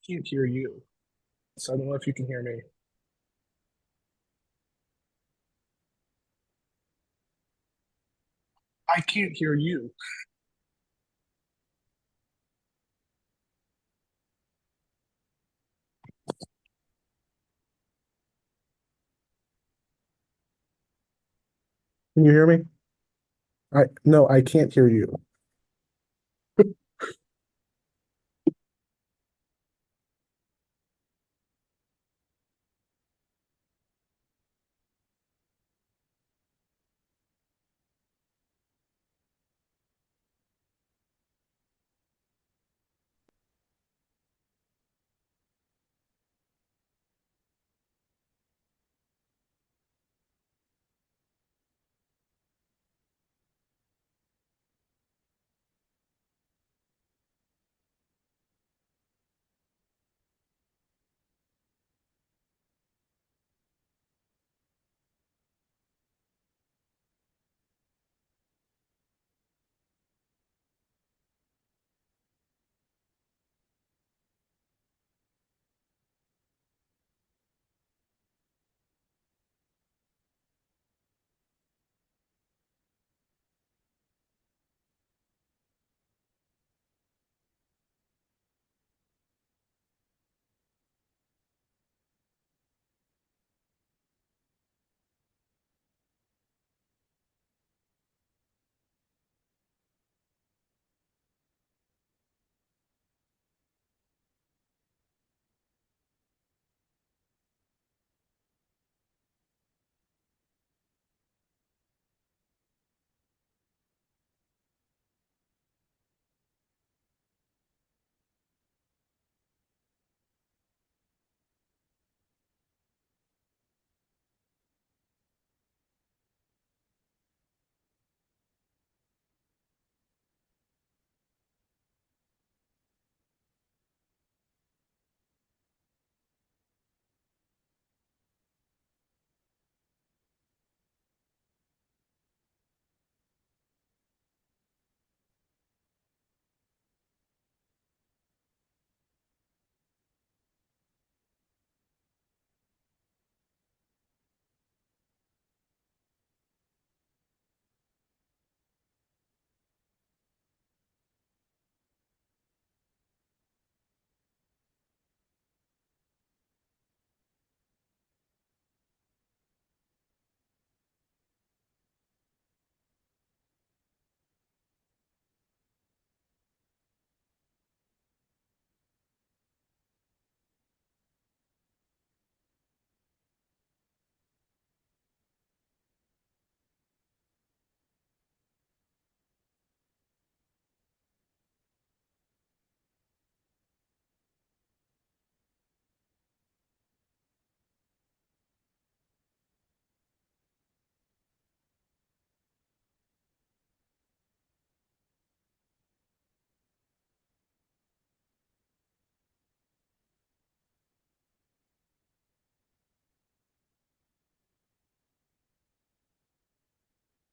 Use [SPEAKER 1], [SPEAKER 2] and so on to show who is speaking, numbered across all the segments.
[SPEAKER 1] can't hear you. So I don't know if you can hear me. I can't hear you. Can you hear me? No, I can't hear you.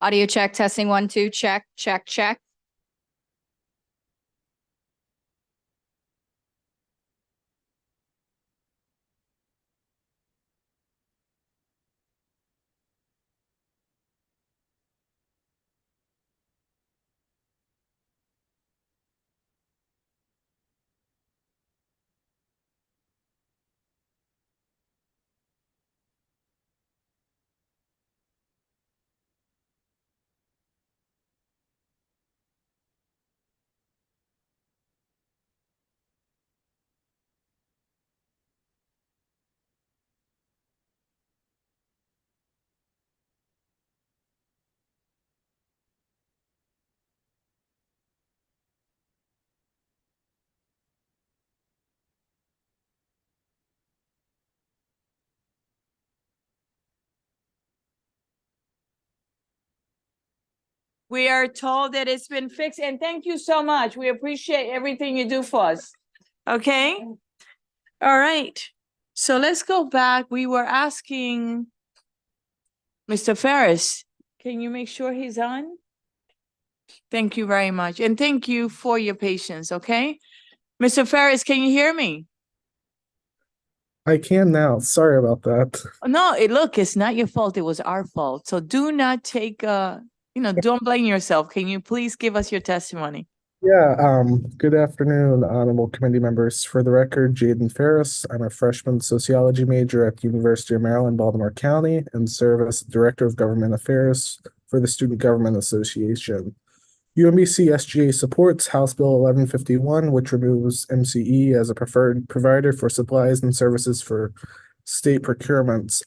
[SPEAKER 2] Audio check, testing 1, 2, check, check, check. We are told that it's been fixed, and thank you so much. We appreciate everything you do for us. Okay? All right. So let's go back. We were asking Mr. Ferris, can you make sure he's on? Thank you very much. And thank you for your patience, okay? Mr. Ferris, can you hear me?
[SPEAKER 1] I can now. Sorry about that.
[SPEAKER 2] No, look, it's not your fault. It was our fault. So do not take, don't blame yourself. Can you please give us your testimony?
[SPEAKER 1] Yeah, good afternoon, honorable committee members. For the record, Jaden Ferris. I'm a freshman sociology major at the University of Maryland, Baltimore County, and serve as Director of Government Affairs for the Student Government Association. UMBC SGA supports House Bill 1151, which removes MCE as a preferred provider for supplies and services for state procurements.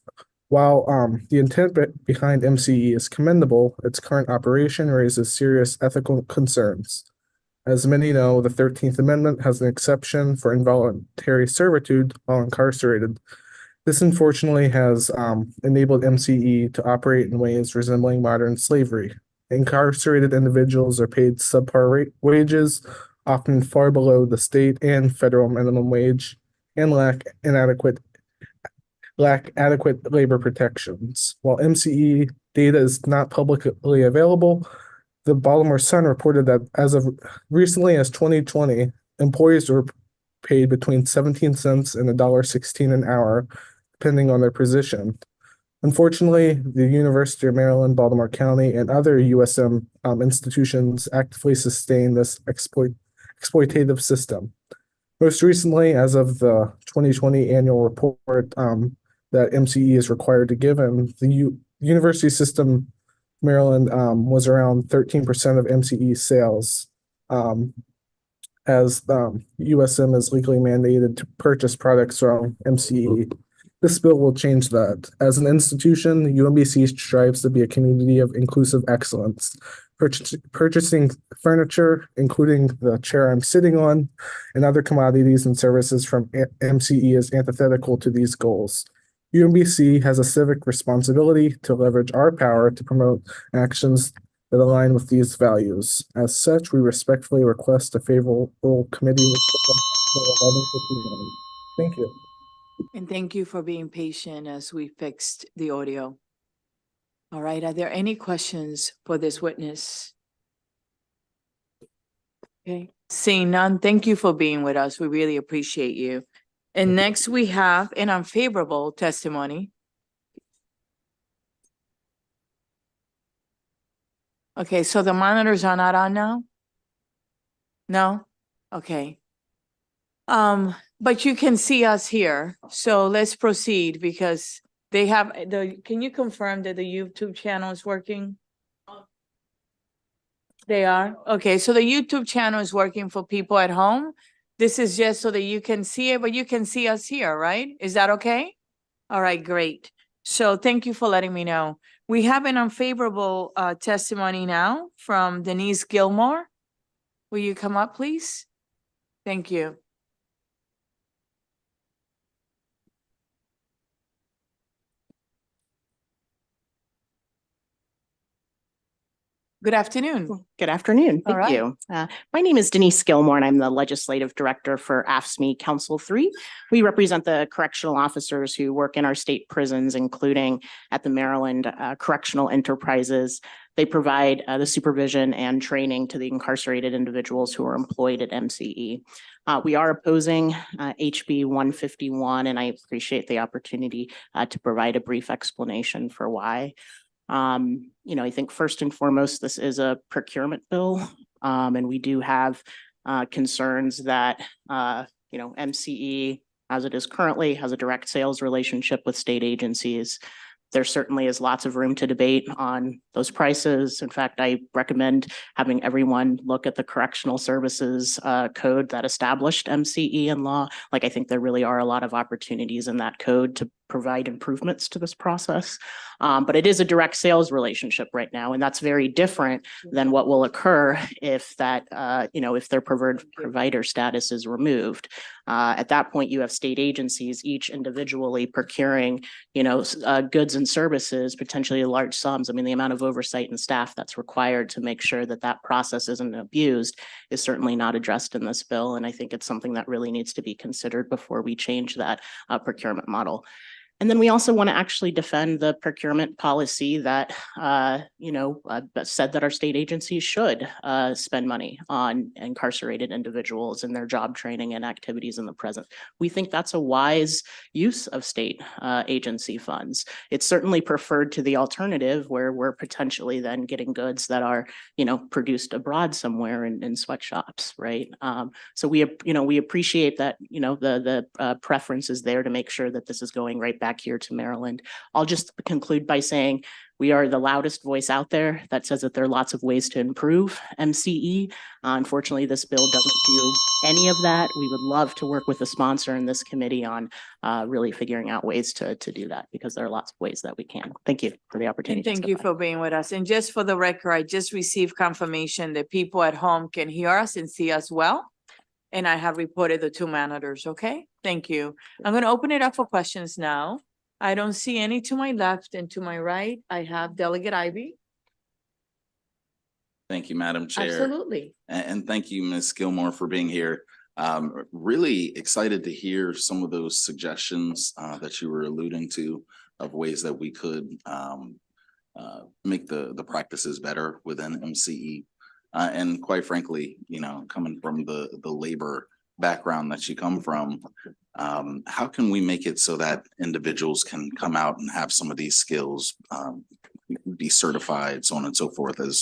[SPEAKER 1] While the intent behind MCE is commendable, its current operation raises serious ethical concerns. As many know, the 13th Amendment has an exception for involuntary servitude while incarcerated. This unfortunately has enabled MCE to operate in ways resembling modern slavery. Incarcerated individuals are paid subpar wages, often far below the state and federal minimum wage, and lack adequate labor protections. While MCE data is not publicly available, the Baltimore Sun reported that as of recently as 2020, employees were paid between 17 cents and $1.16 an hour, depending on their position. Unfortunately, the University of Maryland, Baltimore County, and other USM institutions actively sustain this exploitative system. Most recently, as of the 2020 annual report that MCE is required to give, and the university system, Maryland, was around 13% of MCE sales, as USM is legally mandated to purchase products from MCE. This bill will change that. As an institution, UMBC strives to be a community of inclusive excellence. Purchasing furniture, including the chair I'm sitting on, and other commodities and services from MCE is antithetical to these goals. UMBC has a civic responsibility to leverage our power to promote actions that align with these values. As such, we respectfully request a favorable committee. Thank you.
[SPEAKER 2] And thank you for being patient as we fixed the audio. All right, are there any questions for this witness? Okay, seeing none, thank you for being with us. We really appreciate you. And next we have an unfavorable testimony. Okay, so the monitors are not on now? No? Okay. But you can see us here, so let's proceed because they have can you confirm that the YouTube channel is working? They are? Okay, so the YouTube channel is working for people at home. This is just so that you can see it, but you can see us here, right? Is that okay? All right, great. So thank you for letting me know. We have an unfavorable testimony now from Denise Gilmore. Will you come up, please? Thank you. Good afternoon.
[SPEAKER 3] Good afternoon.
[SPEAKER 2] All
[SPEAKER 3] Thank
[SPEAKER 2] right.
[SPEAKER 3] you. My name is Denise Gilmore, and I'm the Legislative Director for AFSCME Council 3. We represent the correctional officers who work in our state prisons, including at the Maryland Correctional Enterprises. They provide the supervision and training to the incarcerated individuals who are employed at MCE. We are opposing HB 151, and I appreciate the opportunity to provide a brief explanation for why. I think first and foremost, this is a procurement bill, and we do have concerns that, MCE, as it is currently, has a direct sales relationship with state agencies. There certainly is lots of room to debate on those prices. In fact, I recommend having everyone look at the correctional services code that established MCE in law. I think there really are a lot of opportunities in that code to provide improvements to this process. But it is a direct sales relationship right now, and that's very different than what will occur if that, if their preferred provider status is removed. At that point, you have state agencies, each individually procuring, goods and services, potentially large sums. I mean, the amount of oversight and staff that's required to make sure that that process isn't abused is certainly not addressed in this bill. And I think it's something that really needs to be considered before we change that procurement model. And then we also want to actually defend the procurement policy that, said that our state agencies should spend money on incarcerated individuals and their job training and activities in the present. We think that's a wise use of state agency funds. It's certainly preferred to the alternative where we're potentially then getting goods that are, produced abroad somewhere in sweatshops, right? So we appreciate that, the preference is there to make sure that this is going right back here to Maryland. I'll just conclude by saying we are the loudest voice out there that says that there are lots of ways to improve MCE. Unfortunately, this bill doesn't do any of that. We would love to work with the sponsor in this committee on really figuring out ways to do that, because there are lots of ways that we can. Thank you for the opportunity.
[SPEAKER 2] And thank you for being with us. And just for the record, I just received confirmation that people at home can hear us and see us well. And I have reported the two monitors, okay? Thank you. I'm going to open it up for questions now. I don't see any to my left, and to my right, I have Delegate Ivy.
[SPEAKER 4] Thank you, Madam Chair.
[SPEAKER 2] Absolutely.
[SPEAKER 4] And thank you, Ms. Gilmore, for being here. Really excited to hear some of those suggestions that you were alluding to of ways that we could make the practices better within MCE. And quite frankly, coming from the labor background that you come from, how can we make it so that individuals can come out and have some of these skills, be certified, so on and so forth, as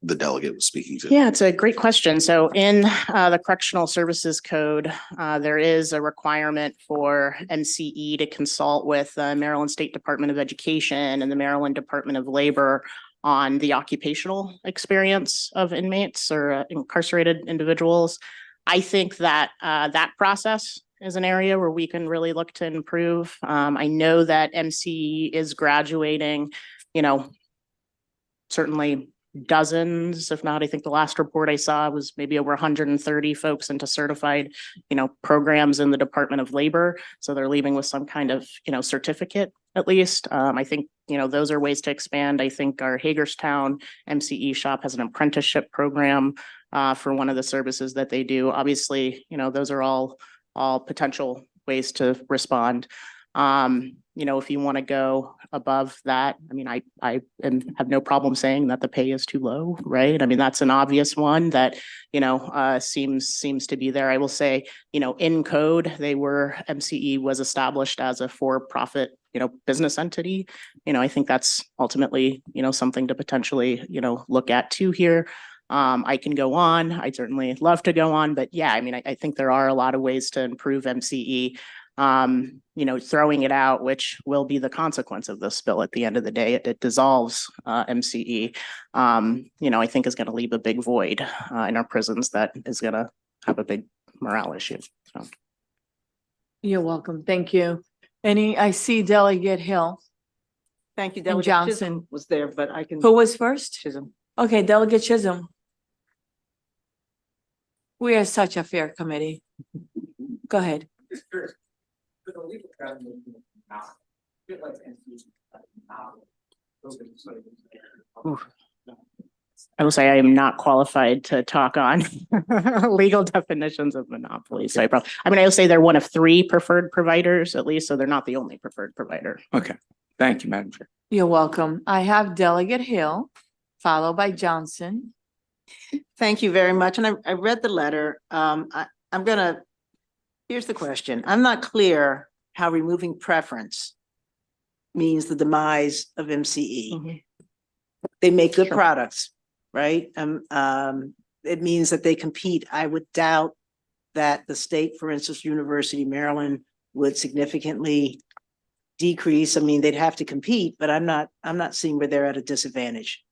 [SPEAKER 4] the delegate was speaking to?
[SPEAKER 3] Yeah, it's a great question. So in the Correctional Services Code, there is a requirement for MCE to consult with the Maryland State Department of Education and the Maryland Department of Labor on the occupational experience of inmates or incarcerated individuals. I think that that process is an area where we can really look to improve. I know that MCE is graduating, certainly dozens, if not, I think the last report I saw was maybe over 130 folks into certified, programs in the Department of Labor. So they're leaving with some kind of, certificate at least. I think, those are ways to expand. I think our Hagerstown MCE shop has an apprenticeship program for one of the services that they do. Obviously, those are all potential ways to respond. If you want to go above that, I have no problem saying that the pay is too low, right? That's an obvious one that, seems to be there. I will say, in code, MCE was established as a for-profit, business entity. I think that's ultimately, something to potentially, look at too here. I can go on. I'd certainly love to go on, but yeah, I think there are a lot of ways to improve MCE. Throwing it out, which will be the consequence of this bill at the end of the day, it dissolves MCE, I think is going to leave a big void in our prisons that is going to have a big morale issue. So.
[SPEAKER 2] You're welcome. Thank you. I see Delegate Hill.
[SPEAKER 5] Thank you.
[SPEAKER 2] And
[SPEAKER 5] Delegate
[SPEAKER 2] Johnson
[SPEAKER 5] Chisholm was there, but I can.
[SPEAKER 2] Who was first?
[SPEAKER 5] Chisholm.
[SPEAKER 2] Okay, Delegate Chisholm. We are such a fair committee. Go ahead.
[SPEAKER 3] I will say I am not qualified to talk on legal definitions of monopoly. So I will say they're one of 3 preferred providers, at least, so they're not the only preferred provider.
[SPEAKER 6] Okay, thank you, Madam Chair.
[SPEAKER 2] You're welcome. I have Delegate Hill, followed by Johnson.
[SPEAKER 5] Thank you very much. And I read the letter. Here's the question. I'm not clear how removing preference means the demise of MCE.
[SPEAKER 3] Mm-hmm.
[SPEAKER 5] They make good products, right? It means that they compete. I would doubt that the state, for instance, University of Maryland, would significantly decrease. They'd have to compete, but I'm not seeing where they're at a disadvantage.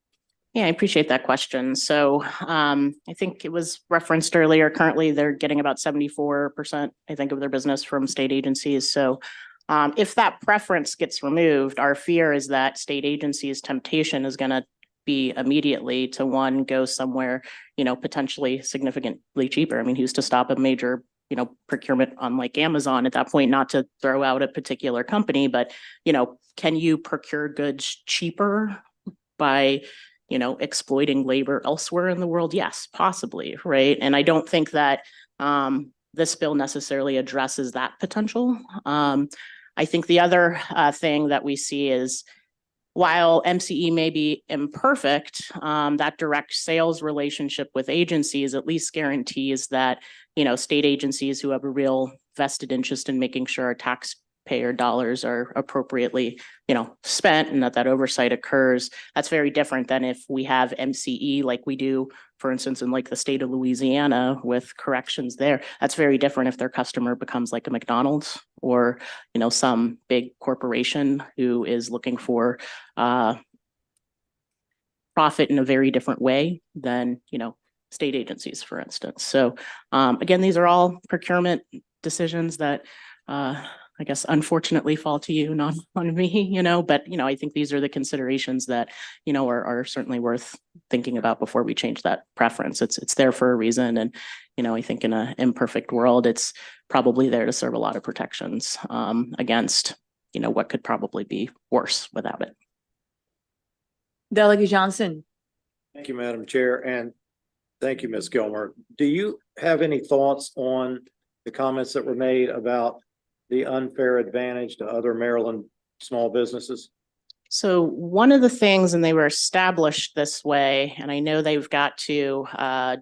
[SPEAKER 3] Yeah, I appreciate that question. So I think it was referenced earlier. Currently, they're getting about 74%, I think, of their business from state agencies. So if that preference gets removed, our fear is that state agencies' temptation is going to be immediately to one, go somewhere, potentially significantly cheaper. Who's to stop a major, procurement on like Amazon at that point, not to throw out a particular company, but, can you procure goods cheaper by exploiting labor elsewhere in the world? Yes, possibly, right? And I don't think that this bill necessarily addresses that potential. I think the other thing that we see is while MCE may be imperfect, that direct sales relationship with agencies at least guarantees that, state agencies who have a real vested interest in making sure our taxpayer dollars are appropriately, spent and that oversight occurs. That's very different than if we have MCE like we do, for instance, in like the state of Louisiana with corrections there. That's very different if their customer becomes like a McDonald's or, some big corporation who is looking for profit in a very different way than, state agencies, for instance. So again, these are all procurement decisions that I guess unfortunately fall to you, not on me, but I think these are the considerations that, are certainly worth thinking about before we change that preference. It's there for a reason. And, I think in an imperfect world, it's probably there to serve a lot of protections against, what could probably be worse without it.
[SPEAKER 2] Delegate Johnson.
[SPEAKER 7] Thank you, Madam Chair, and thank you, Ms. Gilmer. Do you have any thoughts on the comments that were made about the unfair advantage to other Maryland small businesses?
[SPEAKER 3] So one of the things, and they were established this way, and I know they've got to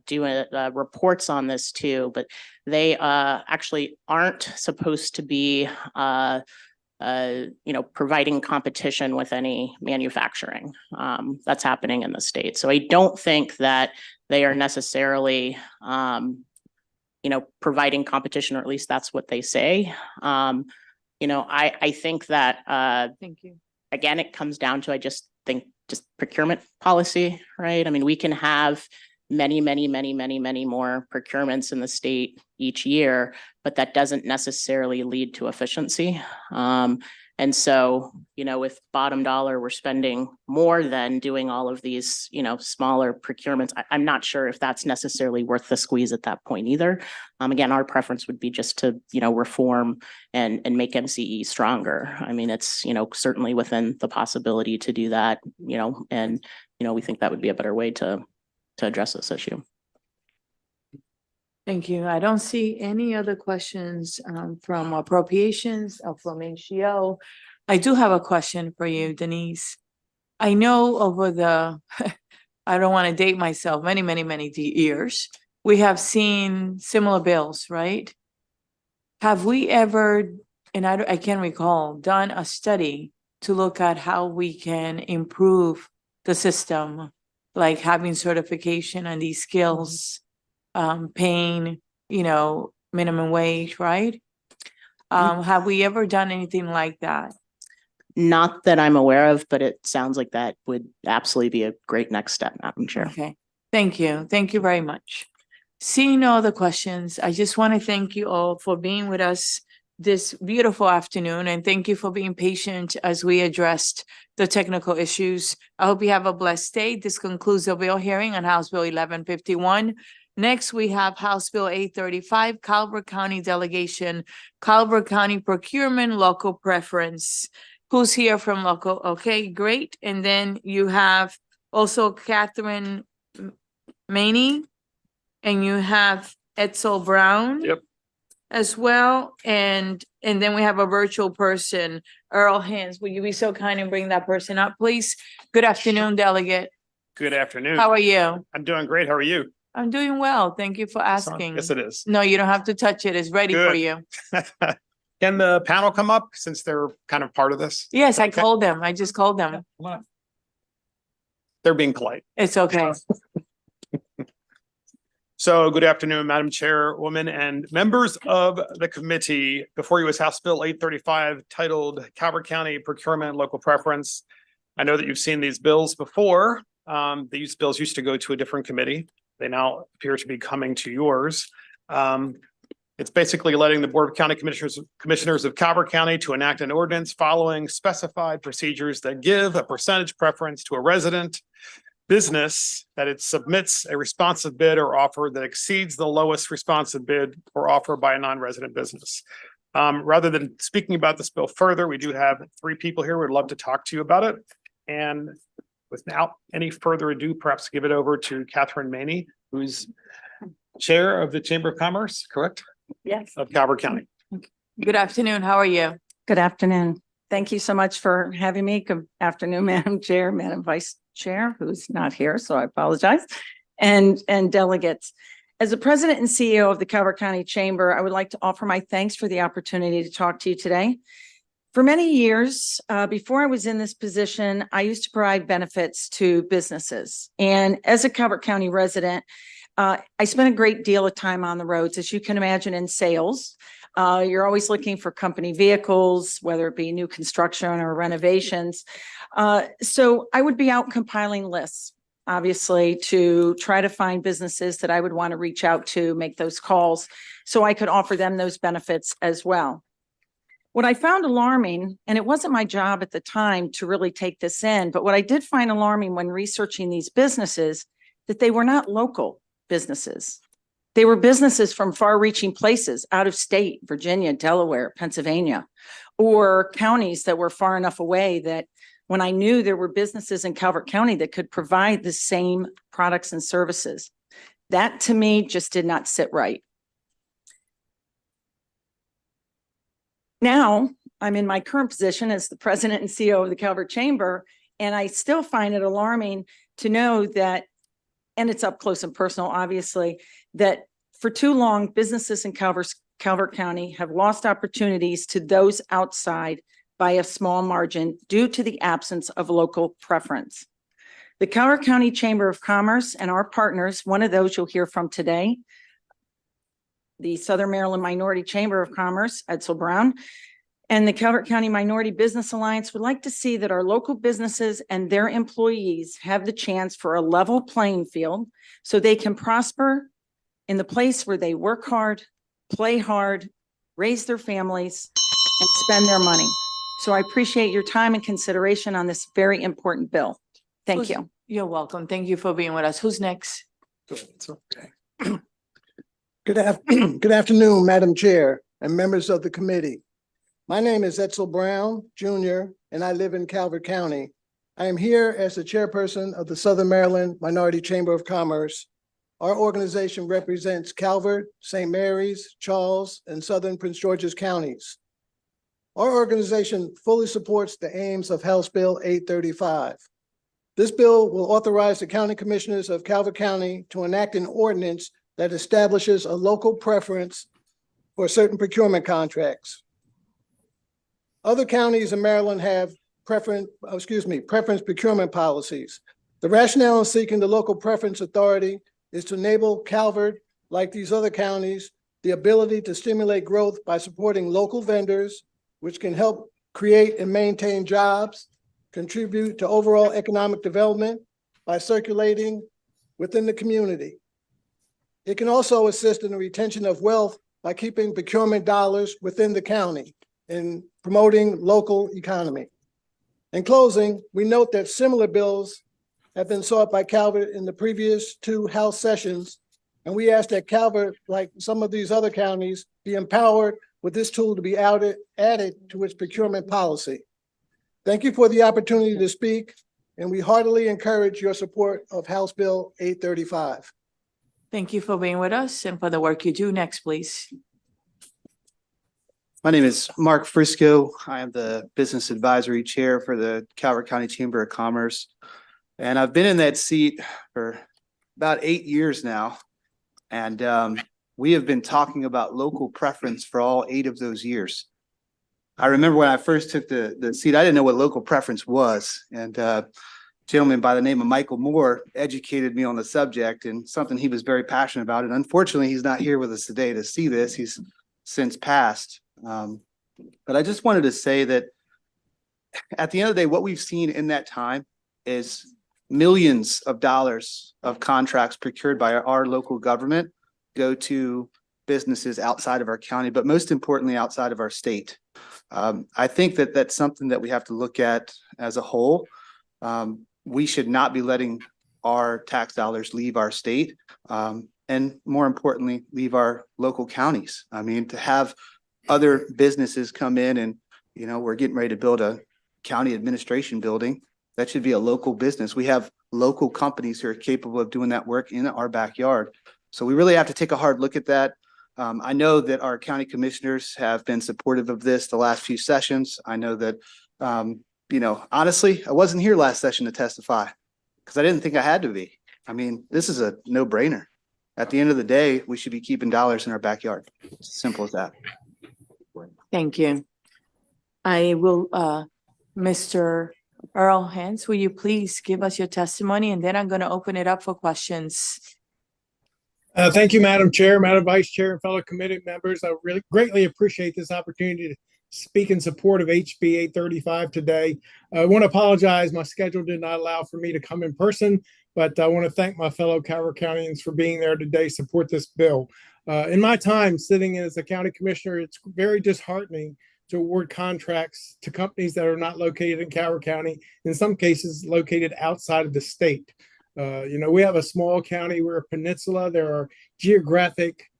[SPEAKER 3] do reports on this too, but they actually aren't supposed to be providing competition with any manufacturing that's happening in the state. So I don't think that they are necessarily providing competition, or at least that's what they say. I think that
[SPEAKER 2] Thank you.
[SPEAKER 3] again, it comes down to, I just think, just procurement policy, right? I mean, we can have many more procurements in the state each year, but that doesn't necessarily lead to efficiency. And so, with bottom dollar, we're spending more than doing all of these, smaller procurements. I'm not sure if that's necessarily worth the squeeze at that point either. Again, our preference would be just to, reform and make MCE stronger. I mean, it's, certainly within the possibility to do that, and, we think that would be a better way to address this issue.
[SPEAKER 2] Thank you. I don't see any other questions from appropriations or from HGO. I do have a question for you, Denise. I know over the, I don't want to date myself, many years, we have seen similar bills, right? Have we ever, and I can't recall, done a study to look at how we can improve the system, like having certification on these skills? Paying, minimum wage, right? Have we ever done anything like that?
[SPEAKER 3] Not that I'm aware of, but it sounds like that would absolutely be a great next step, Madam Chair.
[SPEAKER 2] Okay, thank you. Thank you very much. Seeing no other questions, I just want to thank you all for being with us this beautiful afternoon, and thank you for being patient as we addressed the technical issues. I hope you have a blessed day. This concludes the bill hearing on House Bill 1151. Next, we have House Bill 835, Calvert County Delegation, Calvert County Procurement Local Preference. Who's here from local? Okay, great. And then you have also Catherine Maney, and you have Edsel Brown.
[SPEAKER 6] Yep.
[SPEAKER 2] As well. And then we have a virtual person, Earl Hans. Will you be so kind and bring that person up, please? Good afternoon, Delegate.
[SPEAKER 8] Good afternoon.
[SPEAKER 2] How are you?
[SPEAKER 8] I'm doing great. How are you?
[SPEAKER 2] I'm doing well. Thank you for asking.
[SPEAKER 8] Yes, it is.
[SPEAKER 2] No, you don't have to touch it. It's ready for
[SPEAKER 8] Good.
[SPEAKER 2] you.
[SPEAKER 8] Can the panel come up since they're kind of part of this?
[SPEAKER 2] Yes, I
[SPEAKER 8] Okay.
[SPEAKER 2] called them. I just called them.
[SPEAKER 8] Come on up. They're being polite.
[SPEAKER 2] It's okay.
[SPEAKER 8] So good afternoon, Madam Chairwoman and members of the committee. Before you is House Bill 835 titled Calvert County Procurement Local Preference. I know that you've seen these bills before. These bills used to go to a different committee. They now appear to be coming to yours. It's basically letting the Board of County Commissioners of Calvert County to enact an ordinance following specified procedures that give a percentage preference to a resident business that it submits a responsive bid or offer that exceeds the lowest responsive bid or offer by a non-resident business. Rather than speaking about this bill further, we do have three people here who would love to talk to you about it. And without any further ado, perhaps give it over to Catherine Maney, who's Chair of the Chamber of Commerce, correct?
[SPEAKER 2] Yes.
[SPEAKER 8] Of Calvert County.
[SPEAKER 2] Good afternoon. How are you?
[SPEAKER 9] Good afternoon. Thank you so much for having me. Good afternoon, Madam Chair, Madam Vice Chair, who's not here, so I apologize, and delegates. As the President and CEO of the Calvert County Chamber, I would like to offer my thanks for the opportunity to talk to you today. For many years, before I was in this position, I used to provide benefits to businesses. And as a Calvert County resident, I spent a great deal of time on the roads, as you can imagine, in sales. You're always looking for company vehicles, whether it be new construction or renovations. So I would be out compiling lists, obviously, to try to find businesses that I would want to reach out to, make those calls, so I could offer them those benefits as well. What I found alarming, and it wasn't my job at the time to really take this in, but what I did find alarming when researching these businesses, that they were not local businesses. They were businesses from far-reaching places, out of state, Virginia, Delaware, Pennsylvania, or counties that were far enough away that when I knew there were businesses in Calvert County that could provide the same products and services, that to me just did not sit right. Now, I'm in my current position as the President and CEO of the Calvert Chamber, and I still find it alarming to know that, and it's up close and personal, obviously, that for too long, businesses in Calvert County have lost opportunities to those outside by a small margin due to the absence of local preference. The Calvert County Chamber of Commerce and our partners, one of those you'll hear from today, the Southern Maryland Minority Chamber of Commerce, Edsel Brown, and the Calvert County Minority Business Alliance would like to see that our local businesses and their employees have the chance for a level playing field so they can prosper in the place where they work hard, play hard, raise their families, and spend their money. So I appreciate your time and consideration on this very important bill. Thank you.
[SPEAKER 2] You're welcome. Thank you for being with us. Who's next?
[SPEAKER 10] It's okay. Good afternoon, Madam Chair and members of the committee. My name is Edsel Brown, Jr., and I live in Calvert County. I am here as the chairperson of the Southern Maryland Minority Chamber of Commerce. Our organization represents Calvert, St. Mary's, Charles, and Southern Prince George's counties. Our organization fully supports the aims of House Bill 835. This bill will authorize the county commissioners of Calvert County to enact an ordinance that establishes a local preference for certain procurement contracts. Other counties in Maryland have preference procurement policies. The rationale in seeking the local preference authority is to enable Calvert, like these other counties, the ability to stimulate growth by supporting local vendors, which can help create and maintain jobs, contribute to overall economic development by circulating within the community. It can also assist in the retention of wealth by keeping procurement dollars within the county and promoting local economy. In closing, we note that similar bills have been sought by Calvert in the previous 2 House sessions, and we ask that Calvert, like some of these other counties, be empowered with this tool to be added to its procurement policy. Thank you for the opportunity to speak, and we heartily encourage your support of House Bill 835.
[SPEAKER 2] Thank you for being with us and for the work you do. Next, please.
[SPEAKER 11] My name is Mark Frisco. I am the Business Advisory Chair for the Calvert County Chamber of Commerce. And I've been in that seat for about 8 years now. And we have been talking about local preference for all 8 of those years. I remember when I first took the seat, I didn't know what local preference was. And a gentleman by the name of Michael Moore educated me on the subject, and something he was very passionate about. And unfortunately, he's not here with us today to see this. He's since passed. But I just wanted to say that at the end of the day, what we've seen in that time is millions of dollars of contracts procured by our local government go to businesses outside of our county, but most importantly, outside of our state. I think that that's something that we have to look at as a whole. We should not be letting our tax dollars leave our state, and more importantly, leave our local counties. I mean, to have other businesses come in and, you know, we're getting ready to build a county administration building. That should be a local business. We have local companies who are capable of doing that work in our backyard. So we really have to take a hard look at that. I know that our county commissioners have been supportive of this the last few sessions. I know that, honestly, I wasn't here last session to testify because I didn't think I had to be. I mean, this is a no-brainer. At the end of the day, we should be keeping dollars in our backyard. It's as simple as that.
[SPEAKER 2] Thank you. I will, Mr. Earl Hance, will you please give us your testimony, and then I'm going to open it up for questions.
[SPEAKER 12] Thank you, Madam Chair, Madam Vice Chair, and fellow committee members. I really greatly appreciate this opportunity to speak in support of HB 835 today. I want to apologize. My schedule did not allow for me to come in person, but I want to thank my fellow Calvert Countyans for being there today to support this bill. In my time sitting as a county commissioner, it's very disheartening to award contracts to companies that are not located in Calvert County, in some cases located outside of the state. We have a small county, we're a peninsula. There are geographic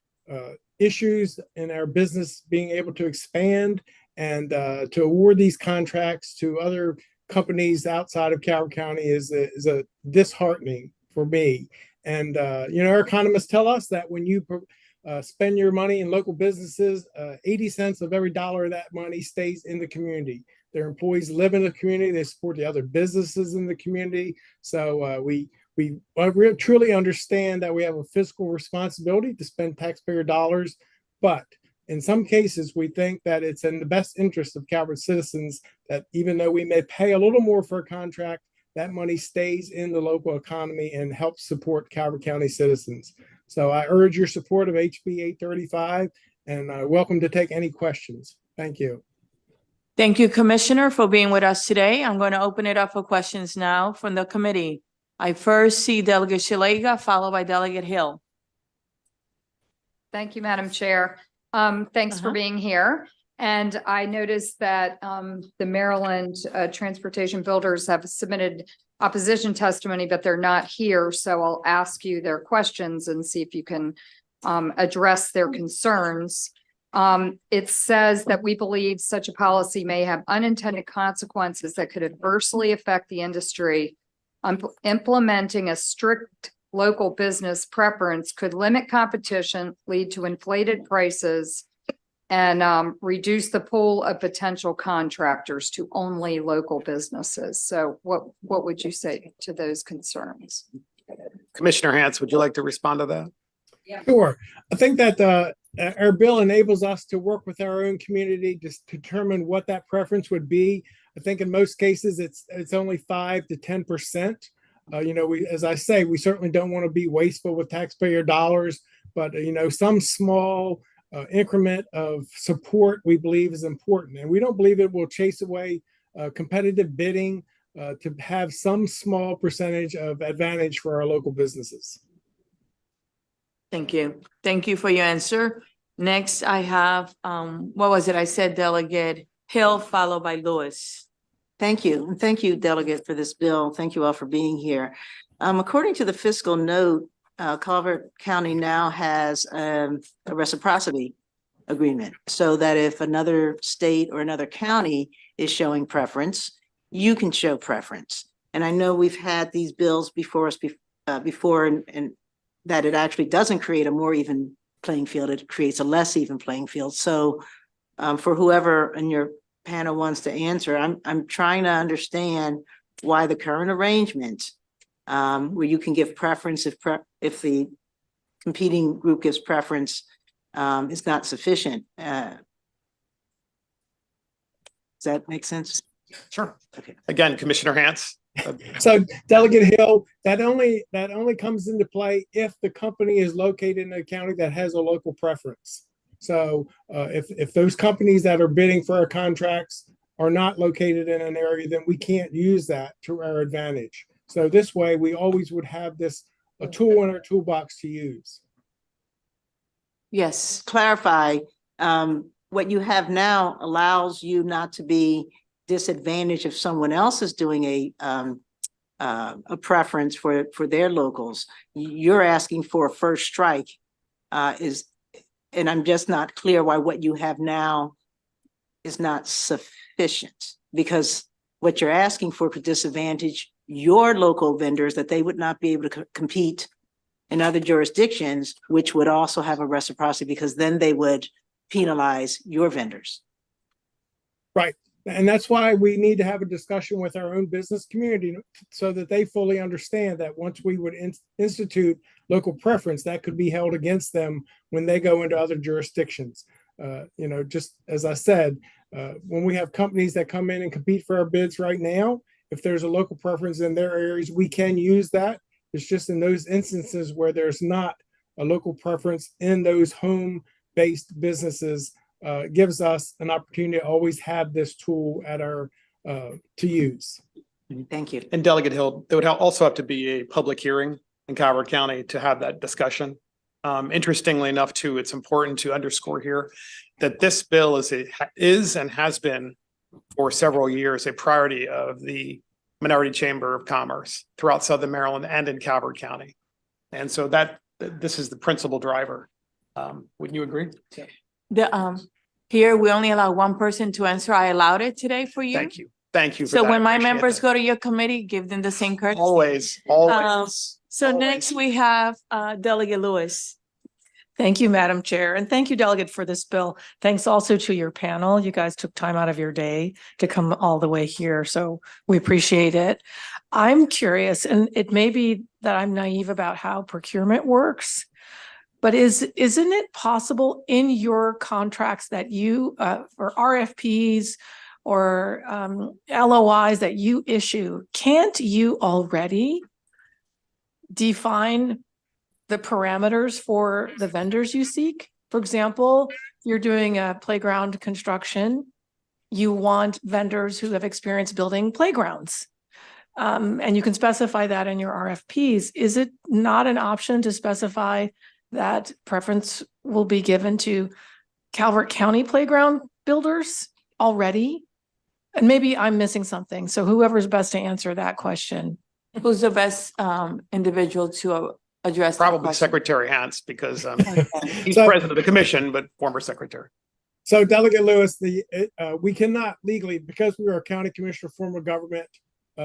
[SPEAKER 12] issues in our business being able to expand, and to award these contracts to other companies outside of Calvert County is a disheartening for me. And our economists tell us that when you spend your money in local businesses, 80 cents of every dollar of that money stays in the community. Their employees live in the community, they support the other businesses in the community. So we truly understand that we have a fiscal responsibility to spend taxpayer dollars, but in some cases, we think that it's in the best interest of Calvert citizens that even though we may pay a little more for a contract, that money stays in the local economy and helps support Calvert County citizens. So I urge your support of HB 835, and welcome to take any questions. Thank you.
[SPEAKER 2] Thank you, Commissioner, for being with us today. I'm going to open it up for questions now from the committee. I first see Delegate Shalega, followed by Delegate Hill.
[SPEAKER 13] Thank you, Madam Chair. Thanks for being here. And I noticed that the Maryland Transportation Builders have submitted opposition testimony, but they're not here. So I'll ask you their questions and see if you can address their concerns. It says that we believe such a policy may have unintended consequences that could adversely affect the industry. Implementing a strict local business preference could limit competition, lead to inflated prices, and reduce the pool of potential contractors to only local businesses. So what would you say to those concerns?
[SPEAKER 8] Commissioner Hance, would you like to respond to that?
[SPEAKER 12] Sure. I think that our bill enables us to work with our own community to determine what that preference would be. I think in most cases, it's only 5 to 10%. As I say, we certainly don't want to be wasteful with taxpayer dollars, but some small increment of support we believe is important, and we don't believe it will chase away competitive bidding to have some small percentage of advantage for our local businesses.
[SPEAKER 2] Thank you. Thank you for your answer. Next, I have, what was it? I said Delegate Hill, followed by Lewis.
[SPEAKER 5] Thank you. And thank you, Delegate, for this bill. Thank you all for being here. According to the fiscal note, Calvert County now has a reciprocity agreement, so that if another state or another county is showing preference, you can show preference. And I know we've had these bills before us before, and that it actually doesn't create a more even playing field. It creates a less even playing field. So for whoever in your panel wants to answer, I'm trying to understand why the current arrangement where you can give preference if the competing group gives preference is not sufficient. Does that make sense?
[SPEAKER 8] Sure.
[SPEAKER 5] Okay.
[SPEAKER 8] Again, Commissioner Hance.
[SPEAKER 12] So Delegate Hill, that only comes into play if the company is located in a county that has a local preference. So if those companies that are bidding for our contracts are not located in an area, then we can't use that to our advantage. So this way, we always would have a tool in our toolbox to use.
[SPEAKER 5] Yes, clarify. What you have now allows you not to be disadvantaged if someone else is doing a preference for their locals. You're asking for a first strike, and I'm just not clear why what you have now is not sufficient, because what you're asking for could disadvantage your local vendors, that they would not be able to compete in other jurisdictions, which would also have a reciprocity because then they would penalize your vendors.
[SPEAKER 12] Right. And that's why we need to have a discussion with our own business community so that they fully understand that once we would institute local preference, that could be held against them when they go into other jurisdictions. Just as I said, when we have companies that come in and compete for our bids right now, if there's a local preference in their areas, we can use that. It's just in those instances where there's not a local preference in those home-based businesses, gives us an opportunity to always have this tool at our to use.
[SPEAKER 5] Thank you.
[SPEAKER 8] And Delegate Hill, there would also have to be a public hearing in Calvert County to have that discussion. Interestingly enough, too, it's important to underscore here that this bill is and has been for several years a priority of the Minority Chamber of Commerce throughout Southern Maryland and in Calvert County. And so this is the principal driver. Wouldn't you agree?
[SPEAKER 2] Here, we only allow one person to answer. I allowed it today for you.
[SPEAKER 8] Thank you. Thank you. for
[SPEAKER 2] So
[SPEAKER 8] that.
[SPEAKER 2] when my
[SPEAKER 8] Appreciate
[SPEAKER 2] members
[SPEAKER 8] that.
[SPEAKER 2] go to your committee, give them the same courtesy.
[SPEAKER 8] Always.
[SPEAKER 2] So next we have Delegate Lewis.
[SPEAKER 14] Thank you, Madam Chair, and thank you, Delegate, for this bill. Thanks also to your panel. You guys took time out of your day to come all the way here, so we appreciate it. I'm curious, and it may be that I'm naive about how procurement works, but isn't it possible in your contracts that you, or RFPs or LOIs that you issue, can't you already define the parameters for the vendors you seek? For example, you're doing a playground construction, you want vendors who have experience building playgrounds. And you can specify that in your RFPs. Is it not an option to specify that preference will be given to Calvert County playground builders already? And maybe I'm missing something. So whoever's best to answer that question.
[SPEAKER 2] Who's the best individual to address?
[SPEAKER 8] Probably Secretary Hance, because he's
[SPEAKER 12] So-
[SPEAKER 8] president of the commission, but former secretary.
[SPEAKER 12] So Delegate Lewis, we cannot legally, because we are a county commissioner form of government,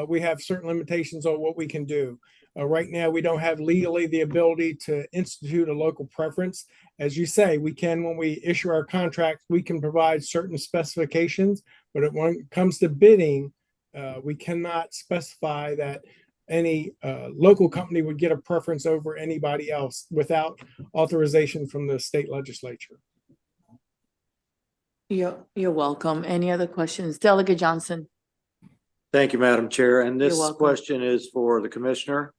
[SPEAKER 12] we have certain limitations on what we can do. Right now, we don't have legally the ability to institute a local preference. As you say, we can, when we issue our contract, we can provide certain specifications, but when it comes to bidding, we cannot specify that any local company would get a preference over anybody else without authorization from the state legislature.
[SPEAKER 2] You're welcome. Any other questions? Delegate Johnson.
[SPEAKER 7] Thank you, Madam Chair. And
[SPEAKER 2] You're
[SPEAKER 7] this
[SPEAKER 2] welcome.
[SPEAKER 7] question is for the commissioner.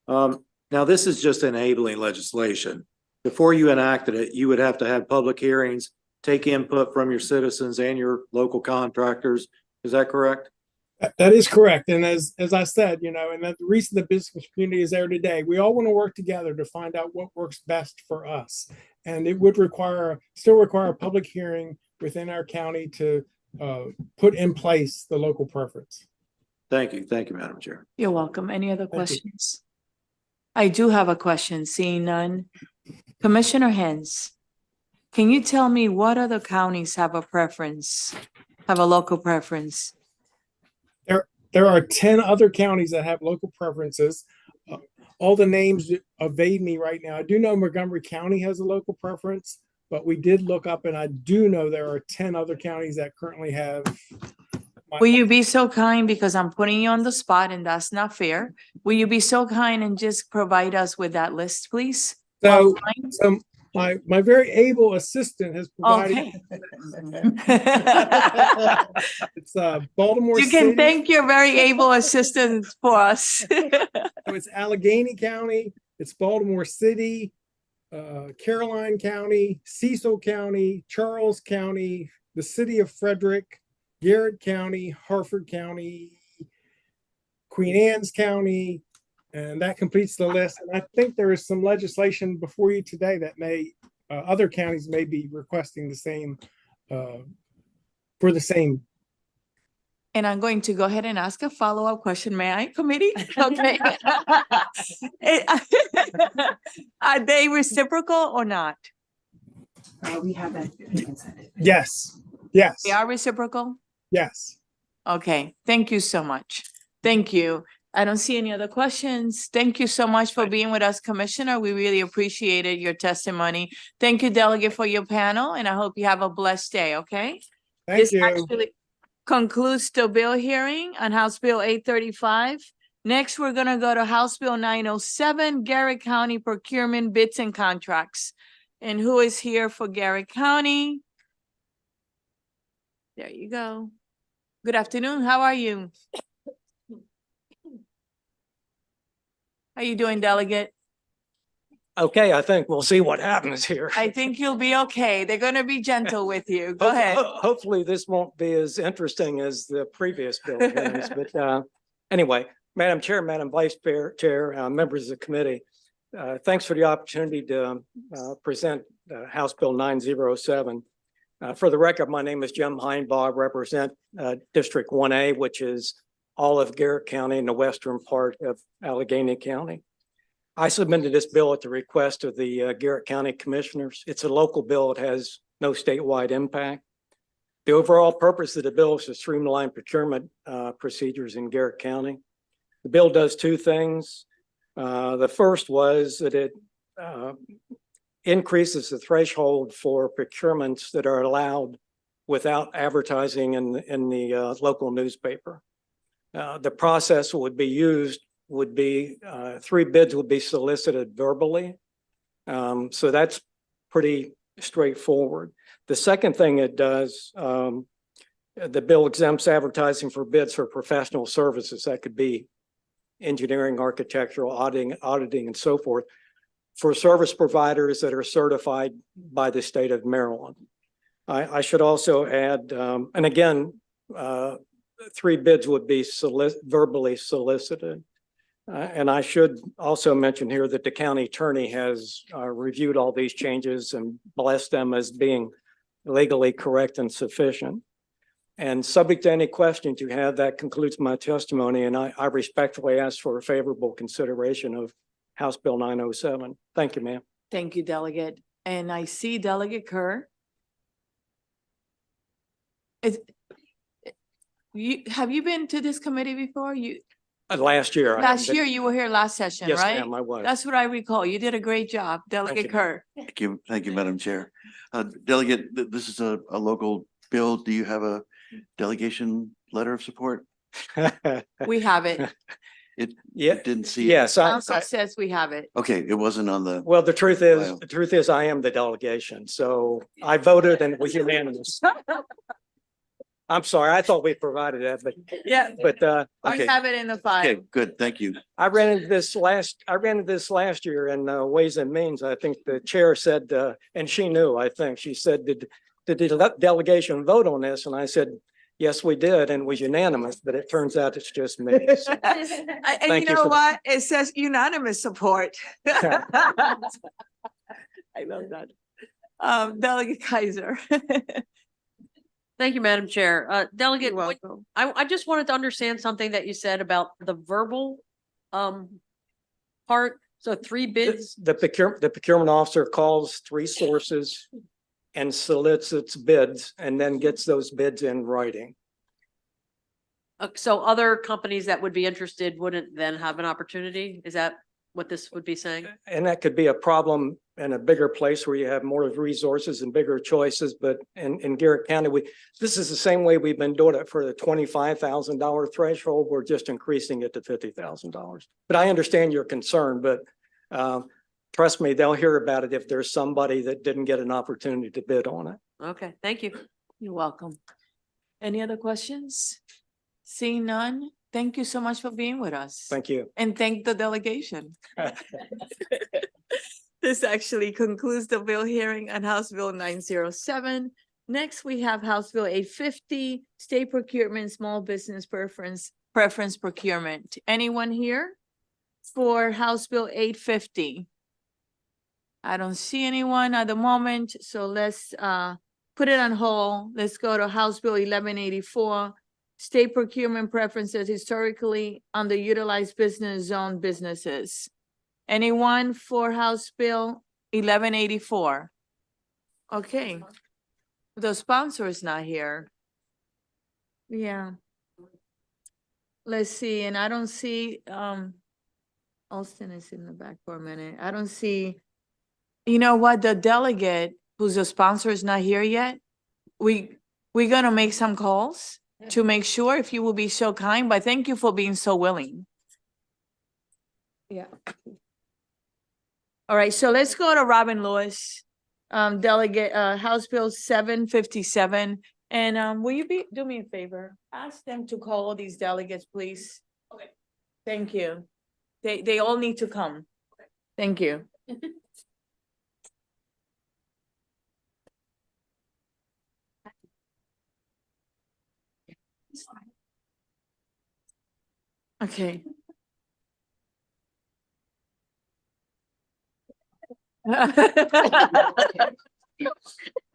[SPEAKER 7] Now, this is just enabling legislation. Before you enacted it, you would have to have public hearings, take input from your citizens and your local contractors. Is that correct?
[SPEAKER 12] That is correct. And as I said, and the reason the business community is there today, we all want to work together to find out what works best for us. And it would still require a public hearing within our county to put in place the local preference.
[SPEAKER 7] Thank you. Thank you, Madam Chair.
[SPEAKER 2] You're welcome. Any other
[SPEAKER 12] Thank you.
[SPEAKER 2] questions? I do have a question. Seeing none. Commissioner Hens, can you tell me what other counties have a local preference?
[SPEAKER 12] There are 10 other counties that have local preferences. All the names evade me right now. I do know Montgomery County has a local preference, but we did look up and I do know there are 10 other counties that currently have.
[SPEAKER 2] Will you be so kind, because I'm putting you on the spot and that's not fair. Will you be so kind and just provide us with that list, please?
[SPEAKER 12] So,
[SPEAKER 2] Offline?
[SPEAKER 12] my very able assistant has provided.
[SPEAKER 2] Okay.
[SPEAKER 12] It's Baltimore
[SPEAKER 2] You
[SPEAKER 12] City.
[SPEAKER 2] can thank your very able assistant for us.
[SPEAKER 12] So it's Allegheny County, it's Baltimore City, Caroline County, Cecil County, Charles County, the city of Frederick, Garrett County, Harford County, Queen Anne's County, and that completes the list. And I think there is some legislation before you today that other counties may be requesting the same, for the same.
[SPEAKER 2] And I'm going to go ahead and ask a follow-up question. May I, committee? Okay. Are they reciprocal or not?
[SPEAKER 3] We have that.
[SPEAKER 12] Yes, yes,
[SPEAKER 2] They are reciprocal?
[SPEAKER 12] yes.
[SPEAKER 2] Okay, thank you so much. Thank you. I don't see any other questions. Thank you so much for being with us, Commissioner. We really appreciated your testimony. Thank you, Delegate, for your panel, and I hope you have a blessed day, okay?
[SPEAKER 12] Thank
[SPEAKER 2] This
[SPEAKER 12] you.
[SPEAKER 2] actually concludes the bill hearing on House Bill 835. Next, we're gonna go to House Bill 907, Garrett County Procurement Bids and Contracts. And who is here for Garrett County? There you go. Good afternoon. How are you? How you doing, Delegate?
[SPEAKER 15] Okay, I think we'll see what happens here.
[SPEAKER 2] I think you'll be okay. They're gonna be gentle with you. Go ahead.
[SPEAKER 15] Hopefully, this won't be as interesting as the previous bill hearings, but anyway, Madam Chair, Madam Vice Chair, members of the committee, thanks for the opportunity to present House Bill 907. For the record, my name is Jim Heinbaugh. I represent District 1A, which is all of Garrett County and the western part of Allegheny County. I submitted this bill at the request of the Garrett County Commissioners. It's a local bill. It has no statewide impact. The overall purpose of the bill is to streamline procurement procedures in Garrett County. The bill does two things. The first was that it increases the threshold for procurements that are allowed without advertising in the local newspaper. The process would be 3 bids would be solicited verbally. So that's pretty straightforward. The second thing it does, the bill exempts advertising for bids for professional services. That could be engineering, architectural, auditing, and so forth, for service providers that are certified by the state of Maryland. I should also add, and again, 3 bids would be verbally solicited. And I should also mention here that the county attorney has reviewed all these changes and blessed them as being legally correct and sufficient. And subject to any questions you have, that concludes my testimony. And I respectfully ask for a favorable consideration of House Bill 907. Thank you, ma'am.
[SPEAKER 2] Thank you, Delegate. And I see Delegate Kerr. Have you been to this committee before?
[SPEAKER 15] Last year.
[SPEAKER 2] Last year, you were here last session,
[SPEAKER 15] Yes,
[SPEAKER 2] right?
[SPEAKER 15] ma'am, I was.
[SPEAKER 2] That's what I recall. You did a great job, Delegate
[SPEAKER 15] you.
[SPEAKER 2] Kerr.
[SPEAKER 16] Thank you, Madam Chair. Delegate, this is a local bill. Do you have a delegation letter of support?
[SPEAKER 2] We have it.
[SPEAKER 16] It
[SPEAKER 15] Yeah.
[SPEAKER 16] didn't see.
[SPEAKER 15] Yes.
[SPEAKER 2] Council says we have it.
[SPEAKER 16] Okay, it wasn't on the.
[SPEAKER 15] Well, the truth is,
[SPEAKER 16] Wow.
[SPEAKER 15] I am the delegation. So I voted and it was unanimous. I'm sorry, I thought we provided that,
[SPEAKER 2] Yeah,
[SPEAKER 15] but
[SPEAKER 2] I
[SPEAKER 16] Okay.
[SPEAKER 2] have it in the file.
[SPEAKER 16] Okay, good, thank you.
[SPEAKER 15] I ran into this last year in Ways and Means. I think the chair said, and she knew, I think, she said, did the delegation vote on this? And I said, yes, we did, and it was unanimous, but it turns out it's just me. So,
[SPEAKER 2] And
[SPEAKER 15] Thank
[SPEAKER 2] you
[SPEAKER 15] you
[SPEAKER 2] know
[SPEAKER 15] for-
[SPEAKER 2] what? It says unanimous support. I love that. Delegate Kaiser.
[SPEAKER 17] Thank you, Madam Chair. Delegate,
[SPEAKER 2] You're welcome.
[SPEAKER 17] I just wanted to understand something that you said about the verbal part. So 3 bids.
[SPEAKER 15] The procurement officer calls 3 sources and solicits bids and then gets those bids in writing.
[SPEAKER 17] So other companies that would be interested wouldn't then have an opportunity? Is that what this would be saying?
[SPEAKER 15] And that could be a problem in a bigger place where you have more resources and bigger choices. But in Garrett County, this is the same way we've been doing it for the $25,000 threshold. We're just increasing it to $50,000. But I understand your concern, but trust me, they'll hear about it if there's somebody that didn't get an opportunity to bid on it.
[SPEAKER 17] Okay, thank you.
[SPEAKER 2] You're welcome. Any other questions? Seeing none, thank you so much for being with us.
[SPEAKER 15] Thank you.
[SPEAKER 2] And thank the delegation. This actually concludes the bill hearing on House Bill 907. Next, we have House Bill 850, State Procurement, Small Business Preference Procurement. Anyone here for House Bill 850? I don't see anyone at the moment, so let's put it on hold. Let's go to House Bill 1184, State Procurement Preferences Historically Underutilized Business Zone Businesses. Anyone for House Bill 1184? Okay. The sponsor is not here. Yeah. let's see, and I don't see, Austin is in the back for a minute. I don't see, you know what, the delegate who's the sponsor is not here yet. We're gonna make some calls to make sure, if you will be so kind, but thank you for being so willing.
[SPEAKER 13] Yeah.
[SPEAKER 2] All right, so let's go to Robin Lewis, delegate, House Bill 757. And will you do me a favor? Ask them to call all these delegates, please. Okay. Thank you. They all need to come. Thank you. Okay.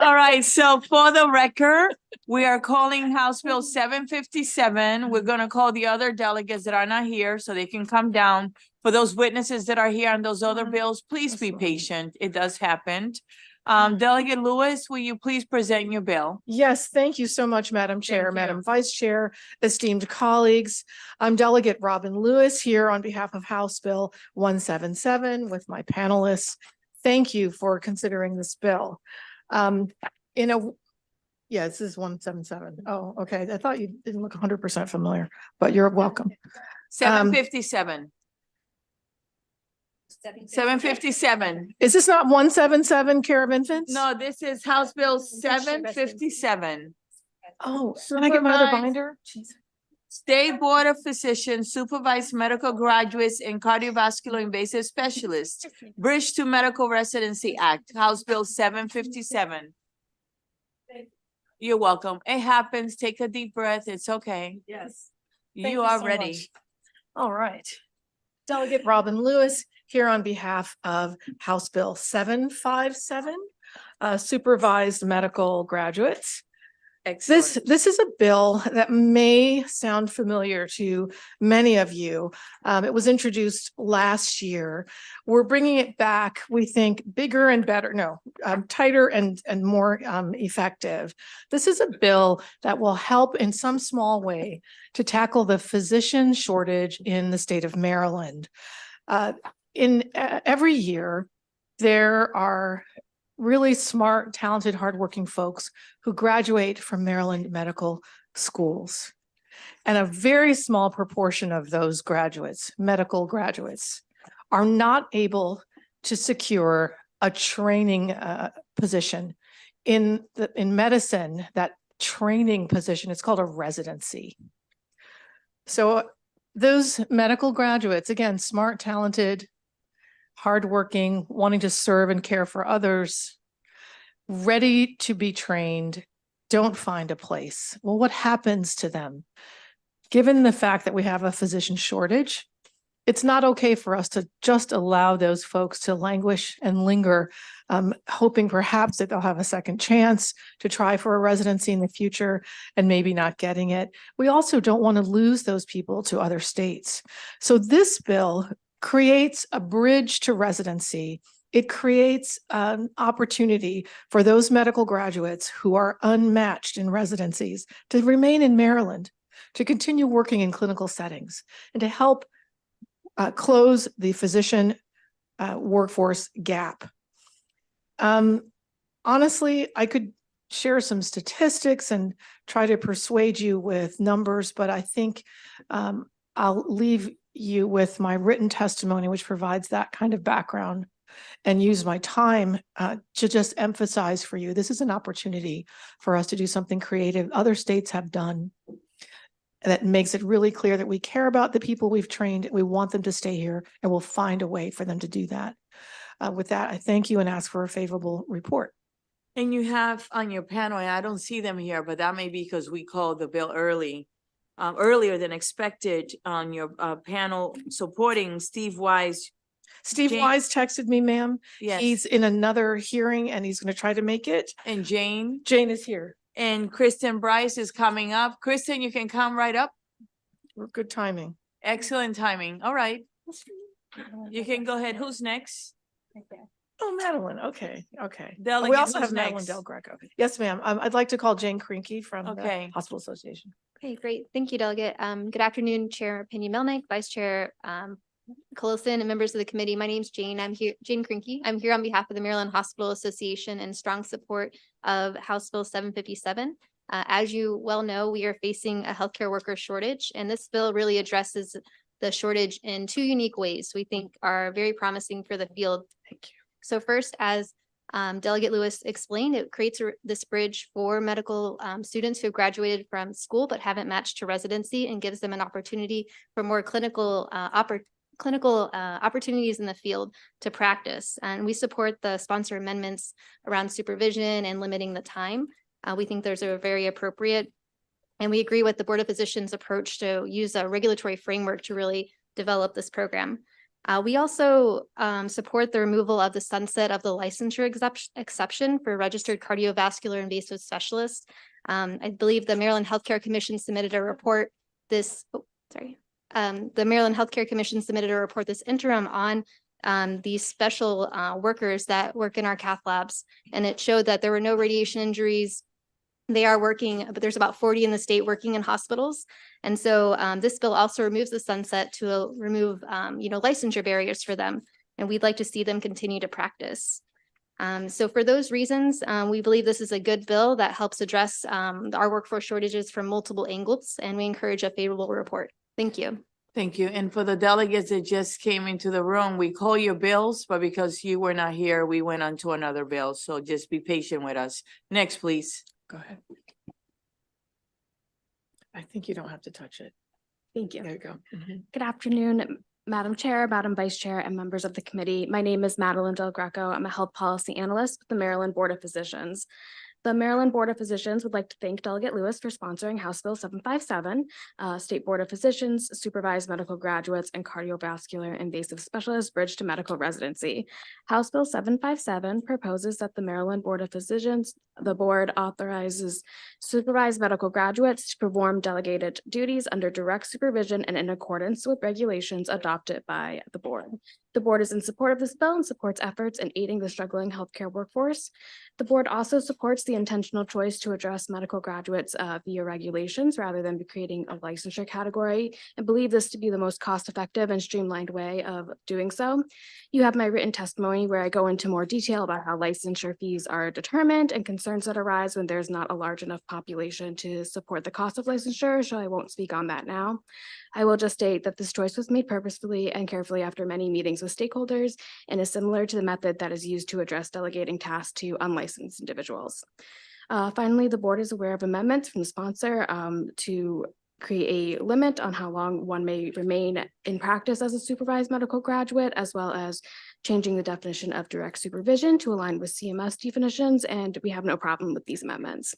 [SPEAKER 2] All right, so for the record, we are calling House Bill 757. We're gonna call the other delegates that are not here so they can come down. For those witnesses that are here on those other bills, please be patient. It does happen. Delegate Lewis, will you please present your bill?
[SPEAKER 14] Yes, thank you so much, Madam Chair,
[SPEAKER 2] Thank you.
[SPEAKER 14] Madam Vice Chair, esteemed colleagues. I'm Delegate Robin Lewis here on behalf of House Bill 177 with my panelists. Thank you for considering this bill. Yeah, this is 177. Oh, okay. I thought you didn't look 100% familiar, but you're welcome.
[SPEAKER 2] 757. 757.
[SPEAKER 14] Is this not 177 care of infants?
[SPEAKER 2] No, this is House Bill 757.
[SPEAKER 14] Oh, can I get my other
[SPEAKER 2] Supervised-
[SPEAKER 14] binder?
[SPEAKER 2] State Board of Physicians, supervised medical graduates and cardiovascular invasive specialists, Bridge to Medical Residency Act, House Bill 757. You're welcome. It happens. Take a deep breath. It's okay.
[SPEAKER 14] Yes.
[SPEAKER 2] You are ready.
[SPEAKER 14] Much. All right. Delegate Robin Lewis here on behalf of House Bill 757, supervised medical graduates.
[SPEAKER 2] Excellent.
[SPEAKER 14] This is a bill that may sound familiar to many of you. It was introduced last year. We're bringing it back, we think, bigger and better, tighter and more effective. This is a bill that will help in some small way to tackle the physician shortage in the state of Maryland. Every year, there are really smart, talented, hardworking folks who graduate from Maryland medical schools. And a very small proportion of those graduates, medical graduates, are not able to secure a training position in medicine. That training position, it's called a residency. So those medical graduates, again, smart, talented, hardworking, wanting to serve and care for others, ready to be trained, don't find a place. Well, what happens to them? Given the fact that we have a physician shortage, it's not okay for us to just allow those folks to languish and linger, hoping perhaps that they'll have a second chance to try for a residency in the future and maybe not getting it. We also don't want to lose those people to other states. So this bill creates a bridge to residency. It creates an opportunity for those medical graduates who are unmatched in residencies to remain in Maryland, to continue working in clinical settings, and to help close the physician workforce gap. Honestly, I could share some statistics and try to persuade you with numbers, but I think I'll leave you with my written testimony, which provides that kind of background, and use my time to just emphasize for you, this is an opportunity for us to do something creative other states have done that makes it really clear that we care about the people we've trained. We want them to stay here, and we'll find a way for them to do that. With that, I thank you and ask for a favorable report.
[SPEAKER 2] And you have on your panel, and I don't see them here, but that may be because we called the bill earlier than expected on your panel supporting Steve Wise.
[SPEAKER 14] Steve
[SPEAKER 2] Jane-
[SPEAKER 14] Wise texted me, ma'am.
[SPEAKER 2] Yes.
[SPEAKER 14] He's in another hearing and he's going to try to make it.
[SPEAKER 2] And Jane.
[SPEAKER 14] Jane is here.
[SPEAKER 2] And Kristen Bryce is coming up. Kristen, you can come right up.
[SPEAKER 14] We're good timing.
[SPEAKER 2] Excellent timing. All right. You can go ahead. Who's next?
[SPEAKER 14] Oh, Madeline. Okay. Okay.
[SPEAKER 2] Delegate,
[SPEAKER 14] We also
[SPEAKER 2] who's
[SPEAKER 14] have Madeline
[SPEAKER 2] next?
[SPEAKER 14] Del Greco. Yes, ma'am. I'd like to call Jane Krinky from
[SPEAKER 2] Okay.
[SPEAKER 14] the Hospital Association.
[SPEAKER 18] Okay, great. Thank you, Delegate. Good afternoon, Chair Pena Melnick, Vice Chair Collison, and members of the committee. My name's Jane. Jane Krinky. I'm here on behalf of the Maryland Hospital Association in strong support of House Bill 757. As you well know, we are facing a healthcare worker shortage, and this bill really addresses the shortage in two unique ways we think are very promising for the field. Thank you. So first, as Delegate Lewis explained, it creates this bridge for medical students who have graduated from school but haven't matched to residency, and gives them an opportunity for more clinical opportunities in the field to practice. And we support the sponsor amendments around supervision and limiting the time. We think those are very appropriate. And we agree with the Board of Physicians' approach to use a regulatory framework to really develop this program. We also support the removal of the sunset of the licensure exception for registered cardiovascular invasive specialists. I believe the Maryland Healthcare Commission submitted a report this interim on these special workers that work in our cath labs, and it showed that there were no radiation injuries. They are working, but there's about 40 in the state working in hospitals. And so this bill also removes the sunset to remove, licensure barriers for them. And we'd like to see them continue to practice. So for those reasons, we believe this is a good bill that helps address our workforce shortages from multiple angles, and we encourage a favorable report. Thank you.
[SPEAKER 2] Thank you. And for the delegates that just came into the room, we call your bills, but because you were not here, we went on to another bill. So just be patient with us. Next, please. Go ahead. I think you don't have to touch it.
[SPEAKER 19] Thank you.
[SPEAKER 2] There you go.
[SPEAKER 19] Good afternoon, Madam Chair, Madam Vice Chair, and members of the committee. My name is Madeline Del Greco. I'm a health policy analyst with the Maryland Board of Physicians. The Maryland Board of Physicians would like to thank Delegate Lewis for sponsoring House Bill 757. State Board of Physicians, supervised medical graduates, and cardiovascular invasive specialists bridge to medical residency. House Bill 757 proposes that the Maryland Board of Physicians, the board authorizes supervised medical graduates to perform delegated duties under direct supervision and in accordance with regulations adopted by the board. The board is in support of this bill and supports efforts in aiding the struggling healthcare workforce. The board also supports the intentional choice to address medical graduates via regulations rather than creating a licensure category, and believe this to be the most cost-effective and streamlined way of doing so. You have my written testimony where I go into more detail about how licensure fees are determined and concerns that arise when there's not a large enough population to support the cost of licensure, so I won't speak on that now. I will just state that this choice was made purposefully and carefully after many meetings with stakeholders, and is similar to the method that is used to address delegating tasks to unlicensed individuals. Finally, the board is aware of amendments from the sponsor to create a limit on how long one may remain in practice as a supervised medical graduate, as well as changing the definition of direct supervision to align with CMS definitions, and we have no problem with these amendments.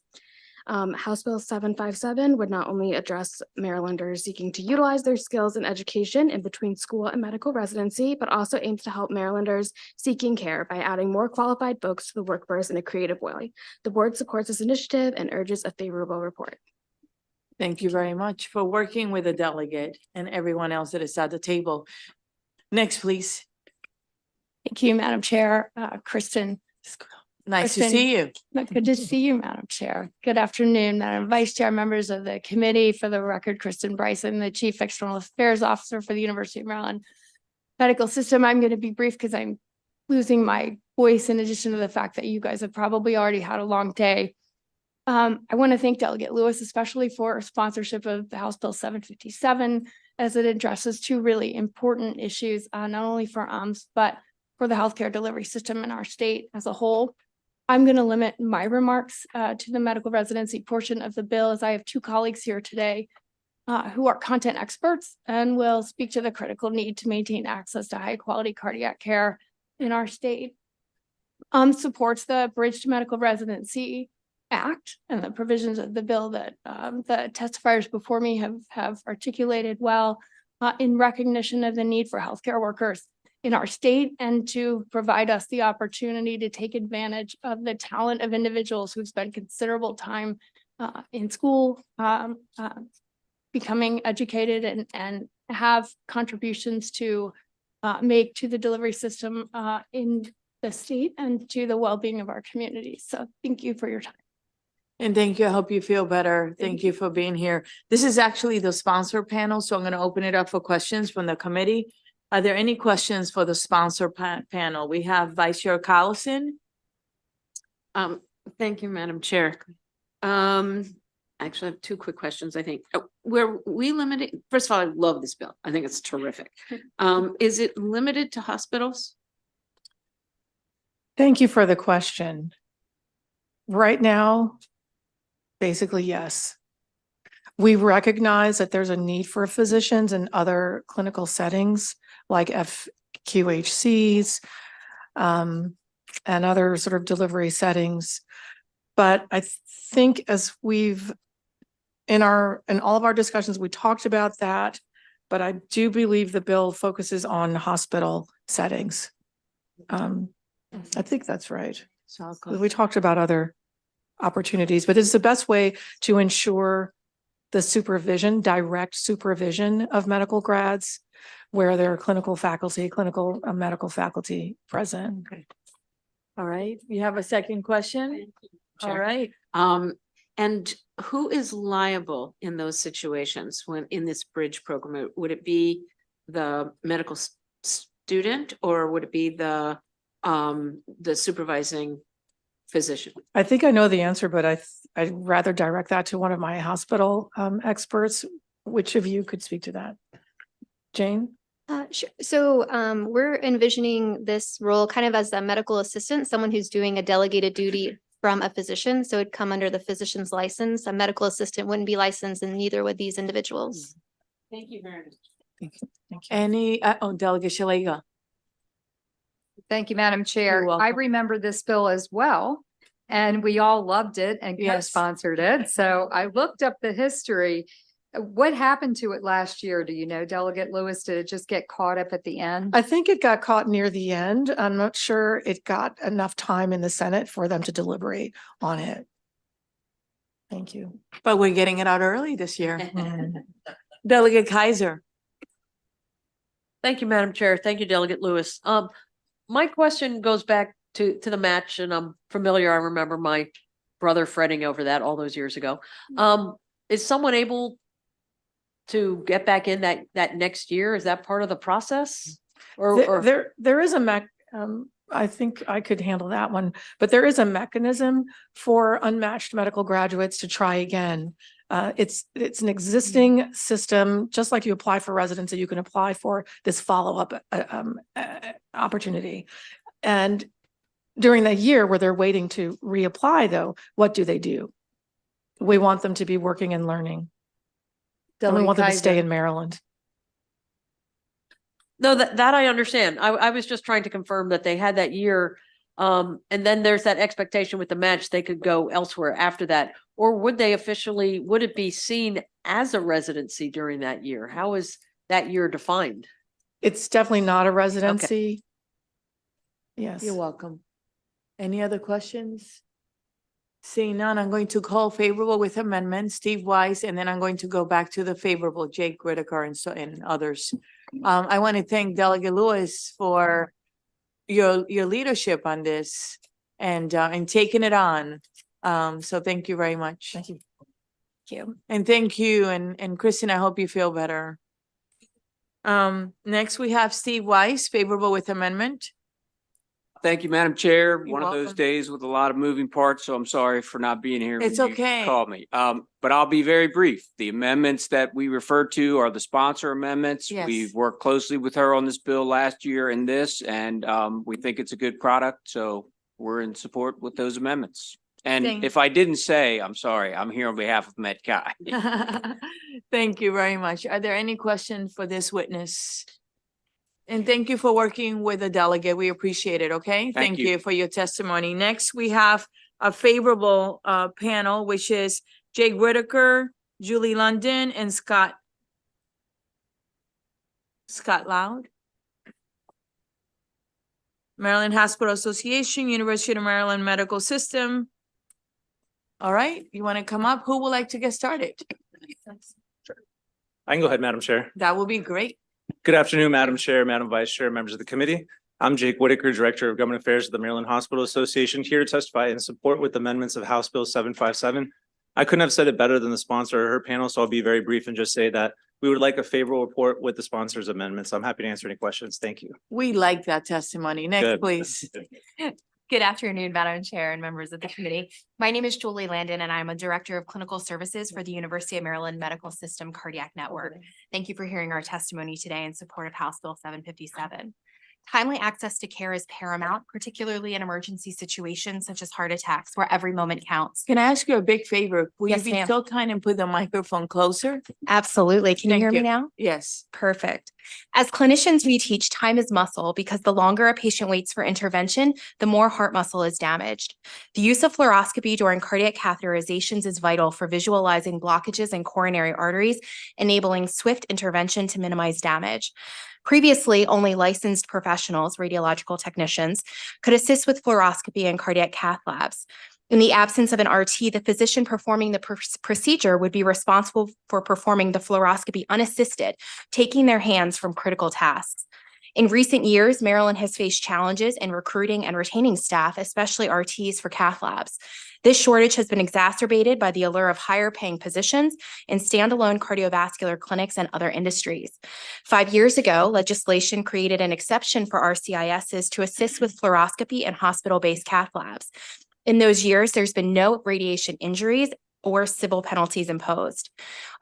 [SPEAKER 19] House Bill 757 would not only address Marylanders seeking to utilize their skills and education in between school and medical residency, but also aims to help Marylanders seeking care by adding more qualified folks to the workforce in a creative way. The board supports this initiative and urges a favorable report.
[SPEAKER 2] Thank you very much for working with the delegate and everyone else that is at the table. Next, please.
[SPEAKER 14] Thank you, Madam Chair. Kristen.
[SPEAKER 2] Nice to see you.
[SPEAKER 14] Good to see you, Madam Chair. Good afternoon, Madam Vice Chair, members of the committee. For the record, Kristen Bryson, the Chief External Affairs Officer for the University of Maryland Medical System. I'm going to be brief because I'm losing my voice, in addition to the fact that you guys have probably already had a long day. I want to thank Delegate Lewis, especially for sponsorship of the House Bill 757, as it addresses two really important issues, not only for AMS, but for the healthcare delivery system in our state as a whole. I'm going to limit my remarks to the medical residency portion of the bill, as I have two colleagues here today who are content experts and will speak to the critical need to maintain access to high quality cardiac care in our state. Supports the Bridge to Medical Residency Act and the provisions of the bill that the testifiers before me have articulated well, in recognition of the need for healthcare workers in our state, and to provide us the opportunity to take advantage of the talent of individuals who've spent considerable time in school, becoming educated, and have contributions to make to the delivery system in the state and to the well-being of our communities. So thank you for your time.
[SPEAKER 2] And thank you. I hope you feel better. Thank you for being here. This is actually the sponsor panel, so I'm going to open it up for questions from the committee. Are there any questions for the sponsor panel? We have Vice Chair Collison.
[SPEAKER 17] Thank you, Madam Chair. Actually, I have two quick questions, I think. Were we limited? First of all, I love this bill. I think it's terrific. Is it limited to hospitals?
[SPEAKER 14] Thank you for the question. Right now, basically, yes. We recognize that there's a need for physicians in other clinical settings like FQHCs and other sort of delivery settings. But I think as we've in all of our discussions, we talked about that, but I do believe the bill focuses on hospital settings. I think that's right. We talked about other opportunities, but it's the best way to ensure the supervision, direct supervision of medical grads where there are clinical medical faculty present.
[SPEAKER 2] Okay. All right. You have a second question? All right.
[SPEAKER 17] And who is liable in those situations when in this bridge program? Would it be the medical student or would it be the supervising physician?
[SPEAKER 14] I think I know the answer, but I'd rather direct that to one of my hospital experts. Which of you could speak to that? Jane?
[SPEAKER 18] Sure. So we're envisioning this role kind of as a medical assistant, someone who's doing a delegated duty from a physician. So it'd come under the physician's license. A medical assistant wouldn't be licensed and neither would these individuals.
[SPEAKER 17] Thank you very much.
[SPEAKER 14] Thank you.
[SPEAKER 2] Any, Delegate Shalega.
[SPEAKER 13] Thank you, Madam Chair.
[SPEAKER 2] You're
[SPEAKER 13] I
[SPEAKER 2] welcome.
[SPEAKER 13] remember this bill as well, and we all loved it and
[SPEAKER 2] Yes.
[SPEAKER 13] co-sponsored it. So I looked up the history. What happened to it last year? Do you know, Delegate Lewis? Did it just get caught up at the end?
[SPEAKER 14] I think it got caught near the end. I'm not sure it got enough time in the Senate for them to deliberate on it. Thank you.
[SPEAKER 2] But we're getting it out early this year. Delegate Kaiser.
[SPEAKER 17] Thank you, Madam Chair. Thank you, Delegate Lewis. My question goes back to the match, and I'm familiar. I remember my brother fretting over that all those years ago. Is someone able to get back in that next year? Is that part of the process? Or
[SPEAKER 14] There is I think I could handle that one, but there is a mechanism for unmatched medical graduates to try again. It's an existing system, just like you apply for residency, you can apply for this follow-up opportunity. And during that year where they're waiting to reapply though, what do? We want them to be working and learning. And we want them to stay in Maryland.
[SPEAKER 17] No, that I understand. I was just trying to confirm that they had that year. And then there's that expectation with the match, they could go elsewhere after that. Or would it be seen as a residency during that year? How is that year defined?
[SPEAKER 14] It's definitely not a residency. Yes.
[SPEAKER 2] You're welcome. Any other questions? Seeing none, I'm going to call favorable with amendment, Steve Weiss, and then I'm going to go back to the favorable, Jake Whitaker and others. I want to thank Delegate Lewis for your leadership on this and taking it on. So thank you very much.
[SPEAKER 14] Thank you.
[SPEAKER 2] Thank you. And thank you. And Kristen, I hope you feel better. Next we have Steve Weiss, favorable with amendment.
[SPEAKER 6] Thank you, Madam Chair.
[SPEAKER 2] You're
[SPEAKER 6] One of those
[SPEAKER 2] welcome.
[SPEAKER 6] days with a lot of moving parts, so I'm sorry for not being here.
[SPEAKER 2] It's
[SPEAKER 6] when you
[SPEAKER 2] okay.
[SPEAKER 6] Called me. But I'll be very brief. The amendments that we refer to are the sponsor amendments.
[SPEAKER 2] Yes.
[SPEAKER 6] We've worked closely with her on this bill last year and this, and we think it's a good product, so we're in support with those amendments. And
[SPEAKER 2] Thank-
[SPEAKER 6] if I didn't say, I'm sorry, I'm here on behalf of MedCai.
[SPEAKER 2] Thank you very much. Are there any questions for this witness? And thank you for working with the delegate. We appreciate it, okay?
[SPEAKER 6] Thank you.
[SPEAKER 2] You for your testimony. Next, we have a favorable panel, which is Jake Whitaker, Julie London, and Scott Loud. Maryland Hospital Association, University of Maryland Medical System. All right, you want to come up? Who would like to get started?
[SPEAKER 20] I can go ahead, Madam Chair.
[SPEAKER 2] That would be great.
[SPEAKER 20] Good afternoon, Madam Chair, Madam Vice Chair, members of the committee. I'm Jake Whitaker, Director of Government Affairs of the Maryland Hospital Association, here to testify in support with amendments of House Bill 757. I couldn't have said it better than the sponsor or her panel, so I'll be very brief and just say that we would like a favorable report with the sponsor's amendments. I'm happy to answer any questions. Thank you.
[SPEAKER 2] We like that testimony. Next,
[SPEAKER 20] Good.
[SPEAKER 2] please.
[SPEAKER 21] Good afternoon, Madam Chair and members of the committee. My name is Julie Landon, and I'm a Director of Clinical Services for the University of Maryland Medical System Cardiac Network. Thank you for hearing our testimony today in support of House Bill 757. Timely access to care is paramount, particularly in emergency situations such as heart attacks, where every moment counts.
[SPEAKER 2] Can I ask you a big favor? Will you
[SPEAKER 21] Yes,
[SPEAKER 2] be
[SPEAKER 21] ma'am.
[SPEAKER 2] so kind and put the microphone closer?
[SPEAKER 21] Absolutely. Can you
[SPEAKER 2] Thank
[SPEAKER 21] hear me
[SPEAKER 2] you.
[SPEAKER 21] now?
[SPEAKER 2] Yes.
[SPEAKER 21] Perfect. As clinicians, we teach time is muscle because the longer a patient waits for intervention, the more heart muscle is damaged. The use of fluoroscopy during cardiac catheterizations is vital for visualizing blockages in coronary arteries, enabling swift intervention to minimize damage. Previously, only licensed professionals, radiological technicians, could assist with fluoroscopy in cardiac cath labs. In the absence of an RT, the physician performing the procedure would be responsible for performing the fluoroscopy unassisted, taking their hands from critical tasks. In recent years, Maryland has faced challenges in recruiting and retaining staff, especially RTs for cath labs. This shortage has been exacerbated by the allure of higher paying positions in standalone cardiovascular clinics and other industries. 5 years ago, legislation created an exception for RCISs to assist with fluoroscopy in hospital-based cath labs. In those years, there's been no radiation injuries or civil penalties imposed.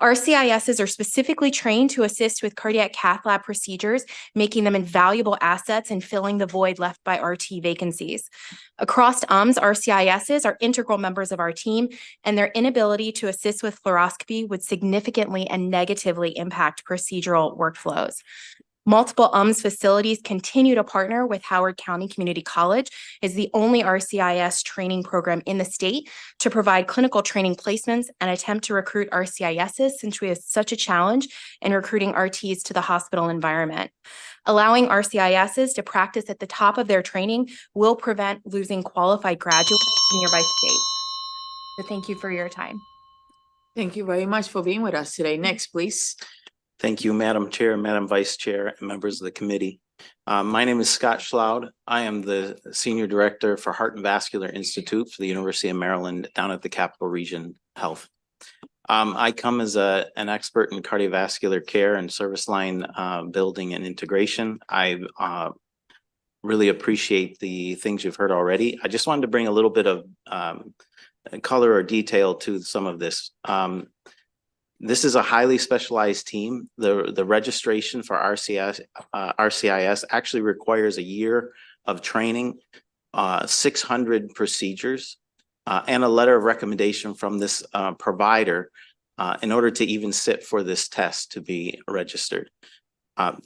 [SPEAKER 21] RCISs are specifically trained to assist with cardiac cath lab procedures, making them invaluable assets in filling the void left by RT vacancies. Across RCISs are integral members of our team, and their inability to assist with fluoroscopy would significantly and negatively impact procedural workflows. Multiple facilities continue to partner with Howard County Community College as the only RCIS training program in the state to provide clinical training placements and attempt to recruit RCISs since we have such a challenge in recruiting RTs to the hospital environment. Allowing RCISs to practice at the top of their training will prevent losing qualified graduates in nearby states. So thank you for your time.
[SPEAKER 2] Thank you very much for being with us today. Next, please.
[SPEAKER 20] Thank you, Madam Chair, Madam Vice Chair, and members of the committee. My name is Scott Schloud. I am the Senior Director for Heart and Vascular Institute for the University of Maryland down at the Capital Region Health. I come as an expert in cardiovascular care and service line building and integration. I really appreciate the things you've heard already. I just wanted to bring a little bit of color or detail to some of this. This is a highly specialized team. The registration for RCIS actually requires a year of training, 600 procedures, and a letter of recommendation from this provider in order to even sit for this test to be registered.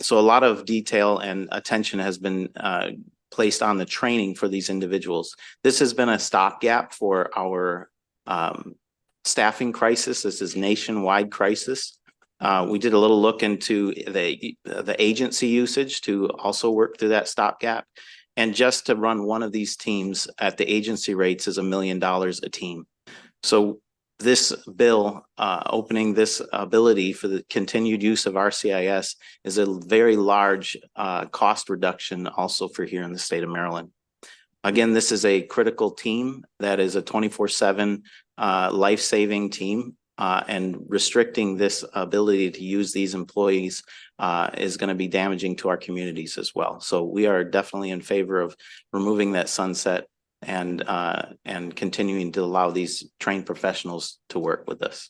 [SPEAKER 20] So a lot of detail and attention has been placed on the training for these individuals. This has been a stopgap for our staffing crisis. This is nationwide crisis. We did a little look into the agency usage to also work through that stopgap. And just to run one of these teams at the agency rates is $1 million a team. So this bill opening this ability for the continued use of RCIS is a very large cost reduction also for here in the state of Maryland. Again, this is a critical team that is a 24/7 life-saving team, and restricting this ability to use these employees is going to be damaging to our communities as well. So we are definitely in favor of removing that sunset and continuing to allow these trained professionals to work with us.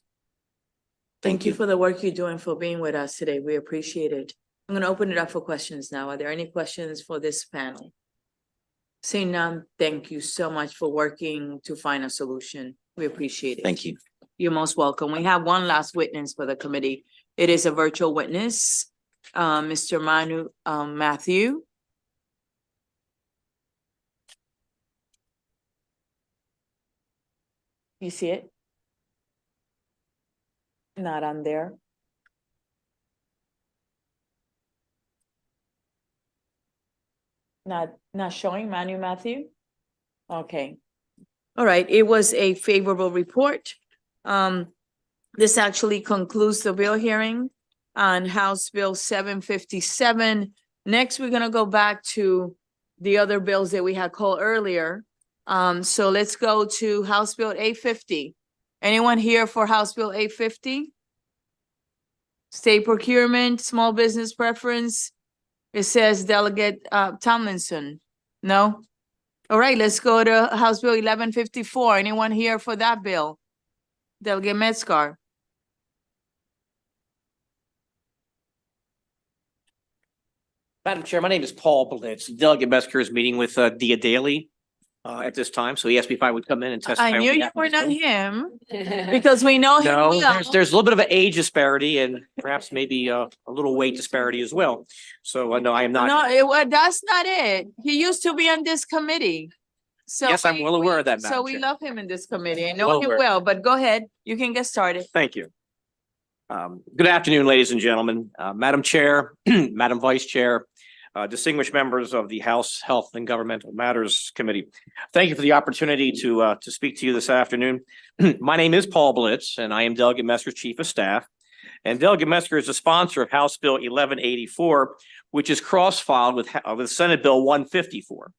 [SPEAKER 2] Thank you for the work you're doing, for being with us today. We appreciate it. I'm going to open it up for questions now. Are there any questions for this panel? Seeing none, thank you so much for working to find a solution. We appreciate it.
[SPEAKER 20] Thank you.
[SPEAKER 2] You're most welcome. We have one last witness for the committee. It is a virtual witness, Mr. Matthew. You see it? Not on there. Not showing Matthew? Okay. All right, it was a favorable report. This actually concludes the bill hearing on House Bill 757. Next, we're gonna go back to the other bills that we had called earlier. So let's go to House Bill 850. Anyone here for House Bill 850? State procurement, small business preference. It says Delegate Tomlinson. No? All right, let's go to House Bill 1154. Anyone here for that bill? Delegate Metzgar.
[SPEAKER 6] Madam Chair, my name is Paul Blitz. Delegate Metzger is meeting with Dia Daly at this time, so he asked me if I would come in and testify.
[SPEAKER 2] I
[SPEAKER 6] on
[SPEAKER 2] knew you
[SPEAKER 6] behalf of
[SPEAKER 2] were
[SPEAKER 6] this
[SPEAKER 2] not
[SPEAKER 6] bill.
[SPEAKER 2] him because we know him
[SPEAKER 6] No,
[SPEAKER 2] well.
[SPEAKER 6] there's a little bit of an age disparity and perhaps maybe a little weight disparity as well. So no, I am not.
[SPEAKER 2] No, that's not it. He used to be on this committee. So
[SPEAKER 6] Yes, I'm well aware of that,
[SPEAKER 2] So
[SPEAKER 6] Madam
[SPEAKER 2] we
[SPEAKER 6] Chair.
[SPEAKER 2] love him in this committee. I know
[SPEAKER 6] Well
[SPEAKER 2] him
[SPEAKER 6] aware.
[SPEAKER 2] well, but go ahead. You can get started.
[SPEAKER 6] Thank you. Good afternoon, ladies and gentlemen. Madam Chair, Madam Vice Chair, distinguished members of the House Health and Governmental Matters Committee. Thank you for the opportunity to speak to you this afternoon. My name is Paul Blitz, and I am Delegate Metzger's Chief of Staff. And Delegate Metzger is the sponsor of House Bill 1184, which is cross-filed with Senate Bill 154.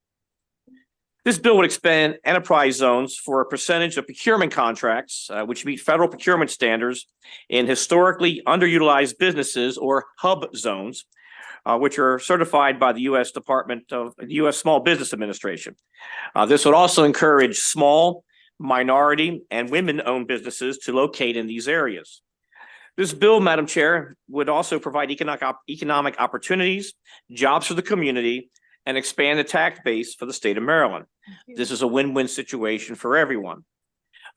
[SPEAKER 6] This bill would expand enterprise zones for a percentage of procurement contracts, which meet federal procurement standards in historically underutilized businesses or hub zones, which are certified by the U.S. Small Business Administration. This would also encourage small, minority, and women-owned businesses to locate in these areas. This bill, Madam Chair, would also provide economic opportunities, jobs for the community, and expand the tax base for the state of Maryland. This is a win-win situation for everyone.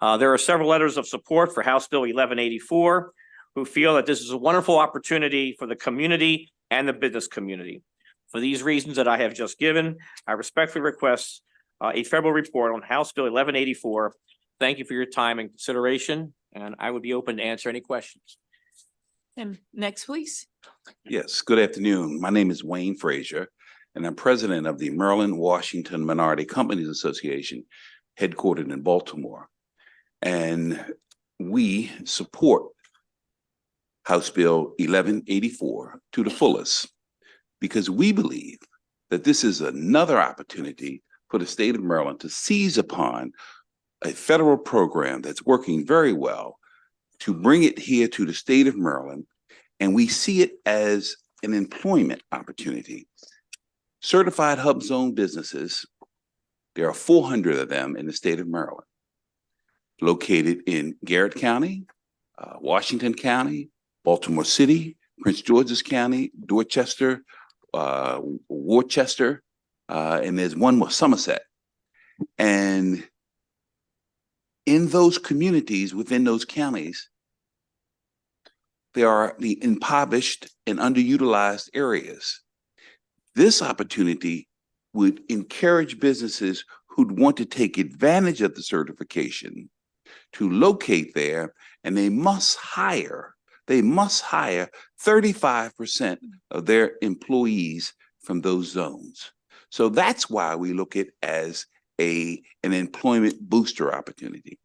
[SPEAKER 6] There are several letters of support for House Bill 1184 who feel that this is a wonderful opportunity for the community and the business community. For these reasons that I have just given, I respectfully request a federal report on House Bill 1184. Thank you for your time and consideration, and I would be open to answer any questions.
[SPEAKER 2] And next, please.
[SPEAKER 1] Yes, good afternoon. My name is Wayne Frazier, and I'm president of the Maryland Washington Minority Companies Association, headquartered in Baltimore. And we support House Bill 1184 to the fullest because we believe that this is another opportunity for the state of Maryland to seize upon a federal program that's working very well to bring it here to the state of Maryland. And we see it as an employment opportunity. Certified hub zone businesses, there are 400 of them in the state of Maryland, located in Garrett County, Washington County, Baltimore City, Prince George's County, Dorchester, Worcester, and there's one more, Somerset. And in those communities, within those counties, there are the impoverished and underutilized areas. This opportunity would encourage businesses who'd want to take advantage of the certification to locate there, and they must hire 35% of their employees from those zones. So that's why we look at it as an employment booster opportunity.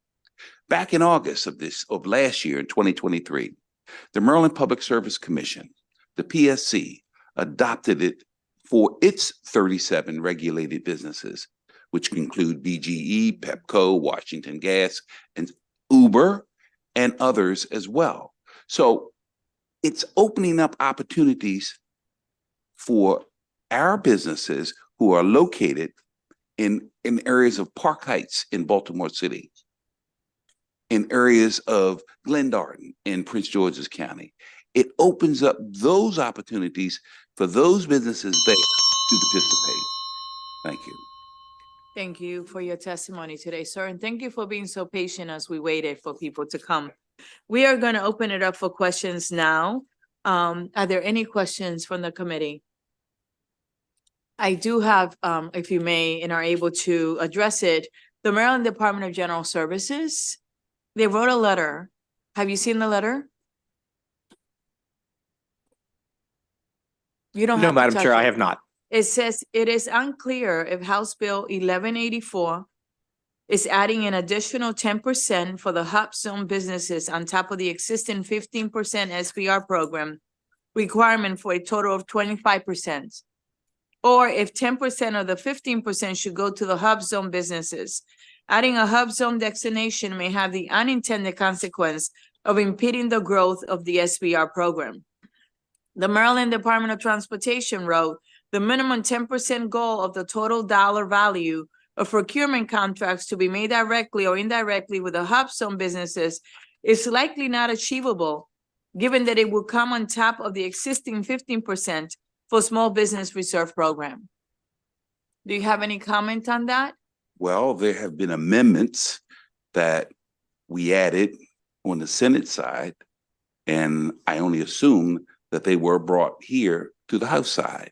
[SPEAKER 1] Back in August of last year in 2023, the Maryland Public Service Commission, the PSC, adopted it for its 37 regulated businesses, which include BGE, Pepco, Washington Gas, and Uber, and others as well. So it's opening up opportunities for our businesses who are located in areas of Park Heights in Baltimore City, in areas of Glendarden in Prince George's County. It opens up those opportunities for those businesses there to participate. Thank you.
[SPEAKER 2] Thank you for your testimony today, sir, and thank you for being so patient as we waited for people to come. We are going to open it up for questions now. Are there any questions from the committee? I do have, if you may, and are able to address it, the Maryland Department of General Services, they wrote a letter. Have you seen the letter? You don't
[SPEAKER 6] No,
[SPEAKER 2] have to
[SPEAKER 6] Madam
[SPEAKER 2] touch
[SPEAKER 6] Chair, I
[SPEAKER 2] it.
[SPEAKER 6] have not.
[SPEAKER 2] It says it is unclear if House Bill 1184 is adding an additional 10% for the hub zone businesses on top of the existing 15% SBR program requirement for a total of 25%. or if 10% of the 15% should go to the hub zone businesses. Adding a hub zone designation may have the unintended consequence of impeding the growth of the SBR program. The Maryland Department of Transportation wrote, the minimum 10% goal of the total dollar value of procurement contracts to be made directly or indirectly with the hub zone businesses is likely not achievable, given that it will come on top of the existing 15% for small business reserve program. Do you have any comment on that?
[SPEAKER 1] Well, there have been amendments that we added on the Senate side, and I only assume that they were brought here to the House side.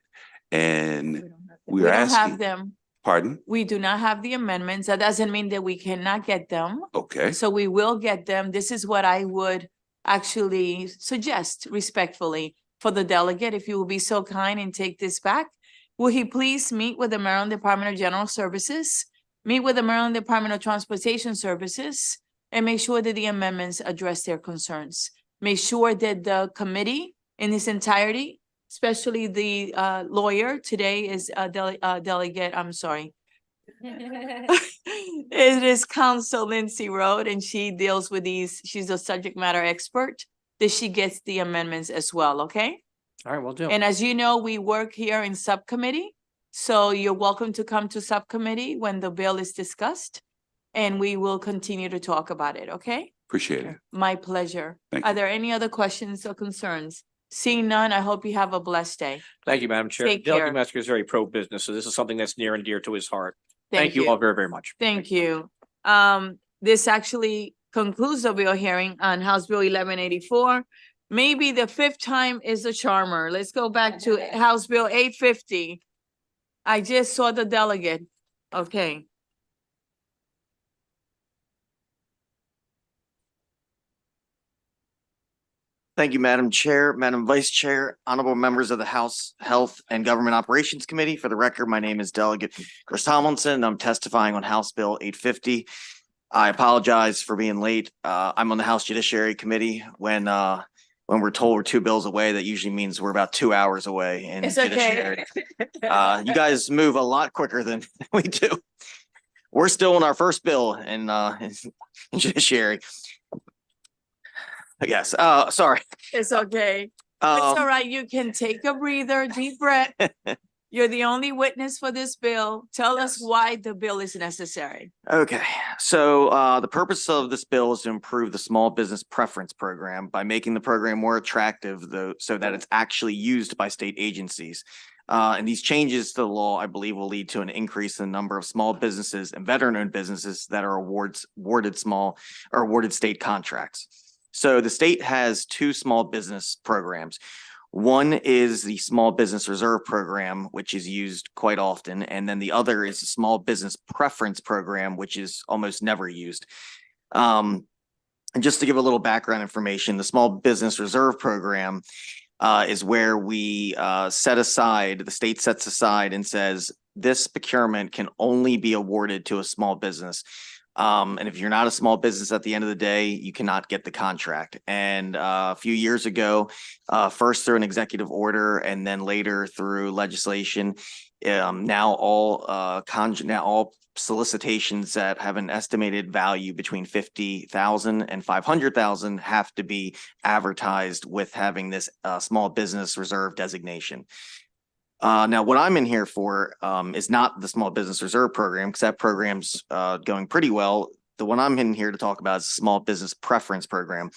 [SPEAKER 1] And
[SPEAKER 2] We
[SPEAKER 1] we're
[SPEAKER 2] don't have
[SPEAKER 1] asking,
[SPEAKER 2] them.
[SPEAKER 1] pardon?
[SPEAKER 2] We do not have the amendments. That doesn't mean that we cannot get them.
[SPEAKER 1] Okay,
[SPEAKER 2] So we will get them. This is what I would actually suggest respectfully for the delegate, if you will be so kind and take this back. Will he please meet with the Maryland Department of General Services, meet with the Maryland Department of Transportation Services, and make sure that the amendments address their concerns. Make sure that the committee in its entirety, especially the lawyer today is delegate, I'm sorry. It is Council Lindsay Road, and she deals with these, she's a subject matter expert, that she gets the amendments as well, okay?
[SPEAKER 6] All right, will do.
[SPEAKER 2] And as you know, we work here in subcommittee, so you're welcome to come to subcommittee when the bill is discussed, and we will continue to talk about it, okay?
[SPEAKER 1] appreciate it.
[SPEAKER 2] My pleasure.
[SPEAKER 1] Thank
[SPEAKER 2] Are
[SPEAKER 1] you.
[SPEAKER 2] there any other questions or concerns? Seeing none, I hope you have a blessed day.
[SPEAKER 6] Thank you, Madam Chair.
[SPEAKER 2] Take
[SPEAKER 6] Delegate
[SPEAKER 2] care.
[SPEAKER 6] Metzger is very pro-business, so this is something that's near and dear to his heart. Thank you all very, very much.
[SPEAKER 2] Thank you. This actually concludes the bill hearing on House Bill 1184. Maybe the fifth time is a charmer. Let's go back to House Bill 850. I just saw the delegate. Okay.
[SPEAKER 4] Thank you, Madam Chair, Madam Vice Chair, honorable members of the House Health and Government Operations Committee. For the record, my name is Delegate Chris Tomlinson. I'm testifying on House Bill 850. I apologize for being late. I'm on the House Judiciary Committee. When we're told we're 2 bills away, that usually means we're about 2 hours away in
[SPEAKER 2] It's okay.
[SPEAKER 4] Judiciary. You guys move a lot quicker than we do. We're still on our first bill in Judiciary. Yes, sorry.
[SPEAKER 2] It's okay. It's all right. You can take a breather, deep breath. You're the only witness for this bill. Tell us why the bill is necessary.
[SPEAKER 4] Okay, so the purpose of this bill is to improve the small business preference program by making the program more attractive, though, so that it's actually used by state agencies. And these changes to the law, I believe, will lead to an increase in the number of small businesses and veteran-owned businesses that are awarded state contracts. So the state has 2 small business programs. One is the Small Business Reserve Program, which is used quite often, and then the other is the Small Business Preference Program, which is almost never used. And just to give a little background information, the Small Business Reserve Program is where we the state sets aside and says, this procurement can only be awarded to a small business. And if you're not a small business at the end of the day, you cannot get the contract. And a few years ago, first through an executive order and then later through legislation, now all solicitations that have an estimated value between $50,000 and $500,000 have to be advertised with having this small business reserve designation. Now, what I'm in here for is not the Small Business Reserve Program, because that program's going pretty well. The one I'm in here to talk about is the Small Business Preference Program.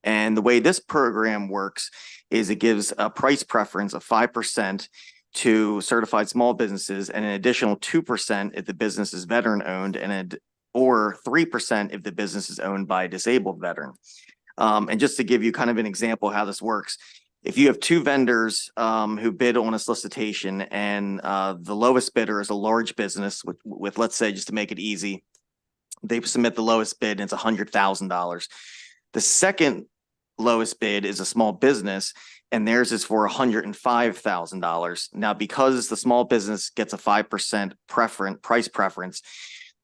[SPEAKER 4] And the way this program works is it gives a price preference of 5% to certified small businesses and an additional 2% if the business is veteran-owned or 3% if the business is owned by a disabled veteran. And just to give you kind of an example of how this works, if you have 2 vendors who bid on a solicitation and the lowest bidder is a large business with, let's say, just to make it easy, they submit the lowest bid and it's $100,000. The second lowest bid is a small business and theirs is for $105,000. Now, because the small business gets a 5% price preference,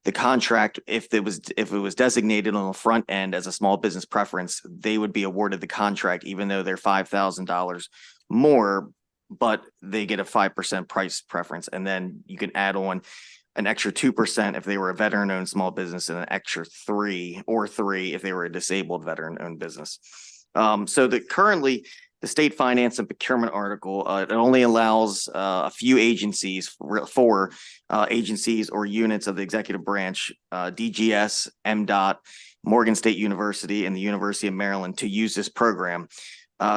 [SPEAKER 4] the contract, if it was designated on the front end as a small business preference, they would be awarded the contract, even though they're $5,000 more but they get a 5% price preference. And then you can add on an extra 2% if they were a veteran-owned small business, and an extra 3 if they were a disabled veteran-owned business. So that currently the state finance and procurement article, it only allows a few agencies, four agencies or units of the executive branch, DGS, MDOT, Morgan State University, and the University of Maryland to use this program.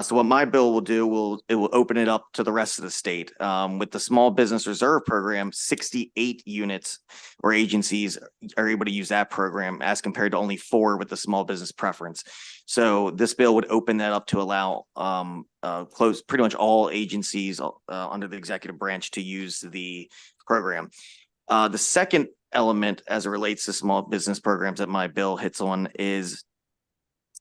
[SPEAKER 4] So what my bill will do, it will open it up to the rest of the state. With the Small Business Reserve Program, 68 units or agencies are able to use that program as compared to only 4 with the Small Business Preference. So this bill would open that up to allow pretty much all agencies under the executive branch to use the program. The second element as it relates to small business programs that my bill hits on is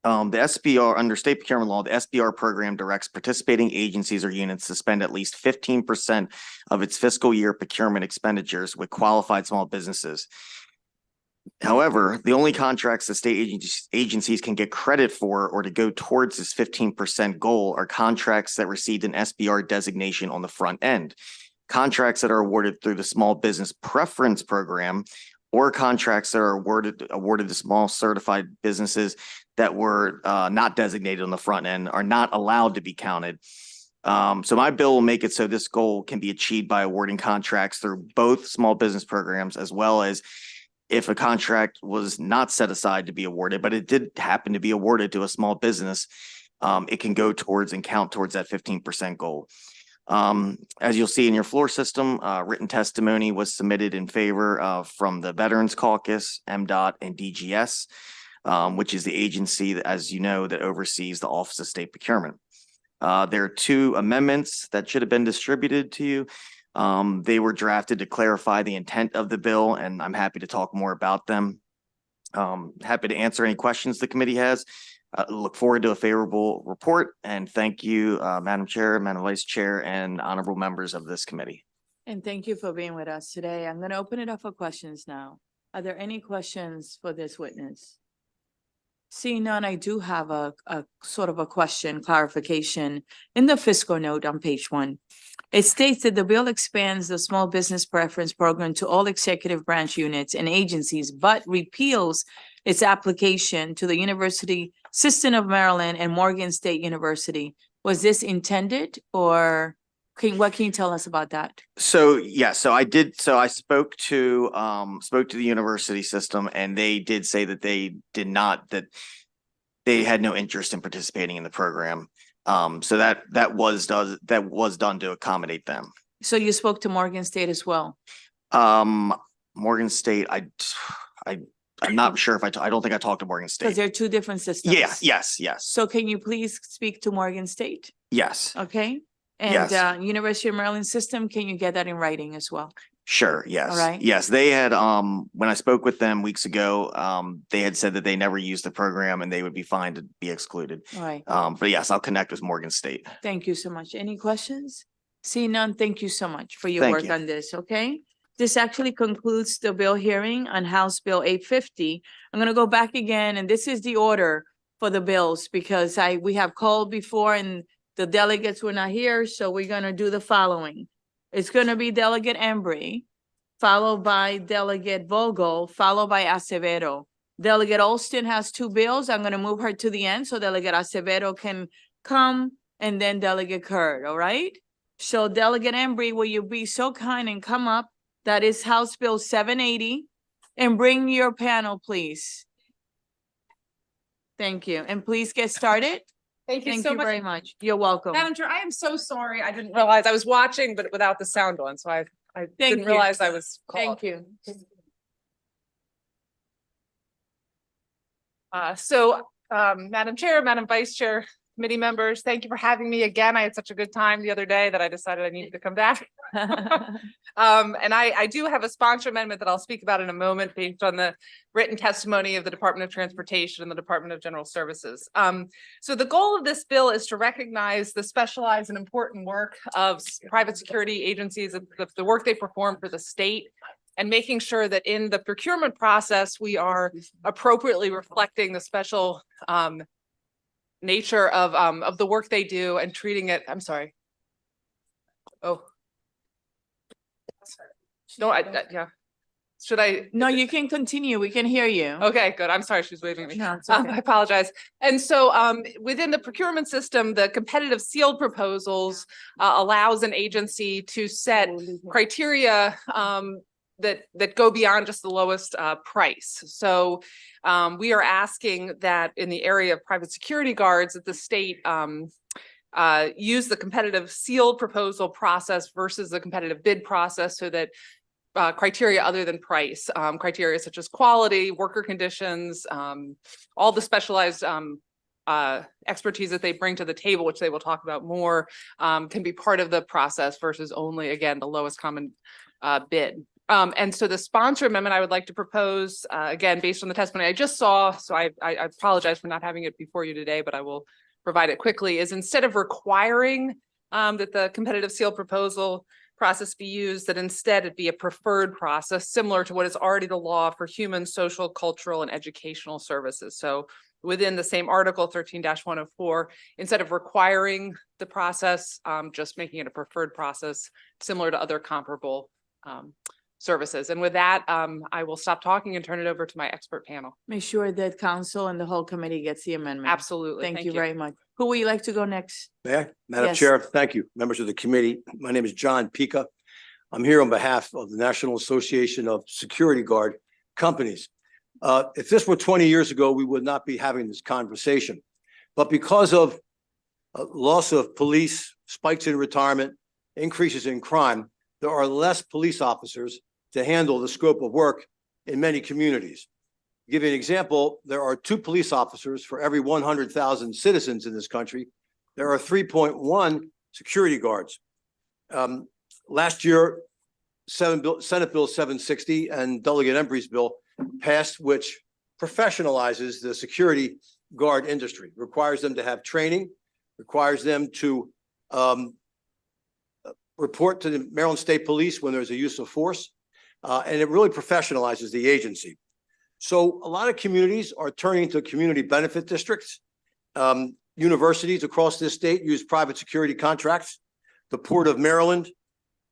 [SPEAKER 4] the SBR, under state procurement law, the SBR program directs participating agencies or units to spend at least 15% of its fiscal year procurement expenditures with qualified small businesses. However, the only contracts that state agencies can get credit for or to go towards this 15% goal are contracts that received an SBR designation on the front end. Contracts that are awarded through the Small Business Preference Program, or contracts that are awarded to small certified businesses that were not designated on the front end, are not allowed to be counted. So my bill will make it so this goal can be achieved by awarding contracts through both small business programs, as well as if a contract was not set aside to be awarded, but it did happen to be awarded to a small business, it can go towards and count towards that 15% goal. As you'll see in your floor system, written testimony was submitted in favor from the Veterans Caucus, MDOT, and DGS, which is the agency that, as you know, that oversees the Office of State Procurement. There are 2 amendments that should have been distributed to you. They were drafted to clarify the intent of the bill, and I'm happy to talk more about them. Happy to answer any questions the committee has. Look forward to a favorable report, and thank you, Madam Chair, Madam Vice Chair, and honorable members of this committee.
[SPEAKER 2] And thank you for being with us today. I'm going to open it up for questions now. Are there any questions for this witness? Seeing none, I do have a sort of a question, clarification in the fiscal note on page 1. It states that the bill expands the Small Business Preference Program to all executive branch units and agencies, but repeals its application to the University System of Maryland and Morgan State University. Was this intended, or what can you tell us about that?
[SPEAKER 4] So yeah, I spoke to the university system, and they did say that that they had no interest in participating in the program. So that was done to accommodate them.
[SPEAKER 2] So you spoke to Morgan State as well?
[SPEAKER 4] Morgan State, I'm not sure if I don't think I talked to Morgan State.
[SPEAKER 2] Because they're 2 different systems.
[SPEAKER 4] Yeah, yes.
[SPEAKER 2] So can you please speak to Morgan State?
[SPEAKER 4] Yes.
[SPEAKER 2] Okay. And
[SPEAKER 4] Yes.
[SPEAKER 2] University of Maryland system, can you get that in writing as well?
[SPEAKER 4] Sure, yes.
[SPEAKER 2] All right.
[SPEAKER 4] Yes, they had, when I spoke with them weeks ago, they had said that they never used the program and they would be fine to be excluded.
[SPEAKER 2] All right.
[SPEAKER 4] But yes, I'll connect with Morgan State.
[SPEAKER 2] Thank you so much. Any questions? See none, thank you so much for your
[SPEAKER 4] Thank
[SPEAKER 2] work
[SPEAKER 4] you.
[SPEAKER 2] on this, okay? This actually concludes the bill hearing on House Bill 850. I'm gonna go back again, and this is the order for the bills because we have called before and the delegates were not here, so we're gonna do the following. It's gonna be Delegate Embry, followed by Delegate Vogel, followed by Acevedo. Delegate Alston has 2 bills. I'm gonna move her to the end so Delegate Acevedo can come, and then Delegate Curd, all right? So Delegate Embry, will you be so kind and come up? That is House Bill 780, and bring your panel, please. Thank you, and please get started.
[SPEAKER 9] Thank you
[SPEAKER 2] Thank
[SPEAKER 9] so
[SPEAKER 2] you
[SPEAKER 9] much.
[SPEAKER 2] very much. You're welcome.
[SPEAKER 9] Madam Chair, I am so sorry. I didn't realize I was watching, but without the sound on, so I
[SPEAKER 2] Thank
[SPEAKER 9] didn't
[SPEAKER 2] you.
[SPEAKER 9] realize I was called.
[SPEAKER 2] Thank you.
[SPEAKER 9] Madam Chair, Madam Vice Chair, committee members, thank you for having me again. I had such a good time the other day that I decided I needed to come back. And I do have a sponsor amendment that I'll speak about in a moment based on the written testimony of the Department of Transportation and the Department of General Services. So the goal of this bill is to recognize the specialized and important work of private security agencies, the work they perform for the state, and making sure that in the procurement process, we are appropriately reflecting the special nature of the work they do and treating it, I'm sorry. Oh. No, yeah. Should I?
[SPEAKER 2] No, you can continue. We can hear you.
[SPEAKER 9] Okay, good. I'm sorry, she's waving at me.
[SPEAKER 2] No, it's
[SPEAKER 9] I
[SPEAKER 2] okay.
[SPEAKER 9] apologize. And so within the procurement system, the competitive sealed proposals allows an agency to set criteria that go beyond just the lowest price. So we are asking that in the area of private security guards that the state use the competitive sealed proposal process versus the competitive bid process, so that criteria other than price, criteria such as quality, worker conditions, all the specialized expertise that they bring to the table, which they will talk about more, can be part of the process versus only, again, the lowest common bid. And so the sponsor amendment I would like to propose, again, based on the testimony I just saw, so I apologize for not having it before you today, but I will provide it quickly, is instead of requiring that the competitive sealed proposal process be used, that instead it be a preferred process similar to what is already the law for human, social, cultural, and educational services. So within the same article 13-104, instead of requiring the process, just making it a preferred process similar to other comparable services. And with that, I will stop talking and turn it over to my expert panel.
[SPEAKER 2] Make sure that council and the whole committee gets the amendment.
[SPEAKER 9] Absolutely.
[SPEAKER 2] Thank you very much. Who would you like to go next?
[SPEAKER 10] May I? Madam
[SPEAKER 2] Yes.
[SPEAKER 10] Chair, thank you. Members of the committee, my name is John Pica. I'm here on behalf of the National Association of Security Guard Companies. If this were 20 years ago, we would not be having this conversation. But because of loss of police, spikes in retirement, increases in crime, there are less police officers to handle the scope of work in many communities. To give you an example, there are 2 police officers for every 100,000 citizens in this country. There are 3.1 security guards. Last year, Senate Bill 760 and Delegate Embry's bill passed, which professionalizes the security guard industry, requires them to have training, requires them to report to the Maryland State Police when there's a use of force, and it really professionalizes the agency. So a lot of communities are turning to community benefit districts. Universities across this state use private security contracts. The Port of Maryland,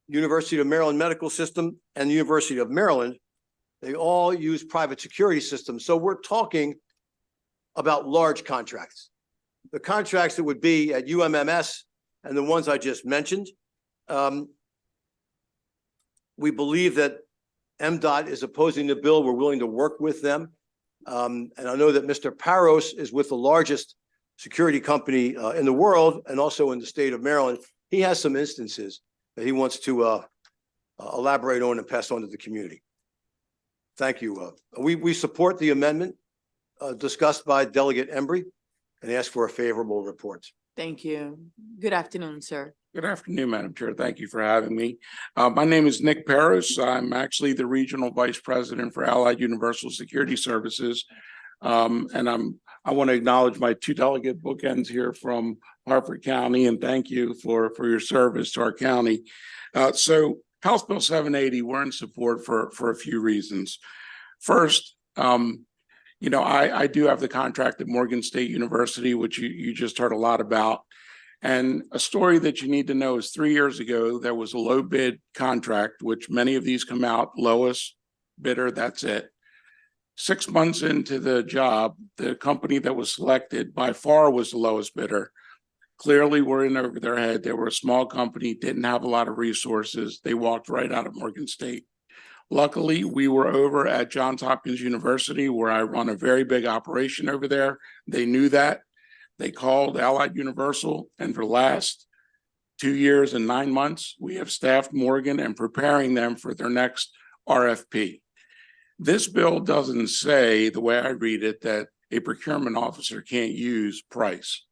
[SPEAKER 10] University of Maryland Medical System, and the University of Maryland, they all use private security systems. So we're talking about large contracts. The contracts that would be at UMMS and the ones I just mentioned, we believe that MDOT is opposing the bill. We're willing to work with them. And I know that Mr. Paros is with the largest security company in the world and also in the state of Maryland. He has some instances that he wants to elaborate on and pass on to the community. Thank you. We support the amendment discussed by Delegate Embry and ask for a favorable report.
[SPEAKER 2] Thank you. Good afternoon, sir.
[SPEAKER 22] Good afternoon, Madam Chair. Thank you for having me. My name is Nick Paris. I'm actually the Regional Vice President for Allied Universal Security Services. And I want to acknowledge my 2 delegate bookends here from Harford County, and thank you for your service to our county. So House Bill 780, we're in support for a few reasons. First, you know, I do have the contract at Morgan State University, which you just heard a lot about. And a story that you need to know is 3 years ago, there was a low bid contract, which many of these come out lowest bidder, that's it. 6 months into the job, the company that was selected by far was the lowest bidder. Clearly were in over their head. They were a small company, didn't have a lot of resources. They walked right out of Morgan State. Luckily, we were over at Johns Hopkins University, where I run a very big operation over there. They knew that. They called Allied Universal, and for the last 2 years and 9 months, we have staffed Morgan and preparing them for their next RFP. This bill doesn't say, the way I read it, that a procurement officer can't use price.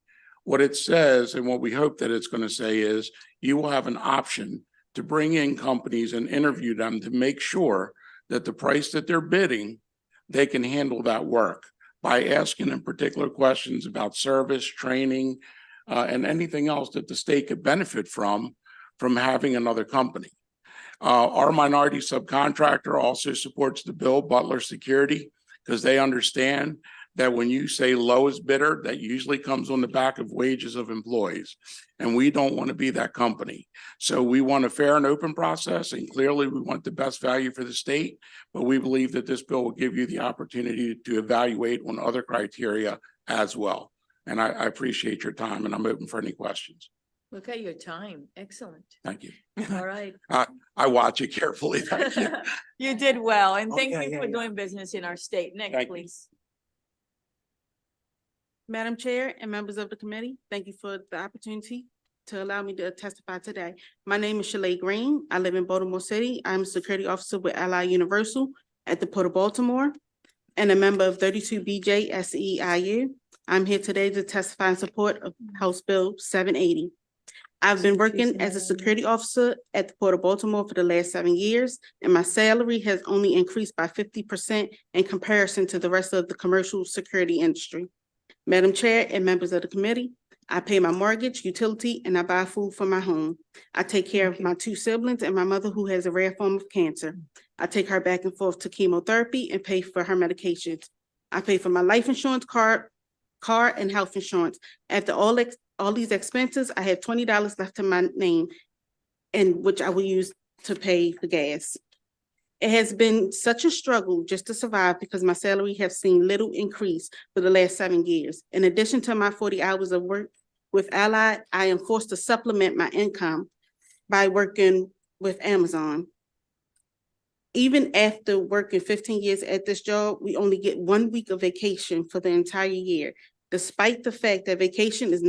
[SPEAKER 22] What it says, and what we hope that it's going to say, is you will have an option to bring in companies and interview them to make sure that the price that they're bidding, they can handle that work by asking them particular questions about service, training, and anything else that the state could benefit from having another company. Our minority subcontractor also supports the bill, Butler Security, because they understand that when you say lowest bidder, that usually comes on the back of wages of employees. And we don't want to be that company. So we want a fair and open process, and clearly we want the best value for the state, but we believe that this bill will give you the opportunity to evaluate on other criteria as well. And I appreciate your time, and I'm open for any questions.
[SPEAKER 2] Look at your time. Excellent.
[SPEAKER 22] Thank you.
[SPEAKER 2] All right.
[SPEAKER 22] I watch it carefully. Thank you.
[SPEAKER 2] You did well, and
[SPEAKER 22] Oh,
[SPEAKER 2] thank
[SPEAKER 22] yeah,
[SPEAKER 2] you
[SPEAKER 22] yeah,
[SPEAKER 2] for
[SPEAKER 22] yeah.
[SPEAKER 2] doing business in our state. Next,
[SPEAKER 22] Thank you.
[SPEAKER 2] please.
[SPEAKER 5] Madam Chair and members of the committee, thank you for the opportunity to allow me to testify today. My name is Shalay Green. I live in Baltimore City. I'm a security officer with Ally Universal at the Port of Baltimore and a member of 32 BJ SEIU. I'm here today to testify in support of House Bill 780. I've been working as a security officer at the Port of Baltimore for the last 7 years, and my salary has only increased by 50% in comparison to the rest of the commercial security industry. Madam Chair and members of the committee, I pay my mortgage, utility, and I buy food for my home. I take care of my 2 siblings and my mother who has a rare form of cancer. I take her back and forth to chemotherapy and pay for her medications. I pay for my life insurance, car and health insurance. After all these expenses, I have $20 left in my name, and which I will use to pay the gas. It has been such a struggle just to survive because my salary has seen little increase for the last 7 years. In addition to my 40 hours of work with Ally, I am forced to supplement my income by working with Amazon. Even after working 15 years at this job, we only get 1 week of vacation for the entire year, despite the fact that vacation is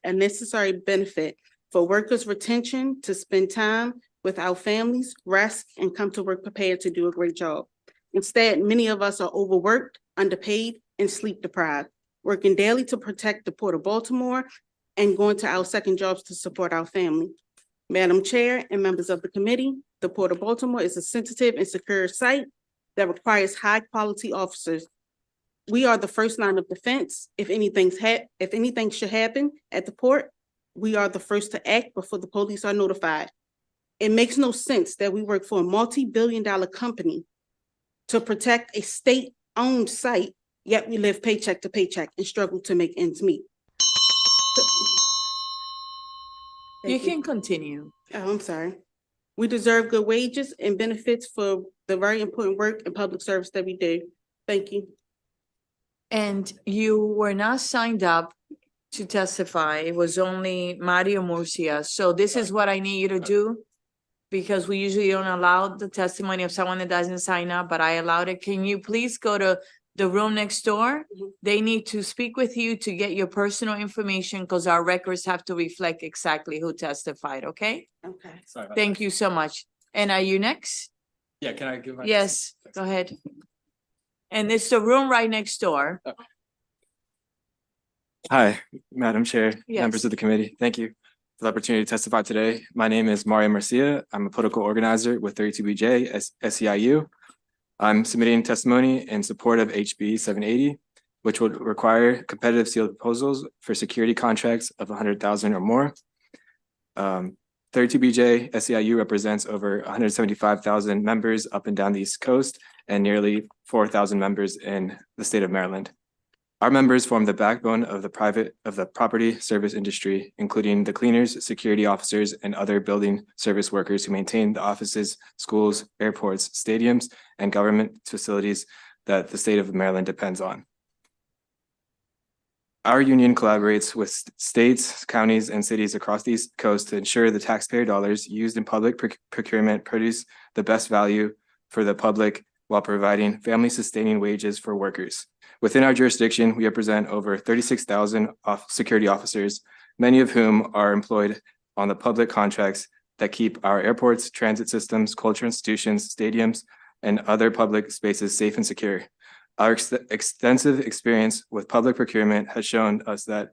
[SPEAKER 5] a necessary benefit for workers' retention to spend time with our families, rest, and come to work prepared to do a great job. Instead, many of us are overworked, underpaid, and sleep deprived, working daily to protect the Port of Baltimore and going to our second jobs to support our family. Madam Chair and members of the committee, the Port of Baltimore is a sensitive and secure site that requires high-quality officers. We are the first line of defense. If anything should happen at the port, we are the first to act before the police are notified. It makes no sense that we work for a multi-billion-dollar company to protect a state-owned site, yet we live paycheck to paycheck and struggle to make ends meet.
[SPEAKER 2] You can continue.
[SPEAKER 5] Oh, I'm sorry. We deserve good wages and benefits for the very important work and public service that we do. Thank you.
[SPEAKER 2] And you were not signed up to testify. It was only Mario Murcia. So this is what I need you to do, because we usually don't allow the testimony of someone that doesn't sign up, but I allowed it. Can you please go to the room next door? They need to speak with you to get your personal information because our records have to reflect exactly who testified, okay?
[SPEAKER 5] Okay.
[SPEAKER 6] Sorry about
[SPEAKER 2] Thank you so much. And are you next?
[SPEAKER 6] Yeah, can I give my?
[SPEAKER 2] Yes, go ahead. And it's the room right next door.
[SPEAKER 11] Hi, Madam Chair,
[SPEAKER 2] Yes.
[SPEAKER 11] members of the committee. Thank you for the opportunity to testify today. My name is Mario Murcia. I'm a political organizer with 32BJ SEIU. I'm submitting testimony in support of HB 780, which would require competitive sealed proposals for security contracts of 100,000 or more. 32BJ SEIU represents over 175,000 members up and down the East Coast and nearly 4,000 members in the state of Maryland. Our members form the backbone of the property service industry, including the cleaners, security officers, and other building service workers who maintain the offices, schools, airports, stadiums, and government facilities that the state of Maryland depends on. Our union collaborates with states, counties, and cities across the East Coast to ensure the taxpayer dollars used in public procurement produce the best value for the public while providing family-sustaining wages for workers. Within our jurisdiction, we represent over 36,000 security officers, many of whom are employed on the public contracts that keep our airports, transit systems, cultural institutions, stadiums, and other public spaces safe and secure. Our extensive experience with public procurement has shown us that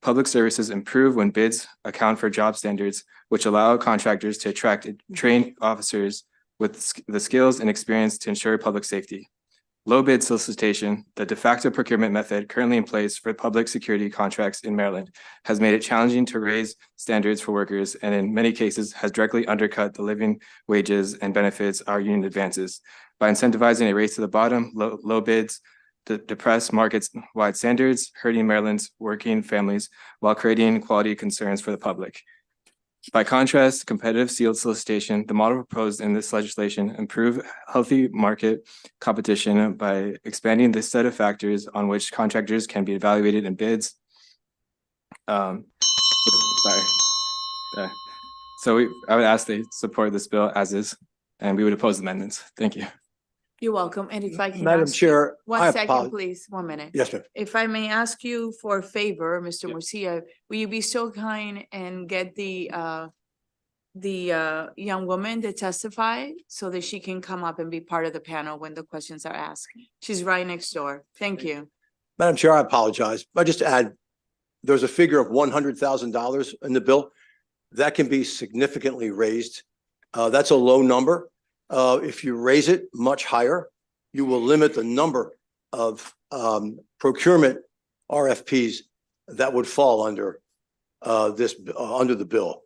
[SPEAKER 11] public services improve when bids account for job standards, which allow contractors to attract trained officers with the skills and experience to ensure public safety. Low bid solicitation, the de facto procurement method currently in place for public security contracts in Maryland, has made it challenging to raise standards for workers and in many cases has directly undercut the living wages and benefits our union advances. By incentivizing a race to the bottom, low bids depress market-wide standards, hurting Maryland's working families while creating quality concerns for the public. By contrast, competitive sealed solicitation, the model proposed in this legislation, improve healthy market competition by expanding the set of factors on which contractors can be evaluated in bids. So I would ask they support this bill as is, and we would oppose amendments. Thank you.
[SPEAKER 2] You're welcome. And if I can
[SPEAKER 10] Madam
[SPEAKER 2] ask you-
[SPEAKER 10] Chair, I
[SPEAKER 2] 1 second,
[SPEAKER 10] apologize.
[SPEAKER 2] please, 1 minute.
[SPEAKER 10] Yes, ma'am.
[SPEAKER 2] If I may ask you for a favor, Mr. Murcia, will you be so kind and get the young woman to testify so that she can come up and be part of the panel when the questions are asked? She's right next door. Thank you.
[SPEAKER 10] Madam Chair, I apologize. I just add, there's a figure of $100,000 in the bill. That can be significantly raised. That's a low number. If you raise it much higher, you will limit the number of procurement RFPs that would fall under under the bill.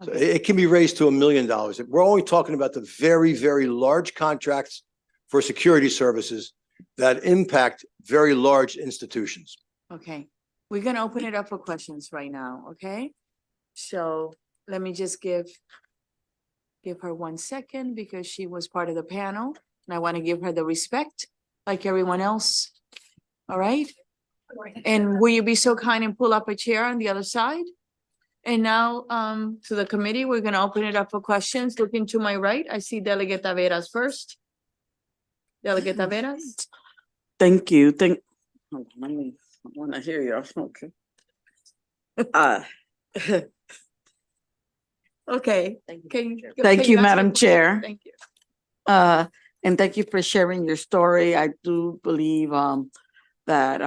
[SPEAKER 10] So it can be raised to $1 million. We're only talking about the very, very large contracts for security services that impact very large institutions.
[SPEAKER 2] Okay, we're gonna open it up for questions right now, okay? So let me just give her 1 second because she was part of the panel and I want to give her the respect like everyone else. All right? And will you be so kind and pull up a chair on the other side? And now to the committee, we're gonna open it up for questions. Looking to my right, I see Delegate Taveras first. Delegate Taveras?
[SPEAKER 7] Thank you. I want to hear you. Okay.
[SPEAKER 2] Okay.
[SPEAKER 7] Thank you, Madam Chair.
[SPEAKER 2] Thank you.
[SPEAKER 7] And thank you for sharing your story. I do believe that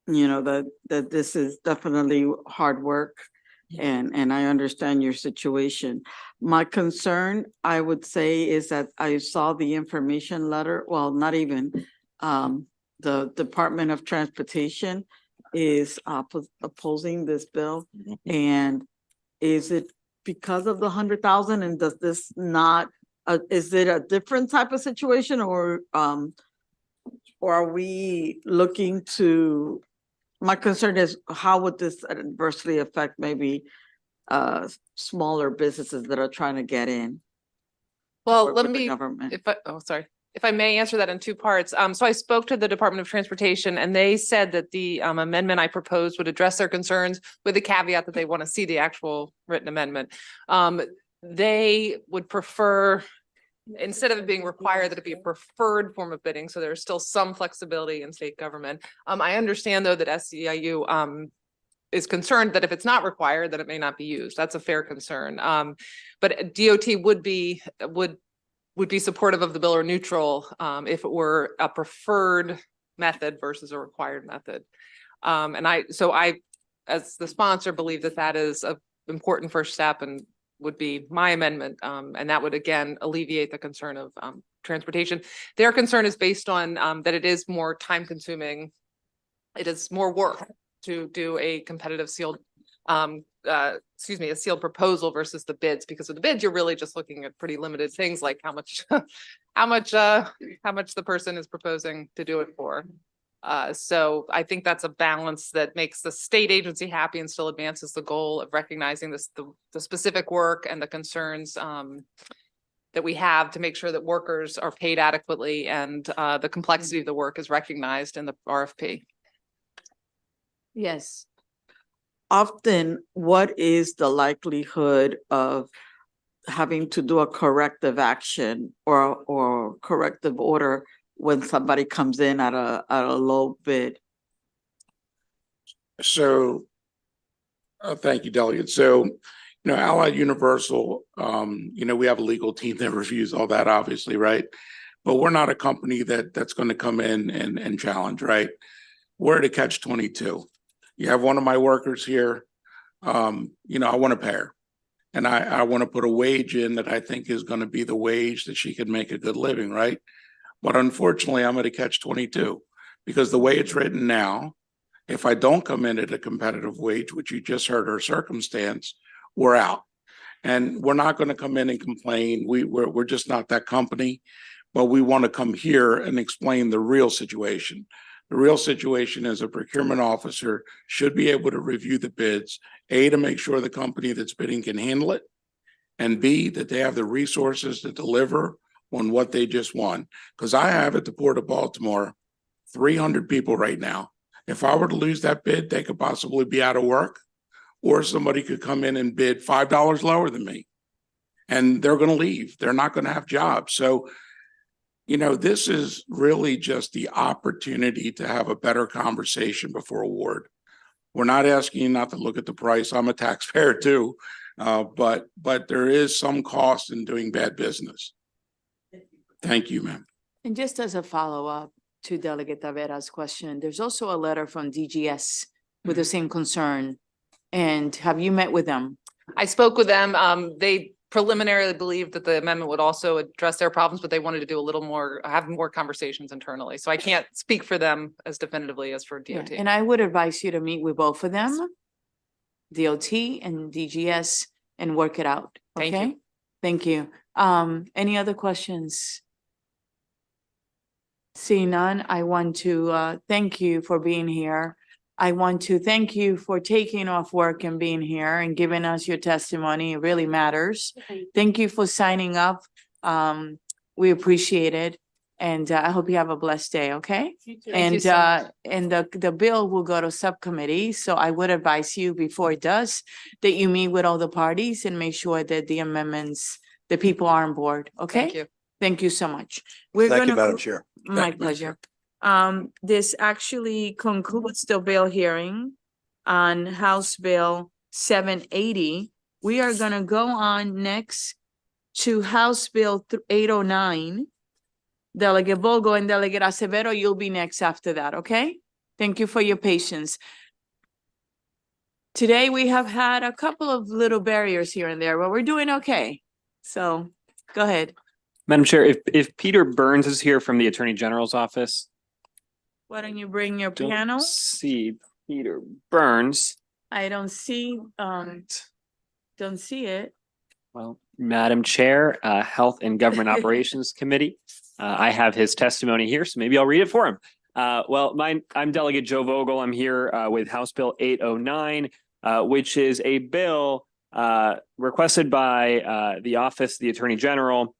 [SPEAKER 7] that this is definitely hard work, and I understand your situation. My concern, I would say, is that I saw the information letter. Well, not even the Department of Transportation is opposing this bill, and is it because of the 100,000? And does this not? Is it a different type of situation, or are we looking to? My concern is how would this adversely affect maybe smaller businesses that are trying to get in?
[SPEAKER 9] Well,
[SPEAKER 7] with
[SPEAKER 9] let
[SPEAKER 7] the
[SPEAKER 9] me,
[SPEAKER 7] government?
[SPEAKER 9] if I may answer that in 2 parts. So I spoke to the Department of Transportation and they said that the amendment I proposed would address their concerns with the caveat that they want to see the actual written amendment. They would prefer, instead of it being required, that it be a preferred form of bidding. So there's still some flexibility in state government. I understand though that SEIU is concerned that if it's not required, that it may not be used. That's a fair concern. But DOT would be supportive of the bill or neutral if it were a preferred method versus a required method. And I, as the sponsor, believe that that is an important first step and would be my amendment. And that would again alleviate the concern of transportation. Their concern is based on that it is more time consuming. It is more work to do a competitive sealed a sealed proposal versus the bids, because with the bids, you're really just looking at pretty limited things like how much the person is proposing to do it for. So I think that's a balance that makes the state agency happy and still advances the goal of recognizing the specific work and the concerns that we have to make sure that workers are paid adequately and the complexity of the work is recognized in the RFP.
[SPEAKER 2] Yes.
[SPEAKER 7] Often, what is the likelihood of having to do a corrective action or corrective order when somebody comes in at a low bid?
[SPEAKER 22] So, thank you, Delegate. So, Allied Universal, we have a legal team that reviews all that, obviously, right? But we're not a company that's going to come in and challenge, right? We're to catch-22. You have one of my workers here, I want to pay her. And I want to put a wage in that I think is going to be the wage that she can make a good living, right? But unfortunately, I'm going to catch-22 because the way it's written now, if I don't come in at a competitive wage, which you just heard our circumstance, we're out. And we're not going to come in and complain. We're just not that company. but we want to come here and explain the real situation. The real situation is a procurement officer should be able to review the bids, A, to make sure the company that's bidding can handle it, and B, that they have the resources to deliver on what they just won. Because I have at the Port of Baltimore 300 people right now. If I were to lose that bid, they could possibly be out of work, or somebody could come in and bid $5 lower than me. And they're going to leave. They're not going to have jobs. So, this is really just the opportunity to have a better conversation before award. We're not asking you not to look at the price. I'm a taxpayer too. But there is some cost in doing bad business. Thank you, ma'am.
[SPEAKER 2] And just as a follow-up to Delegate Tavera's question, there's also a letter from DGS with the same concern. And have you met with them?
[SPEAKER 9] I spoke with them. They preliminarily believed that the amendment would also address their problems, but they wanted to do a little more, have more conversations internally. So I can't speak for them as definitively as for DOT.
[SPEAKER 2] And I would advise you to meet with both of them, DOT and DGS, and work it out.
[SPEAKER 9] Thank
[SPEAKER 2] Okay?
[SPEAKER 9] you.
[SPEAKER 2] Thank you. Any other questions? Seeing none, I want to thank you for being here. I want to thank you for taking off work and being here and giving us your testimony. It really matters. Thank you for signing up. We appreciate it. And I hope you have a blessed day, okay? And the bill will go to subcommittee. So I would advise you before it does that you meet with all the parties and make sure that the amendments, the people are on board, okay?
[SPEAKER 9] Thank you.
[SPEAKER 2] Thank you so much.
[SPEAKER 10] Thank you, Madam Chair.
[SPEAKER 2] My pleasure. This actually concludes the bill hearing on House Bill 780. We are gonna go on next to House Bill 809. Delegate Bogo and Delegate Acevedo, you'll be next after that, okay? Thank you for your patience. Today, we have had a couple of little barriers here and there, but we're doing okay. So, go ahead.
[SPEAKER 11] Madam Chair, if Peter Burns is here from the Attorney General's office.
[SPEAKER 2] Why don't you bring your
[SPEAKER 11] Don't
[SPEAKER 2] piano?
[SPEAKER 11] see Peter Burns.
[SPEAKER 2] I don't see it.
[SPEAKER 11] Well, Madam Chair, Health and Government Operations Committee, I have his testimony here, so maybe I'll read it for him. I'm Delegate Joe Vogel. I'm here with House Bill 809, which is a bill requested by the Office of the Attorney General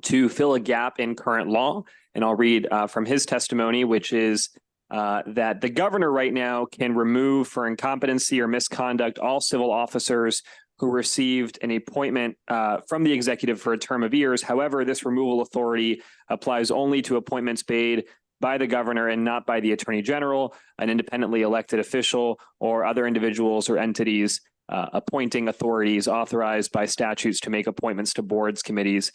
[SPEAKER 11] to fill a gap in current law. And I'll read from his testimony, which is that the governor right now can remove for incompetency or misconduct all civil officers who received an appointment from the executive for a term of years. However, this removal authority applies only to appointments made by the governor and not by the attorney general, an independently elected official, or other individuals or entities appointing authorities authorized by statutes to make appointments to boards, committees,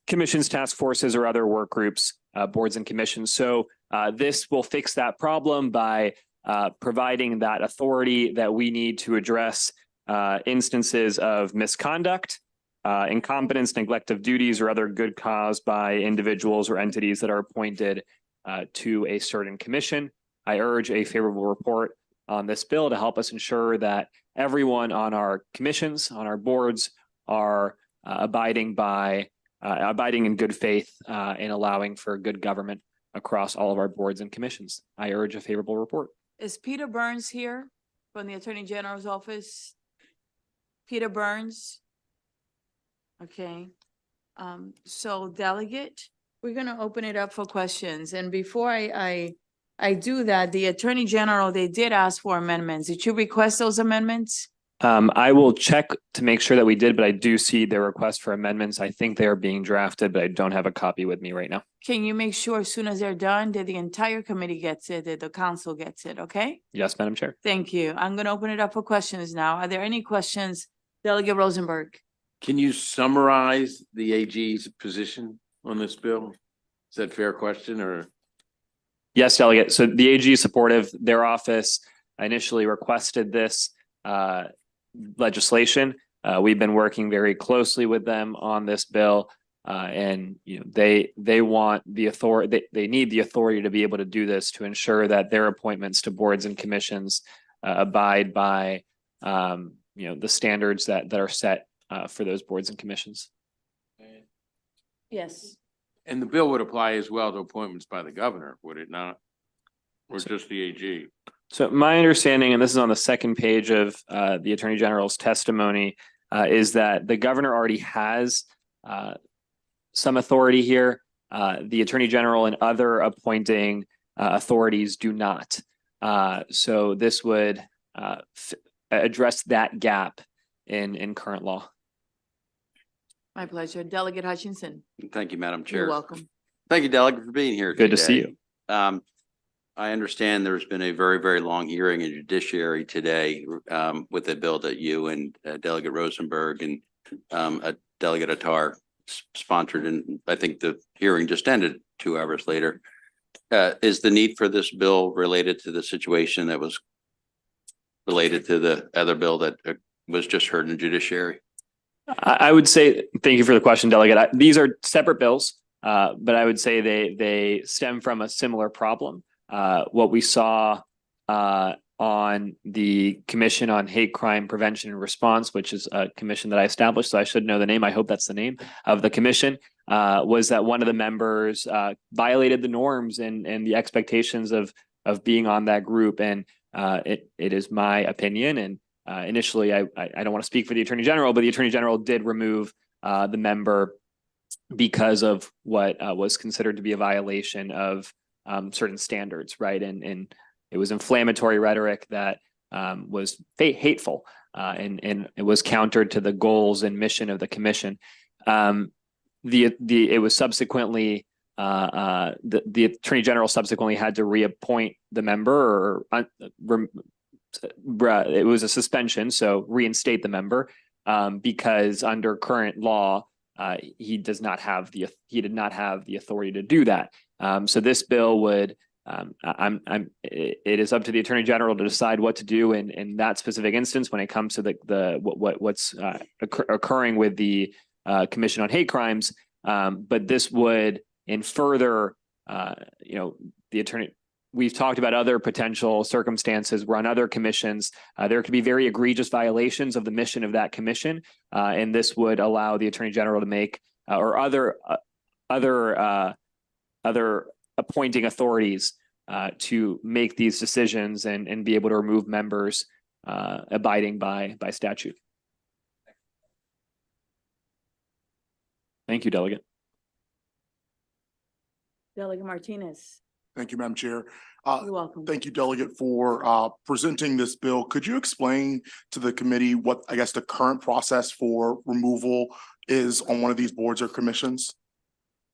[SPEAKER 11] commissions, task forces, or other work groups, boards and commissions. So this will fix that problem by providing that authority that we need to address instances of misconduct, incompetence, neglect of duties, or other good cause by individuals or entities that are appointed to a certain commission. I urge a favorable report on this bill to help us ensure that everyone on our commissions, on our boards, are abiding in good faith in allowing for good government across all of our boards and commissions. I urge a favorable report.
[SPEAKER 2] Is Peter Burns here from the Attorney General's office? Peter Burns? Okay. So Delegate, we're gonna open it up for questions. And before I do that, the Attorney General, they did ask for amendments. Did you request those amendments?
[SPEAKER 11] I will check to make sure that we did, but I do see their request for amendments. I think they are being drafted, but I don't have a copy with me right now.
[SPEAKER 2] Can you make sure as soon as they're done, that the entire committee gets it, that the council gets it, okay?
[SPEAKER 11] Yes, Madam Chair.
[SPEAKER 2] Thank you. I'm gonna open it up for questions now. Are there any questions? Delegate Rosenberg.
[SPEAKER 3] Can you summarize the AG's position on this bill? Is that a fair question or?
[SPEAKER 11] Yes, Delegate. So the AG is supportive. Their office initially requested this legislation. We've been working very closely with them on this bill, and they want the authority. They need the authority to be able to do this to ensure that their appointments to boards and commissions abide by the standards that are set for those boards and commissions.
[SPEAKER 2] Yes.
[SPEAKER 3] And the bill would apply as well to appointments by the governor, would it not? Or just the AG?
[SPEAKER 11] So my understanding, and this is on the second page of the Attorney General's testimony, is that the governor already has some authority here. The Attorney General and other appointing authorities do not. So this would address that gap in current law.
[SPEAKER 2] My pleasure. Delegate Hutchinson.
[SPEAKER 8] Thank you, Madam Chair.
[SPEAKER 2] You're welcome.
[SPEAKER 8] Thank you, Delegate, for being here
[SPEAKER 11] Good to see
[SPEAKER 8] today. I understand there's been a very, very long hearing in judiciary today with a bill that you and Delegate Rosenberg and Delegate Attar sponsored, and I think the hearing just ended 2 hours later. Is the need for this bill related to the situation that was related to the other bill that was just heard in judiciary?
[SPEAKER 11] I would say, thank you for the question, Delegate. These are separate bills, but I would say they stem from a similar problem. What we saw on the Commission on Hate Crime Prevention and Response, which is a commission that I established, so I should know the name. I hope that's the name of the commission, was that one of the members violated the norms and the expectations of being on that group. And it is my opinion, and initially I don't want to speak for the Attorney General, but the Attorney General did remove the member because of what was considered to be a violation of certain standards, right? And it was inflammatory rhetoric that was hateful, and it was countered to the goals and mission of the commission. It was subsequently the Attorney General subsequently had to reappoint the member, or it was a suspension, so reinstate the member, because under current law, he did not have the authority to do that. So this bill would, it is up to the Attorney General to decide what to do in that specific instance when it comes to what's occurring with the Commission on Hate Crimes. But this would, in further, we've talked about other potential circumstances where on other commissions, there could be very egregious violations of the mission of that commission. And this would allow the Attorney General to make, or other appointing authorities to make these decisions and be able to remove members abiding by statute. Thank you, Delegate.
[SPEAKER 2] Delegate Martinez.
[SPEAKER 12] Thank you, Madam Chair.
[SPEAKER 2] You're welcome.
[SPEAKER 12] Thank you, Delegate, for presenting this bill. Could you explain to the committee what, I guess, the current process for removal is on one of these boards or commissions?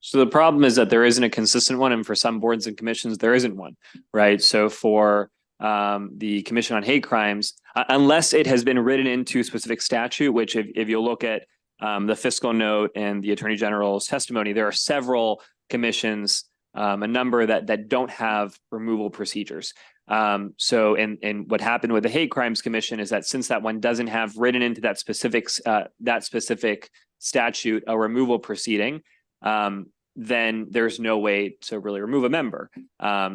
[SPEAKER 11] So the problem is that there isn't a consistent one, and for some boards and commissions, there isn't one, right? So for the Commission on Hate Crimes, unless it has been written into a specific statute, which if you look at the fiscal note and the Attorney General's testimony, there are several commissions, a number that don't have removal procedures. So what happened with the Hate Crimes Commission is that since that one doesn't have written into that specific statute a removal proceeding, then there's no way to really remove a member.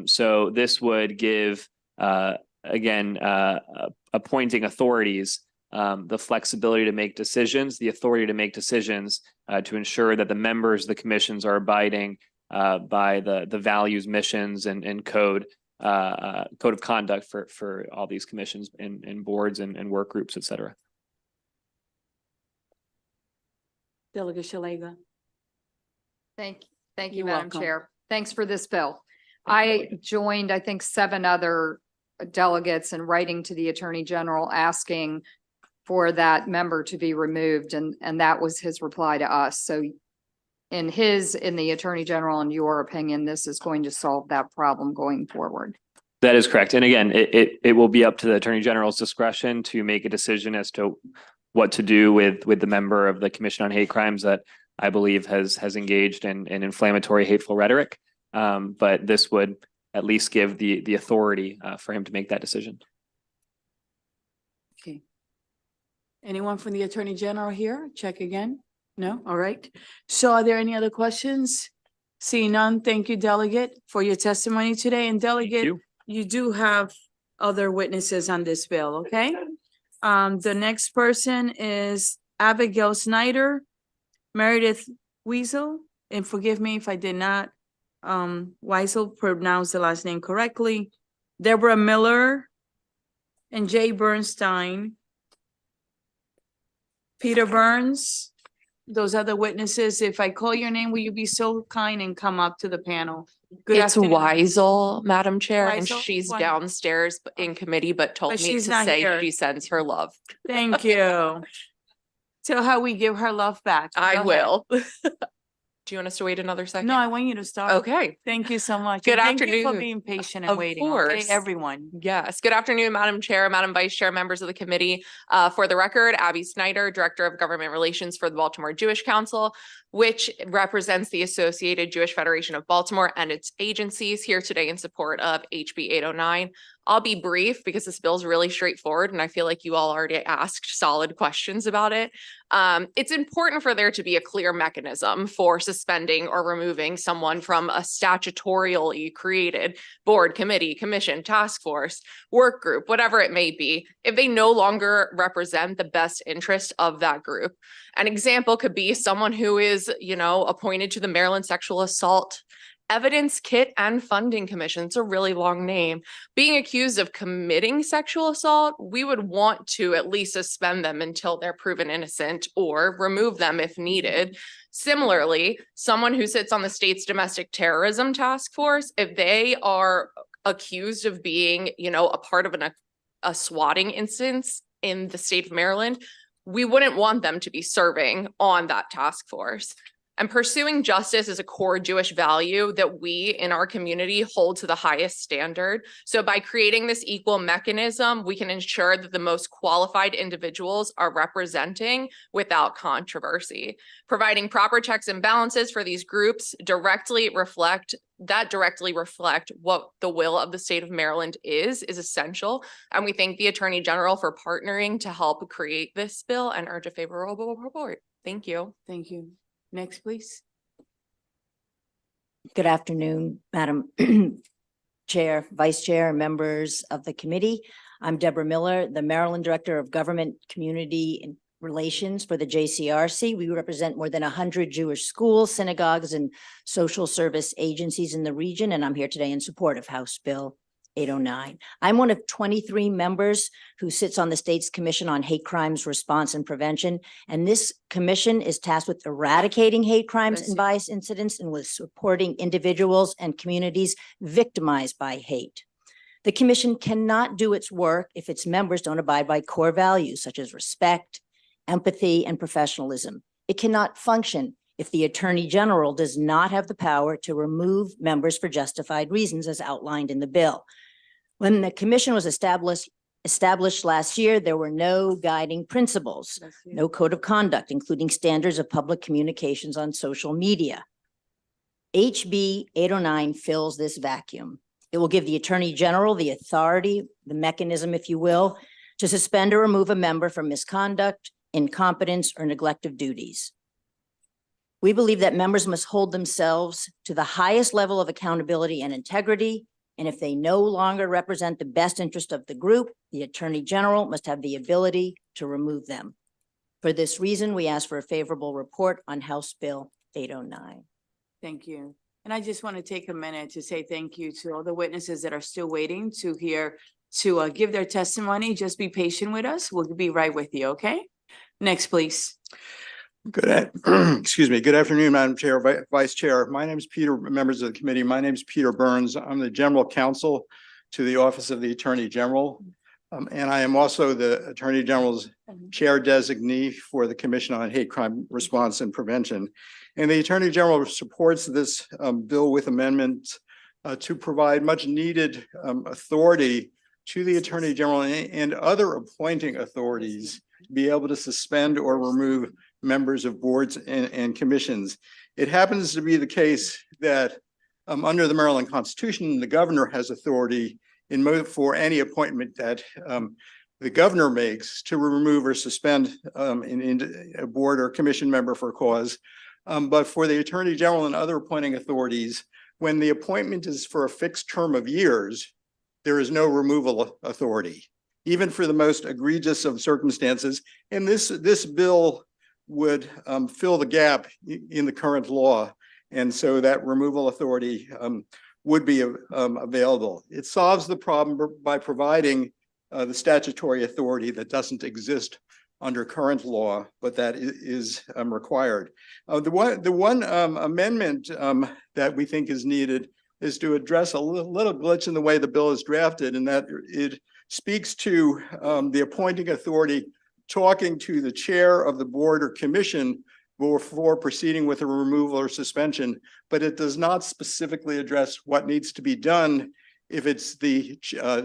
[SPEAKER 11] So this would give, again, appointing authorities the flexibility to make decisions, the authority to make decisions to ensure that the members of the commissions are abiding by the values, missions, and code of conduct for all these commissions and boards and work groups, et cetera.
[SPEAKER 2] Delegate Shalega.
[SPEAKER 13] Thank you,
[SPEAKER 2] You're
[SPEAKER 13] Madam
[SPEAKER 2] welcome.
[SPEAKER 13] Chair. Thanks for this bill. I joined, I think, 7 other delegates in writing to the Attorney General asking for that member to be removed, and that was his reply to us. So in the Attorney General, in your opinion, this is going to solve that problem going forward?
[SPEAKER 11] That is correct. And again, it will be up to the Attorney General's discretion to make a decision as to what to do with the member of the Commission on Hate Crimes that I believe has engaged in inflammatory, hateful rhetoric. But this would at least give the authority for him to make that decision.
[SPEAKER 2] Okay. Anyone from the Attorney General here? Check again. No? All right. So are there any other questions? Seeing none, thank you, Delegate, for your testimony today. And Delegate, you do have other witnesses on this bill, okay? The next person is Abigail Snyder, Meredith Weasel, and forgive me if I did not, Weisel pronounced the last name correctly, Deborah Miller, and Jay Bernstein. Peter Burns, those are the witnesses. If I call your name, will you be so kind and come up to the panel? Good
[SPEAKER 15] It's
[SPEAKER 2] afternoon.
[SPEAKER 15] Weisel, Madam Chair, and
[SPEAKER 2] Weisel?
[SPEAKER 15] she's
[SPEAKER 2] Why-
[SPEAKER 15] downstairs in committee, but told
[SPEAKER 2] But
[SPEAKER 15] me
[SPEAKER 2] she's
[SPEAKER 15] to
[SPEAKER 2] not
[SPEAKER 15] say
[SPEAKER 2] here.
[SPEAKER 15] she sends her love.
[SPEAKER 2] Thank you. Tell her we give her love back.
[SPEAKER 15] I
[SPEAKER 2] Go ahead.
[SPEAKER 15] will. Do you want us to wait another second?
[SPEAKER 2] No, I want you to start.
[SPEAKER 15] Okay.
[SPEAKER 2] Thank you so much.
[SPEAKER 15] Good
[SPEAKER 2] And thank you for
[SPEAKER 15] afternoon.
[SPEAKER 2] being patient and
[SPEAKER 15] Of
[SPEAKER 2] waiting, okay,
[SPEAKER 15] course.
[SPEAKER 2] everyone.
[SPEAKER 15] Yes. Good afternoon, Madam Chair, Madam Vice Chair, members of the committee. For the record, Abby Snyder, Director of Government Relations for the Baltimore Jewish Council, which represents the Associated Jewish Federation of Baltimore and its agencies, here today in support of HB 809. I'll be brief because this bill is really straightforward and I feel like you all already asked solid questions about it. It's important for there to be a clear mechanism for suspending or removing someone from a statutorily created board, committee, commission, task force, work group, whatever it may be, if they no longer represent the best interest of that group. An example could be someone who is, appointed to the Maryland Sexual Assault Evidence Kit and Funding Commission. It's a really long name. Being accused of committing sexual assault, we would want to at least suspend them until they're proven innocent or remove them if needed. Similarly, someone who sits on the state's domestic terrorism task force, if they are accused of being, a part of a swatting instance in the state of Maryland, we wouldn't want them to be serving on that task force. And pursuing justice is a core Jewish value that we in our community hold to the highest standard. So by creating this equal mechanism, we can ensure that the most qualified individuals are representing without controversy. Providing proper checks and balances for these groups directly reflect what the will of the state of Maryland is essential. And we thank the Attorney General for partnering to help create this bill and urge a favorable report. Thank you.
[SPEAKER 2] Thank you. Next, please.
[SPEAKER 16] Good afternoon, Madam Chair, Vice Chair, and members of the committee. I'm Deborah Miller, the Maryland Director of Government Community Relations for the JCRC. We represent more than 100 Jewish schools, synagogues, and social service agencies in the region, and I'm here today in support of House Bill 809. I'm one of 23 members who sits on the state's Commission on Hate Crimes Response and Prevention. And this commission is tasked with eradicating hate crimes and bias incidents and with supporting individuals and communities victimized by hate. The commission cannot do its work if its members don't abide by core values such as respect, empathy, and professionalism. It cannot function if the Attorney General does not have the power to remove members for justified reasons as outlined in the bill. When the commission was established last year, there were no guiding principles, no code of conduct, including standards of public communications on social media. HB 809 fills this vacuum. It will give the Attorney General the authority, the mechanism, if you will, to suspend or remove a member for misconduct, incompetence, or neglect of duties. We believe that members must hold themselves to the highest level of accountability and integrity. And if they no longer represent the best interest of the group, the Attorney General must have the ability to remove them. For this reason, we ask for a favorable report on House Bill 809.
[SPEAKER 2] Thank you. And I just want to take a minute to say thank you to all the witnesses that are still waiting to give their testimony. Just be patient with us. We'll be right with you, okay? Next, please.
[SPEAKER 23] Excuse me. Good afternoon, Madam Chair, Vice Chair. My name is Peter, members of the committee. My name is Peter Burns. I'm the General Counsel to the Office of the Attorney General. And I am also the Attorney General's Chair Designee for the Commission on Hate Crime Response and Prevention. And the Attorney General supports this bill with amendments to provide much needed authority to the Attorney General and other appointing authorities to be able to suspend or remove members of boards and commissions. It happens to be the case that under the Maryland Constitution, the governor has authority for any appointment that the governor makes to remove or suspend a board or commission member for cause. But for the Attorney General and other appointing authorities, when the appointment is for a fixed term of years, there is no removal authority, even for the most egregious of circumstances. And this bill would fill the gap in the current law And so that removal authority would be available. It solves the problem by providing the statutory authority that doesn't exist under current law, but that is required. The one amendment that we think is needed is to address a little glitch in the way the bill is drafted, and that it speaks to the appointing authority talking to the chair of the board or commission before proceeding with a removal or suspension, but it does not specifically address what needs to be done if it's the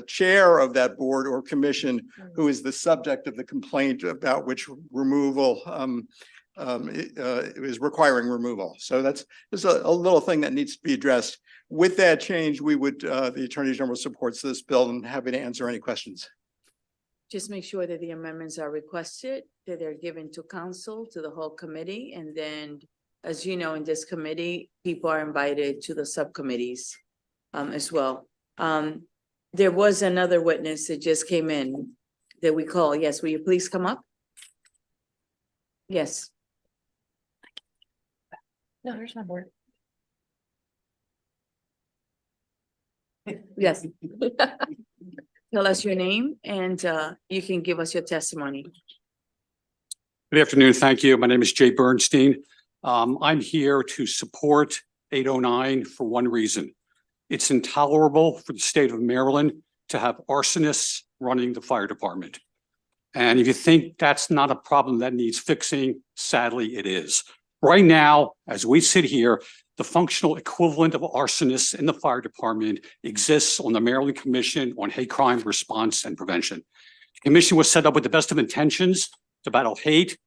[SPEAKER 23] chair of that board or commission who is the subject of the complaint about which removal is requiring removal. So that's just a little thing that needs to be addressed. With that change, we would, the Attorney General supports this bill and happy to answer any questions.
[SPEAKER 2] Just make sure that the amendments are requested, that they're given to council, to the whole committee, and then, as you know, in this committee, people are invited to the subcommittees as well. There was another witness that just came in that we call. Yes, will you please come up? Yes.
[SPEAKER 21] No, there's my board.
[SPEAKER 2] Yes. Tell us your name and you can give us your testimony.
[SPEAKER 17] Good afternoon. Thank you. My name is Jay Bernstein. I'm here to support 809 for one reason. It's intolerable for the state of Maryland to have arsonists running the fire department. And if you think that's not a problem that needs fixing, sadly it is. Right now, as we sit here, the functional equivalent of arsonists in the fire department exists on the Maryland Commission on Hate Crime Response and Prevention. The commission was set up with the best of intentions to battle hate.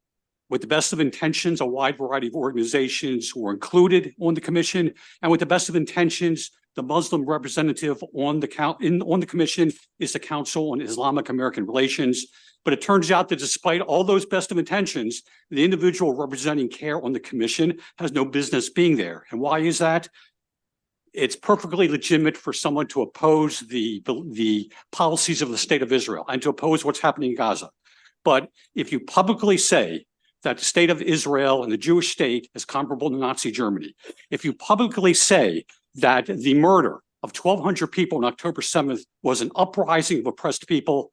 [SPEAKER 17] With the best of intentions, a wide variety of organizations were included on the commission, and with the best of intentions, the Muslim representative on the commission is the Council on Islamic American Relations. But it turns out that despite all those best of intentions, the individual representing CARE on the commission has no business being there. And why is that? It's perfectly legitimate for someone to oppose the policies of the state of Israel and to oppose what's happening in Gaza. But if you publicly say that the state of Israel and the Jewish state is comparable to Nazi Germany, if you publicly say that the murder of 1,200 people on October 7th was an uprising of oppressed people,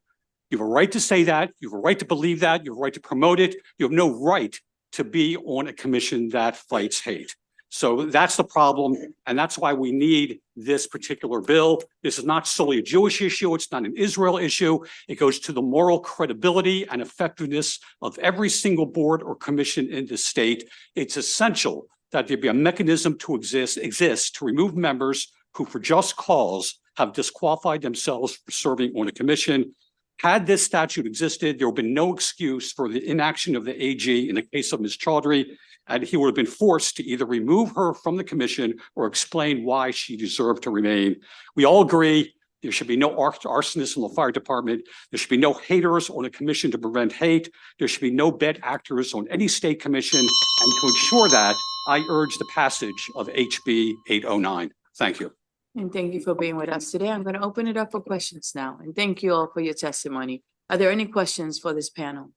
[SPEAKER 17] you have a right to say that, you have a right to believe that, you have a right to promote it, you have no right to be on a commission that fights hate. So that's the problem, and that's why we need this particular bill. This is not solely a Jewish issue, it's not an Israel issue. It goes to the moral credibility and effectiveness of every single board or commission in the state. It's essential that there be a mechanism to exist to remove members who, for just cause, have disqualified themselves for serving on a commission. Had this statute existed, there would have been no excuse for the inaction of the AG in the case of Ms. Chaudhry, and he would have been forced to either remove her from the commission or explain why she deserved to remain. We all agree there should be no arsonists in the fire department. There should be no haters on a commission to prevent hate. There should be no bad actors on any state commission. And to ensure that, I urge the passage of HB 809. Thank you.
[SPEAKER 2] And thank you for being with us today. I'm going to open it up for questions now. And thank you all for your testimony. Are there any questions for this panel?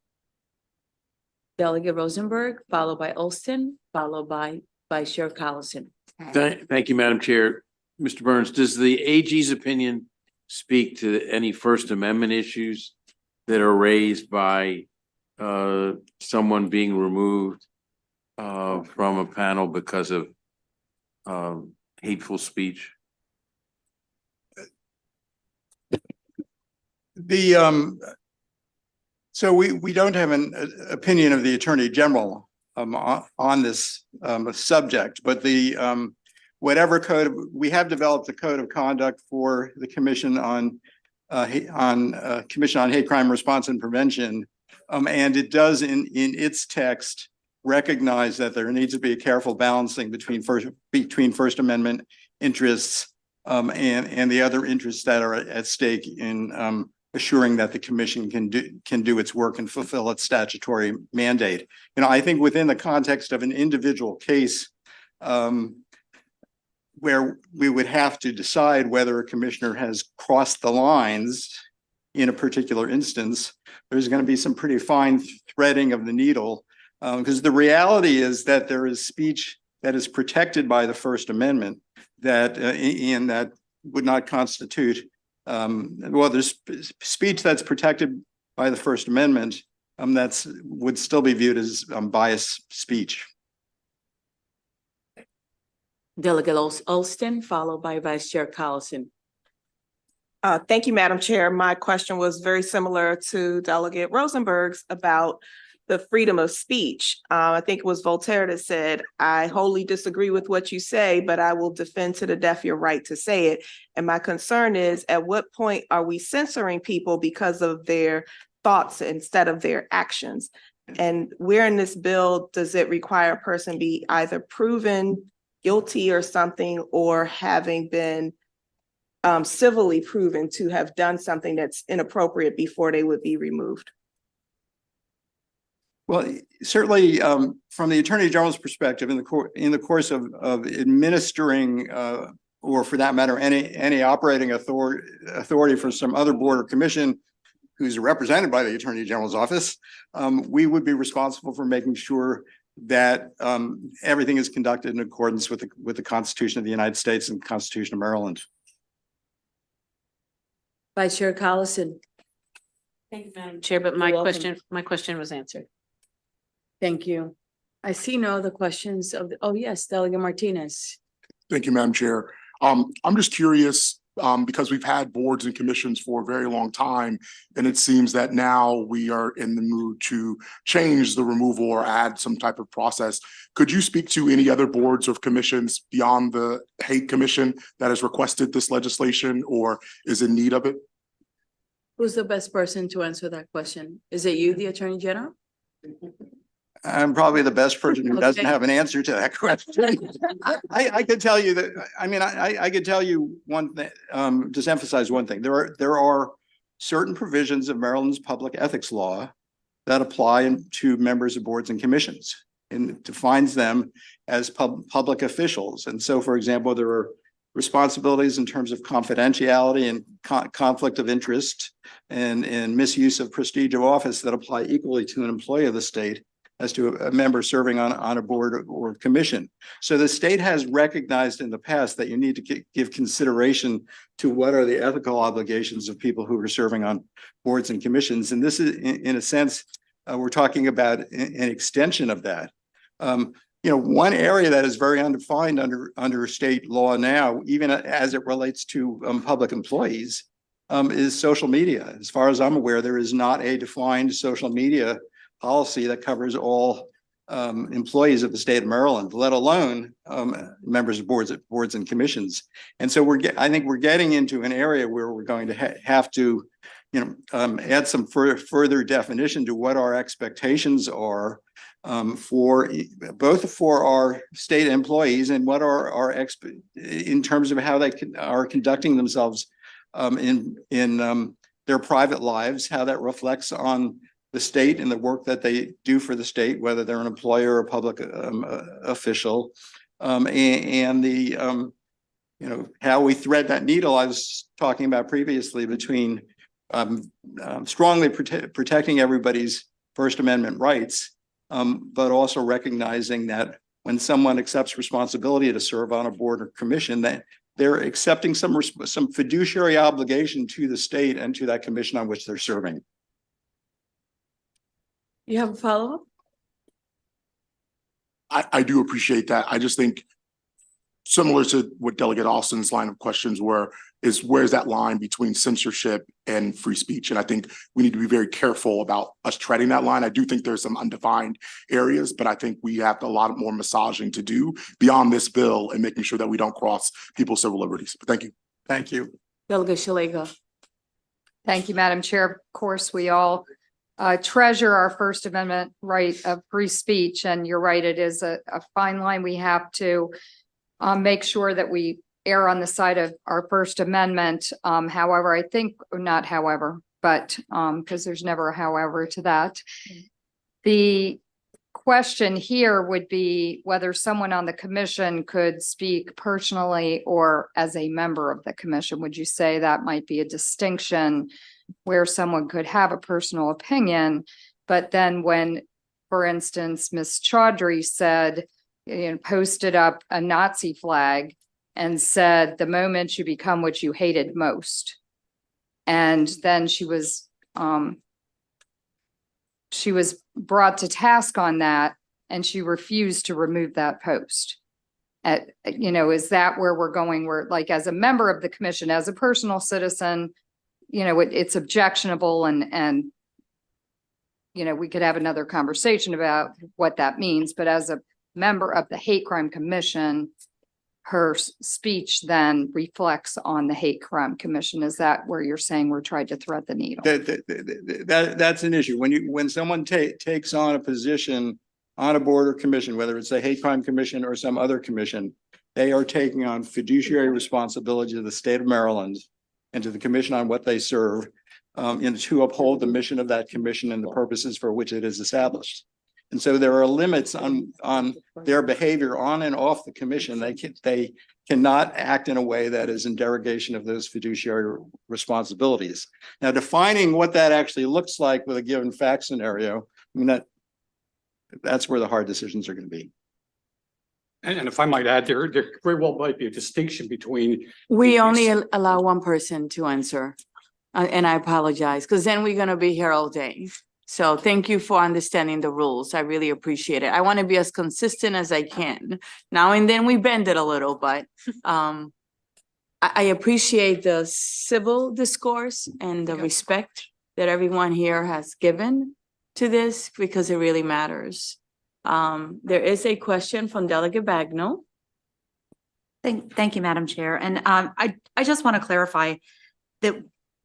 [SPEAKER 2] Delegate Rosenberg, followed by Olson, followed by Vice Chair Collison.
[SPEAKER 3] Thank you, Madam Chair. Mr. Burns, does the AG's opinion speak to any First Amendment issues that are raised by someone being removed from a panel because of hateful speech?
[SPEAKER 23] So we don't have an opinion of the Attorney General on this subject, but the whatever code, we have developed a code of conduct for the Commission on Hate Crime Response and Prevention, and it does in its text recognize that there needs to be a careful balancing between First Amendment interests and the other interests that are at stake in assuring that the commission can do its work and fulfill its statutory mandate. You know, I think within the context of an individual case where we would have to decide whether a commissioner has crossed the lines in a particular instance, there's going to be some pretty fine threading of the needle, because the reality is that there is speech that is protected by the First Amendment that, and that would not constitute, well, there's speech that's protected by the First Amendment, would still be viewed as biased speech.
[SPEAKER 2] Delegate Olston, followed by Vice Chair Collison.
[SPEAKER 14] Thank you, Madam Chair. My question was very similar to Delegate Rosenberg's about the freedom of speech. I think it was Voltaire that said, "I wholly disagree with what you say, but I will defend to the death your right to say it." And my concern is, at what point are we censoring people because of their thoughts instead of their actions? And where in this bill does it require a person be either proven guilty or something, or having been civilly proven to have done something that's inappropriate before they would be removed?
[SPEAKER 23] Well, certainly, from the Attorney General's perspective, in the course of administering, or for that matter, any operating authority for some other board or commission who's represented by the Attorney General's office, we would be responsible for making sure that everything is conducted in accordance with the Constitution of the United States and the Constitution of Maryland.
[SPEAKER 2] Vice Chair Collison.
[SPEAKER 18] Thank you, Madam Chair, but my question was answered.
[SPEAKER 2] Thank you. I see no other questions oh yes, Delegate Martinez.
[SPEAKER 12] Thank you, Madam Chair. I'm just curious, because we've had boards and commissions for a very long time, and it seems that now we are in the mood to change the removal or add some type of process. Could you speak to any other boards or commissions beyond the Hate Commission that has requested this legislation or is in need of it?
[SPEAKER 2] Who's the best person to answer that question? Is it you, the Attorney General?
[SPEAKER 23] I'm probably the best person who doesn't
[SPEAKER 2] Okay.
[SPEAKER 23] have an answer to that question. I could tell you that, I could tell you one thing, just emphasize one thing. There are certain provisions of Maryland's public ethics law that apply to members of boards and commissions, and defines them as public officials. And so, for example, there are responsibilities in terms of confidentiality and conflict of interest and misuse of prestige of office that apply equally to an employee of the state as to a member serving on a board or commission. So the state has recognized in the past that you need to give consideration to what are the ethical obligations of people who are serving on boards and commissions. And this is, in a sense, we're talking about an extension of that. One area that is very undefined under state law now, even as it relates to public employees, is social media. As far as I'm aware, there is not a defined social media policy that covers all employees of the state of Maryland, let alone members of boards and commissions. And so I think we're getting into an area where we're going to have to, add some further definition to what our expectations are for both for our state employees and what are in terms of how they are conducting themselves in their private lives, how that reflects on the state and the work that they do for the state, whether they're an employer or a public official, and the how we thread that needle I was talking about previously between strongly protecting everybody's First Amendment rights, but also recognizing that when someone accepts responsibility to serve on a board or commission, that they're accepting some fiduciary obligation to the state and to that commission on which they're serving.
[SPEAKER 2] You have a follow-up?
[SPEAKER 12] I do appreciate that. I just think similar to what Delegate Austin's line of questions is where's that line between censorship and free speech? And I think we need to be very careful about us treading that line. I do think there's some undefined areas, but I think we have a lot more massaging to do beyond this bill and making sure that we don't cross people's civil liberties. But thank you.
[SPEAKER 23] Thank you.
[SPEAKER 2] Delegate Shalega.
[SPEAKER 13] Thank you, Madam Chair. Of course, we all treasure our First Amendment right of free speech. And you're right, it is a fine line. We have to make sure that we err on the side of our First Amendment. However, I think, not however, but because there's never a however to that. The question here would be whether someone on the commission could speak personally or as a member of the commission. Would you say that might be a distinction where someone could have a personal opinion, but then when, for instance, Ms. Chaudhry said, posted up a Nazi flag and said, "The moment you become what you hated most." And then she was brought to task on that, and she refused to remove that post. Is that where we're going? Where, like, as a member of the commission, as a personal citizen, it's objectionable, and we could have another conversation about what that means, but as a member of the Hate Crime Commission, her speech then reflects on the Hate Crime Commission. Is that where you're saying we're trying to thread the needle?
[SPEAKER 23] That's an issue. When someone takes on a position on a board or commission, whether it's a Hate Crime Commission or some other commission, they are taking on fiduciary responsibility to the state of Maryland and to the commission on what they serve, and to uphold the mission of that commission and the purposes for which it is established. And so there are limits on their behavior on and off the commission. They cannot act in a way that is in derogation of those fiduciary responsibilities. Now, defining what that actually looks like with a given fact scenario, I mean, that's where the hard decisions are going to be.
[SPEAKER 17] And if I might add, there very well might be a distinction between.
[SPEAKER 2] We only allow one person to answer. And I apologize, because then we're gonna be here all day. So thank you for understanding the rules. I really appreciate it. I want to be as consistent as I can. Now and then we bend it a little, but I appreciate the civil discourse and the respect that everyone here has given to this, because it really matters. There is a question from Delegate Bagnall.
[SPEAKER 1] Thank you, Madam Chair. And I just want to clarify that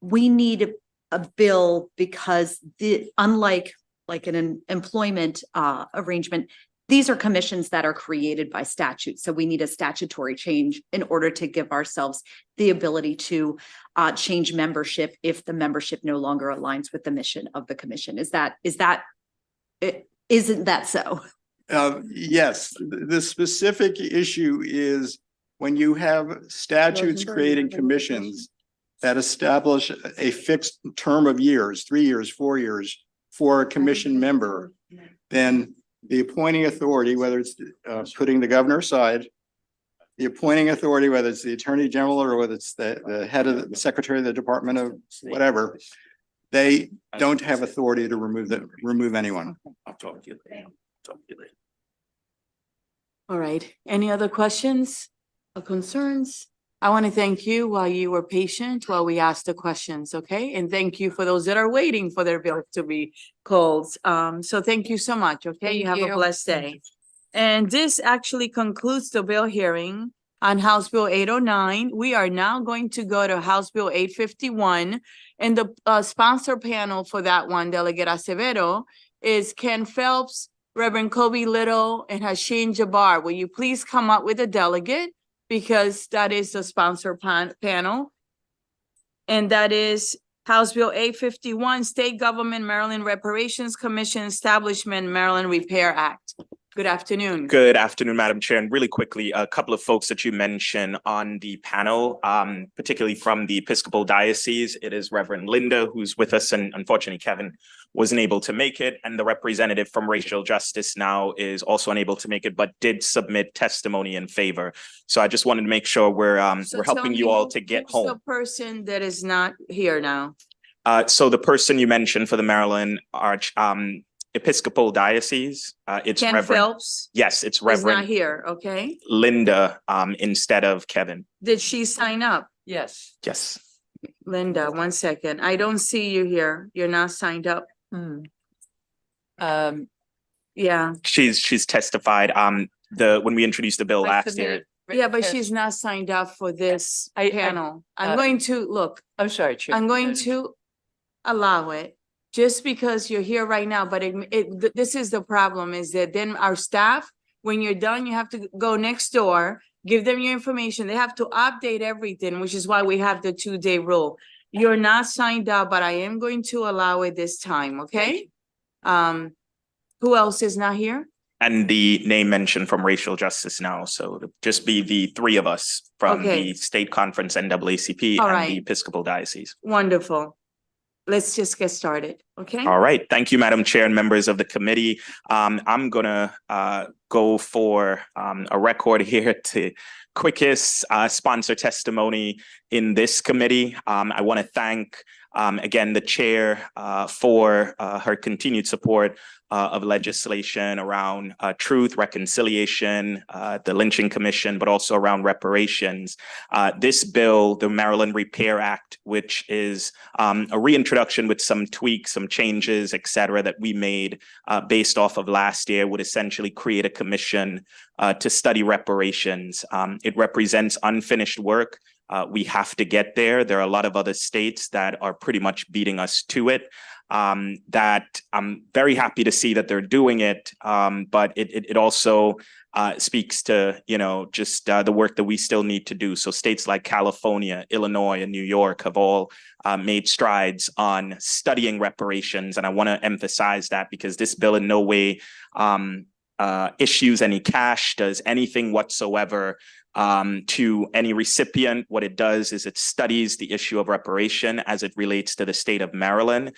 [SPEAKER 1] we need a bill because unlike an employment arrangement, these are commissions that are created by statute. So we need a statutory change in order to give ourselves the ability to change membership if the membership no longer aligns with the mission of the commission. Isn't that so?
[SPEAKER 23] Yes, the specific issue is when you have statutes creating commissions that establish a fixed term of years, 3 years, 4 years for a commission member, then the appointing authority, whether it's putting the governor aside, the appointing authority, whether it's the attorney general or whether it's the head of the secretary of the department of whatever, they don't have authority to remove anyone.
[SPEAKER 6] I'll talk to you later.
[SPEAKER 2] All right. Any other questions or concerns? I want to thank you while you were patient while we asked the questions, okay? And thank you for those that are waiting for their bill to be called. So thank you so much, okay? You have a blessed day. And this actually concludes the bill hearing on House Bill 809. We are now going to go to House Bill 851. And the sponsor panel for that one, Delegate Acevedo, is Ken Phelps, Reverend Kobe Little, and Hashim Jabbar. Will you please come up with a delegate? Because that is the sponsor panel. And that is House Bill 851, State Government Maryland Reparations Commission Establishment Maryland Repair Act. Good afternoon.
[SPEAKER 19] Good afternoon, Madam Chair. And really quickly, a couple of folks that you mentioned on the panel, particularly from the Episcopal Diocese. It is Reverend Linda, who's with us, and unfortunately Kevin wasn't able to make it. And the representative from Racial Justice Now is also unable to make it, but did submit testimony in favor. So I just wanted to make sure we're helping you all to get home.
[SPEAKER 2] The person that is not here now.
[SPEAKER 19] So the person you mentioned for the Maryland Episcopal Diocese, it's
[SPEAKER 2] Ken
[SPEAKER 19] Reverend
[SPEAKER 2] Phelps.
[SPEAKER 19] Yes, it's
[SPEAKER 2] Is not
[SPEAKER 19] Reverend
[SPEAKER 2] here, okay?
[SPEAKER 19] Linda, instead of Kevin.
[SPEAKER 2] Did she sign up?
[SPEAKER 18] Yes.
[SPEAKER 19] Yes.
[SPEAKER 2] Linda, 1 second. I don't see you here. You're not signed up. Yeah.
[SPEAKER 19] She's testified, when we introduced the bill last year.
[SPEAKER 2] Yeah, but she's not signed up for this panel. I'm going to, look.
[SPEAKER 18] I'm sorry, Chair.
[SPEAKER 2] I'm going to allow it just because you're here right now, but this is the problem, is that then our staff, when you're done, you have to go next door, give them your information. They have to update everything, which is why we have the 2-day rule. You're not signed up, but I am going to allow it this time, okay? Who else is not here?
[SPEAKER 19] And the name mentioned from Racial Justice Now. So it'll just be the three of us from
[SPEAKER 2] Okay.
[SPEAKER 19] the state conference NAACP
[SPEAKER 2] All
[SPEAKER 19] and
[SPEAKER 2] right.
[SPEAKER 19] the Episcopal Diocese.
[SPEAKER 2] Wonderful. let's just get started, okay?
[SPEAKER 19] All right. Thank you, Madam Chair and members of the committee. I'm gonna go for a record here to quickest sponsor testimony in this committee. I want to thank again the chair for her continued support of legislation around truth, reconciliation, the lynching commission, but also around reparations. This bill, the Maryland Repair Act, which is a reintroduction with some tweaks, some changes, et cetera, that we made based off of last year, would essentially create a commission to study reparations. It represents unfinished work. We have to get there. There are a lot of other states that are pretty much beating us to it. That I'm very happy to see that they're doing it, but it also speaks to, you know, just the work that we still need to do. So states like California, Illinois, and New York have all made strides on studying reparations. And I want to emphasize that because this bill in no way issues any cash, does anything whatsoever to any recipient. What it does is it studies the issue of reparation as it relates to the state of Maryland,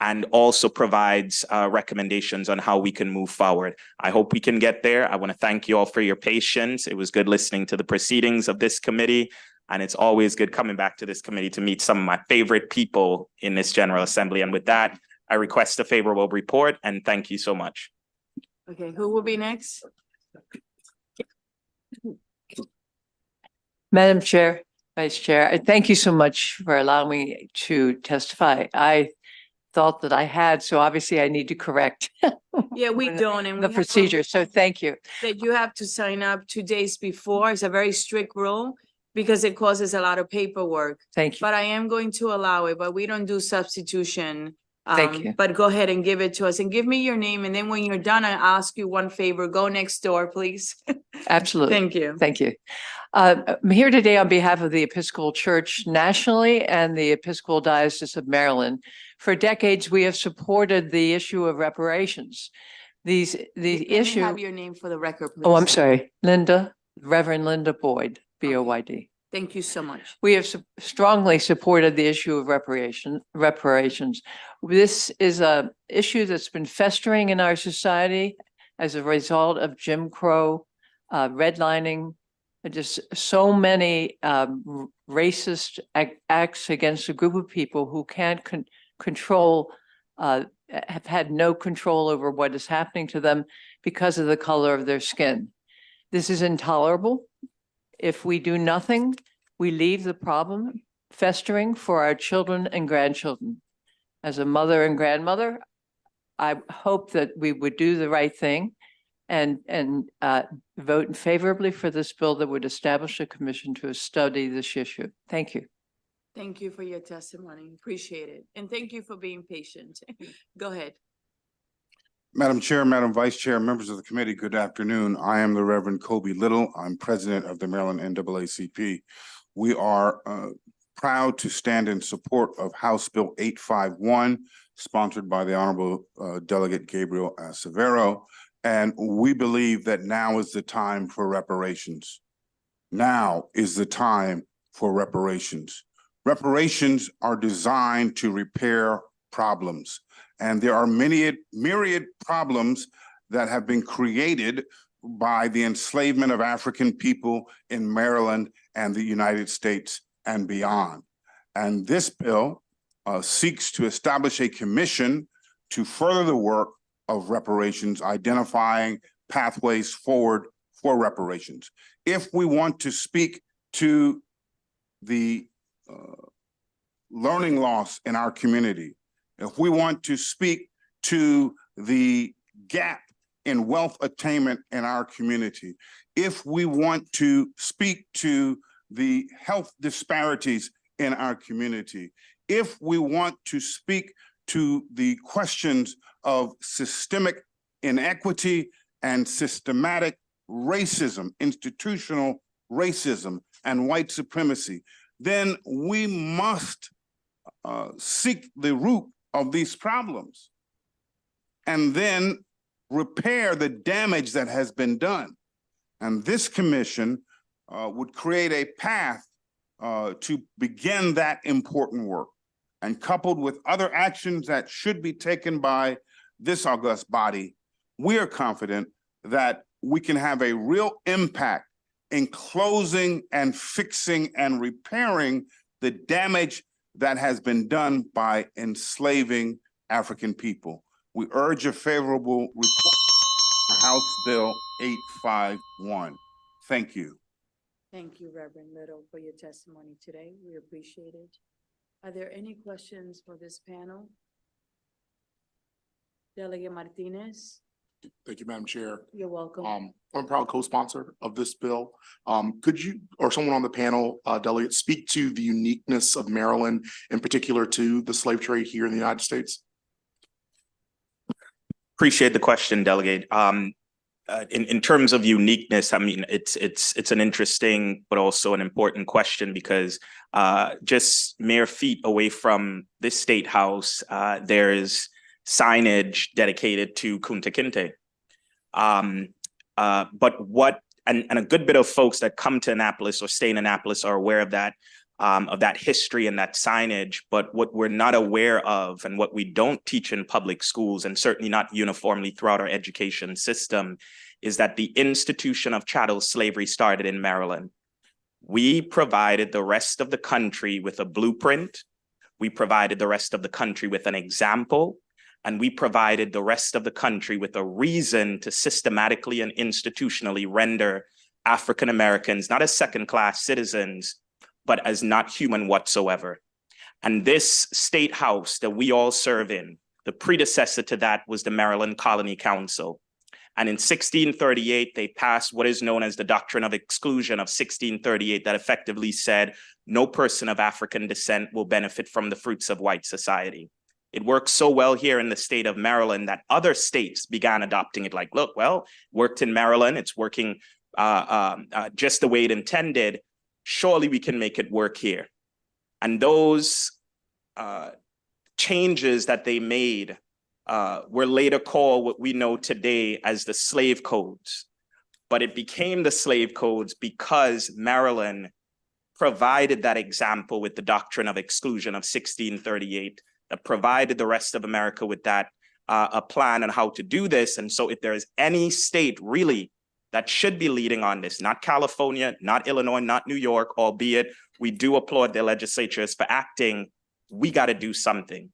[SPEAKER 19] and also provides recommendations on how we can move forward. I hope we can get there. I want to thank you all for your patience. It was good listening to the proceedings of this committee, and it's always good coming back to this committee to meet some of my favorite people in this General Assembly. And with that, I request a favorable report, and thank you so much.
[SPEAKER 2] Okay, who will be next?
[SPEAKER 4] Madam Chair, Vice Chair, thank you so much for allowing me to testify. I thought that I had, so obviously I need to correct
[SPEAKER 2] Yeah, we don't, and we
[SPEAKER 4] the
[SPEAKER 2] have
[SPEAKER 4] procedure, so thank you.
[SPEAKER 2] that you have to sign up 2 days before. It's a very strict rule because it causes a lot of paperwork.
[SPEAKER 4] Thank you.
[SPEAKER 2] But I am going to allow it, but we don't do substitution.
[SPEAKER 4] Thank you.
[SPEAKER 2] But go ahead and give it to us and give me your name. And then when you're done, I ask you one favor, go next door, please.
[SPEAKER 4] Absolutely.
[SPEAKER 2] Thank you.
[SPEAKER 4] Thank you. I'm here today on behalf of the Episcopal Church nationally and the Episcopal Diocese of Maryland. For decades, we have supported the issue of reparations. The
[SPEAKER 2] Let me
[SPEAKER 4] issue.
[SPEAKER 2] have your name for the record, please.
[SPEAKER 4] Oh, I'm sorry, Reverend Linda Boyd, B-O-Y-D.
[SPEAKER 2] Thank you so much.
[SPEAKER 4] We have strongly supported the issue of reparations. This is a issue that's been festering in our society as a result of Jim Crow, redlining, just so many racist acts against a group of people who can't control, have had no control over what is happening to them because of the color of their skin. This is intolerable. If we do nothing, we leave the problem festering for our children and grandchildren. As a mother and grandmother, I hope that we would do the right thing and vote favorably for this bill that would establish a commission to study this issue. Thank you.
[SPEAKER 2] Thank you for your testimony. Appreciate it. And thank you for being patient. Go ahead.
[SPEAKER 12] Madam Chair, Madam Vice Chair, members of the committee, good afternoon. I am the Reverend Kobe Little. I'm president of the Maryland NAACP. We are proud to stand in support of House Bill 851, sponsored by the Honorable Delegate Gabriel Severo. And we believe that now is the time for reparations. Now is the time for reparations. Reparations are designed to repair problems. And there are myriad problems that have been created by the enslavement of African people in Maryland and the United States and beyond. And this bill seeks to establish a commission to further the work of reparations, identifying pathways forward for reparations. If we want to speak to the learning loss in our community, if we want to speak to the gap in wealth attainment in our community, if we want to speak to the health disparities in our community, if we want to speak to the questions of systemic inequity and systematic racism, institutional racism and white supremacy, then we must seek the root of these problems and then repair the damage that has been done. And this commission would create a path to begin that important work.
[SPEAKER 5] and coupled with other actions that should be taken by this august body, we are confident that we can have a real impact in closing and fixing and repairing the damage that has been done by enslaving African people. We urge a favorable report for House Bill 851. Thank you.
[SPEAKER 2] Thank you, Reverend Little, for your testimony today. We appreciate it. Are there any questions for this panel? Delegate Martinez,
[SPEAKER 12] Thank you, Madam Chair.
[SPEAKER 2] you're welcome.
[SPEAKER 12] I'm a proud co-sponsor of this bill. Could you, or someone on the panel, delegate, speak to the uniqueness of Maryland, in particular to the slave trade here in the United States?
[SPEAKER 19] Appreciate the question, Delegate. In terms of uniqueness, I mean, it's an interesting but also an important question because just mere feet away from this state house, there's signage dedicated to Kunta Kinte. But what and a good bit of folks that come to Annapolis or stay in Annapolis are aware of that history and that signage. But what we're not aware of and what we don't teach in public schools, and certainly not uniformly throughout our education system, is that the institution of chattel slavery started in Maryland. We provided the rest of the country with a blueprint. We provided the rest of the country with an example. And we provided the rest of the country with a reason to systematically and institutionally render African Americans not as second-class citizens, but as not human whatsoever. And this state house that we all serve in, the predecessor to that was the Maryland Colony Council. And in 1638, they passed what is known as the Doctrine of Exclusion of 1638 that effectively said, no person of African descent will benefit from the fruits of white society. It worked so well here in the state of Maryland that other states began adopting it like, look, well, worked in Maryland, it's working just the way it intended. Surely we can make it work here. And those changes that they made were later called what we know today as the slave codes. But it became the slave codes because Maryland provided that example with the Doctrine of Exclusion of 1638 that provided the rest of America with that a plan on how to do this. And so if there is any state really that should be leading on this, not California, not Illinois, not New York, albeit we do applaud their legislatures for acting, we got to do something.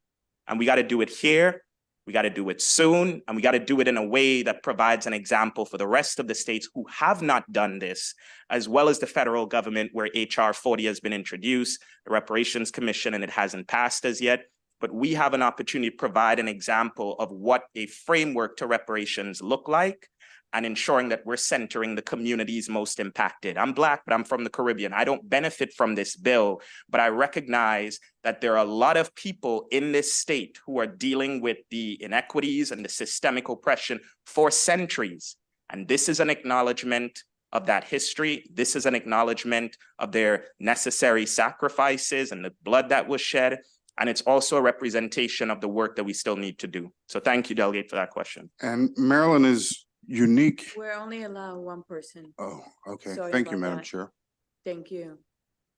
[SPEAKER 19] And we got to do it here. We got to do it soon. And we got to do it in a way that provides an example for the rest of the states who have not done this, as well as the federal government where HR 40 has been introduced, the Reparations Commission, and it hasn't passed as yet. But we have an opportunity to provide an example of what a framework to reparations look like and ensuring that we're centering the communities most impacted. I'm Black, but I'm from the Caribbean. I don't benefit from this bill, but I recognize that there are a lot of people in this state who are dealing with the inequities and the systemic oppression for centuries. And this is an acknowledgement of that history. This is an acknowledgement of their necessary sacrifices and the blood that was shed. And it's also a representation of the work that we still need to do. So thank you, Delegate, for that question.
[SPEAKER 12] And Maryland is unique.
[SPEAKER 2] We're only allowed one person.
[SPEAKER 12] Oh, okay.
[SPEAKER 2] Sorry
[SPEAKER 12] Thank you,
[SPEAKER 2] about
[SPEAKER 12] Madam
[SPEAKER 2] that.
[SPEAKER 12] Chair.
[SPEAKER 2] Thank you.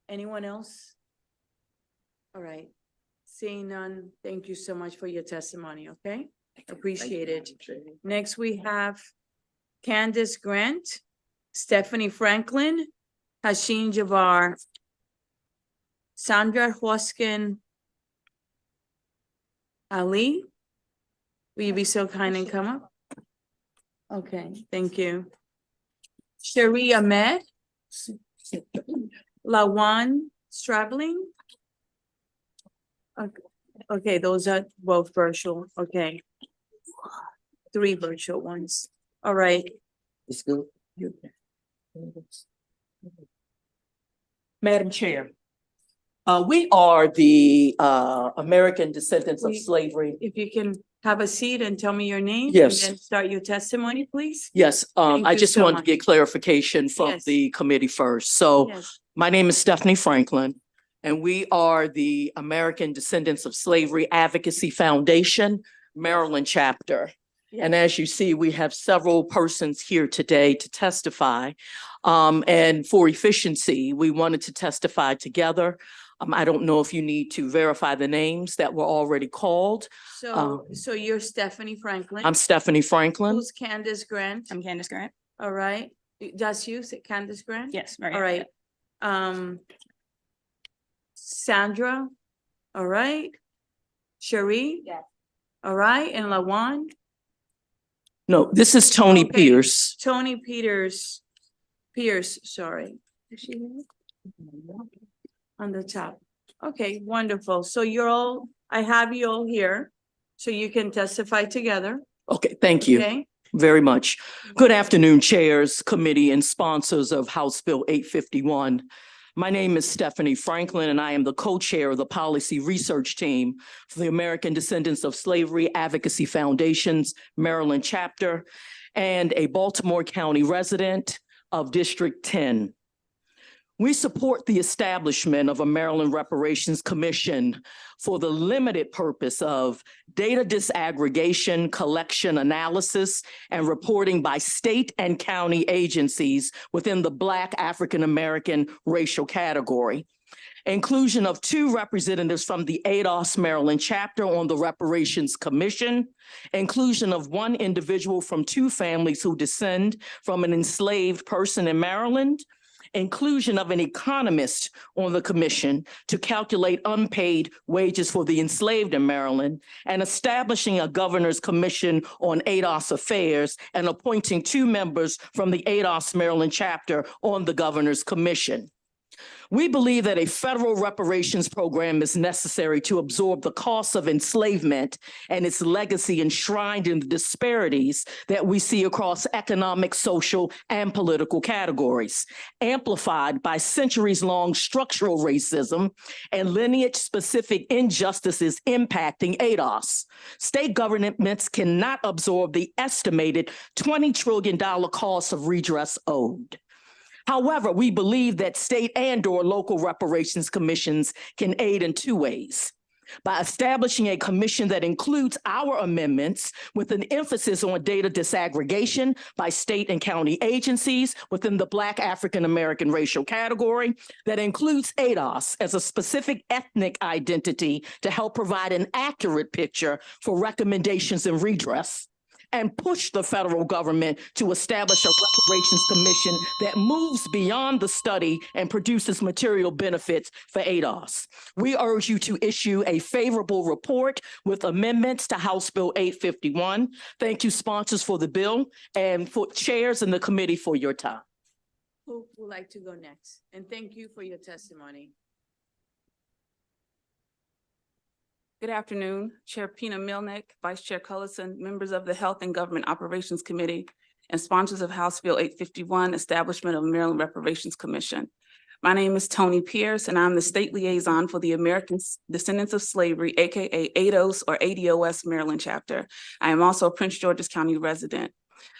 [SPEAKER 2] Anyone else? All right. Seeing none, thank you so much for your testimony, okay? Appreciate it. Next, we have Candace Grant, Stephanie Franklin, Hashim Javar, Sandra Hoskin, Ali. Will you be so kind and come up? Okay, thank you. Cherie Ahmed, Lawan Strabling. Okay, those are both virtual, okay. 3 virtual ones, all right.
[SPEAKER 7] It's good. Madam Chair, we are the American descendants of slavery.
[SPEAKER 2] If you can have a seat and tell me your name.
[SPEAKER 7] Yes.
[SPEAKER 2] And then start your testimony, please.
[SPEAKER 7] Yes,
[SPEAKER 2] Thank
[SPEAKER 7] I
[SPEAKER 2] you
[SPEAKER 7] just
[SPEAKER 2] so
[SPEAKER 7] wanted to
[SPEAKER 2] much.
[SPEAKER 7] get clarification from
[SPEAKER 2] Yes.
[SPEAKER 7] the committee first. So
[SPEAKER 2] Yes.
[SPEAKER 7] my name is Stephanie Franklin, and we are the American Descendants of Slavery Advocacy Foundation, Maryland chapter. And as you see, we have several persons here today to testify. And for efficiency, we wanted to testify together. I don't know if you need to verify the names that were already called.
[SPEAKER 2] So you're Stephanie Franklin.
[SPEAKER 7] I'm Stephanie Franklin.
[SPEAKER 2] Who's Candace Grant?
[SPEAKER 18] I'm Candace Grant.
[SPEAKER 2] All right. That's you, Candace Grant?
[SPEAKER 18] Yes,
[SPEAKER 2] All right. Sandra, all right. Cherie?
[SPEAKER 16] Yes.
[SPEAKER 2] All right, and Lawan?
[SPEAKER 7] No, this is Tony
[SPEAKER 2] Okay.
[SPEAKER 7] Pierce.
[SPEAKER 2] Tony Pierce, sorry. Is she here? On the top. Okay, wonderful. So I have you all here, so you can testify together.
[SPEAKER 7] Okay, thank you
[SPEAKER 2] Okay?
[SPEAKER 7] very much. Good afternoon, chairs, committee, and sponsors of House Bill 851. My name is Stephanie Franklin, and I am the co-chair of the policy research team for the American Descendants of Slavery Advocacy Foundation's Maryland chapter and a Baltimore County resident of District 10. We support the establishment of a Maryland Reparations Commission for the limited purpose of data disaggregation, collection, analysis, and reporting by state and county agencies within the Black African-American racial category. Inclusion of 2 representatives from the ADOS Maryland chapter on the Reparations Commission, inclusion of 1 individual from 2 families who descend from an enslaved person in Maryland, inclusion of an economist on the commission to calculate unpaid wages for the enslaved in Maryland, and establishing a governor's commission on ADOS affairs and appointing 2 members from the ADOS Maryland chapter on the governor's commission. We believe that a federal reparations program is necessary to absorb the costs of enslavement and its legacy enshrined in the disparities that we see across economic, social, and political categories, amplified by centuries-long structural racism and lineage-specific injustices impacting ADOS. State governments cannot absorb the estimated $20 trillion cost of redress owed. However, we believe that state and/or local reparations commissions can aid in 2 ways. By establishing a commission that includes our amendments with an emphasis on data disaggregation by state and county agencies within the Black African-American racial category, that includes ADOS as a specific ethnic identity to help provide an accurate picture for recommendations and redress, and push the federal government to establish a reparations commission that moves beyond the study and produces material benefits for ADOS. We urge you to issue a favorable report with amendments to House Bill 851. Thank you, sponsors, for the bill, and for chairs in the committee for your time.
[SPEAKER 2] Who would like to go next? And thank you for your testimony. Good afternoon, Chair Pina Milnick, Vice Chair Cullison, members of the Health and Government Operations Committee, and sponsors of House Bill 851, Establishment of Maryland Reparations Commission. My name is Tony Pierce, and I'm the State Liaison for the American Descendants of Slavery, AKA ADOS or ADOS Maryland chapter. I am also a Prince George's County resident.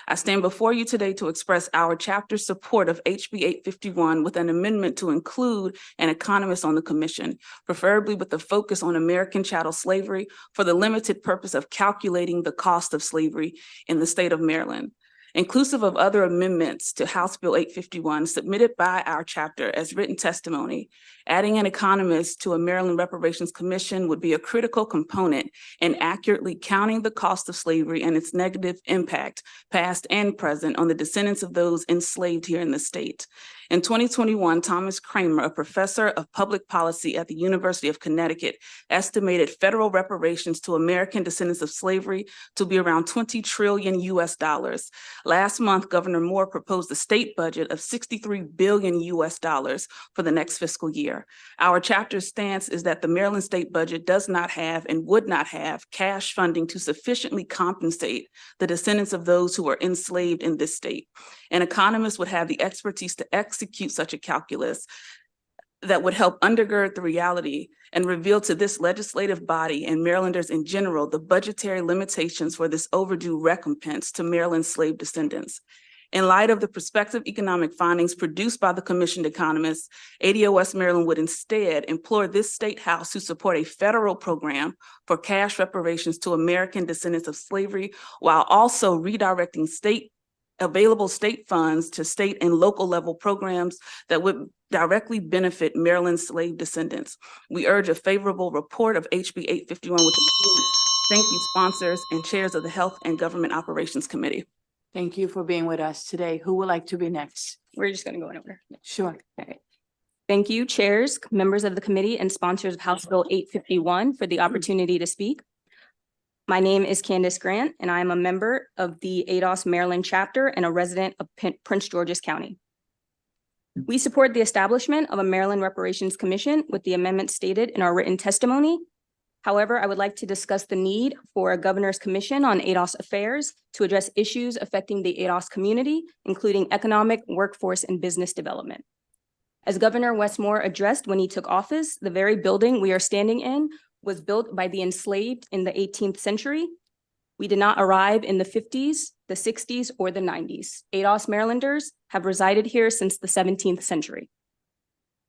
[SPEAKER 2] I stand before you today to express our chapter's support of HB 851 with an amendment to include an economist on the commission, preferably with a focus on American chattel slavery for the limited purpose of calculating the cost of slavery in the state of Maryland. Inclusive of other amendments to House Bill 851 submitted by our chapter as written testimony, adding an economist to a Maryland Reparations Commission would be a critical component in accurately counting the cost of slavery and its negative impact, past and present, on the descendants of those enslaved here in the state. In 2021, Thomas Kramer, a professor of public policy at the University of Connecticut, estimated federal reparations to American descendants of slavery to be around $20 trillion US. Last month, Governor Moore proposed a state budget of $63 billion US for the next fiscal year. Our chapter's stance is that the Maryland state budget does not have and would not have cash funding to sufficiently compensate the descendants of those who were enslaved in this state. An economist would have the expertise to execute such a calculus that would help undergird the reality and reveal to this legislative body and Marylanders in general the budgetary limitations for this overdue recompense to Maryland slave descendants. In light of the prospective economic findings produced by the commissioned economists, ADOS Maryland would instead implore this state house to support a federal program for cash reparations to American descendants of slavery, while also redirecting state
[SPEAKER 9] available state funds to state and local level programs that would directly benefit Maryland slave descendants. We urge a favorable report of HB 851 with the thank you sponsors and chairs of the Health and Government Operations Committee.
[SPEAKER 2] Thank you for being with us today. Who would like to be next?
[SPEAKER 20] We're just gonna go in order.
[SPEAKER 2] Sure.
[SPEAKER 20] Okay. Thank you, chairs, members of the committee, and sponsors of House Bill 851 for the opportunity to speak. My name is Candace Grant, and I am a member of the ADOS Maryland chapter and a resident of Prince George's County. We support the establishment of a Maryland Reparations Commission with the amendments stated in our written testimony. However, I would like to discuss the need for a governor's commission on ADOS affairs to address issues affecting the ADOS community, including economic, workforce, and business development. As Governor Westmore addressed when he took office, the very building we are standing in was built by the enslaved in the 18th century. We did not arrive in the 50s, the 60s, or the 90s. ADOS Marylanders have resided here since the 17th century.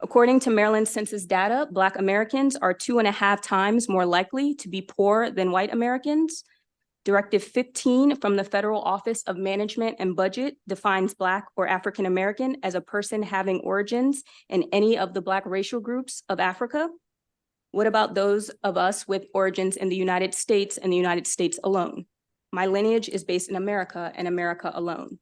[SPEAKER 20] According to Maryland Census data, Black Americans are 2.5 times more likely to be poor than white Americans. Directive 15 from the Federal Office of Management and Budget defines Black or African American as a person having origins in any of the Black racial groups of Africa. What about those of us with origins in the United States and the United States alone? My lineage is based in America and America alone.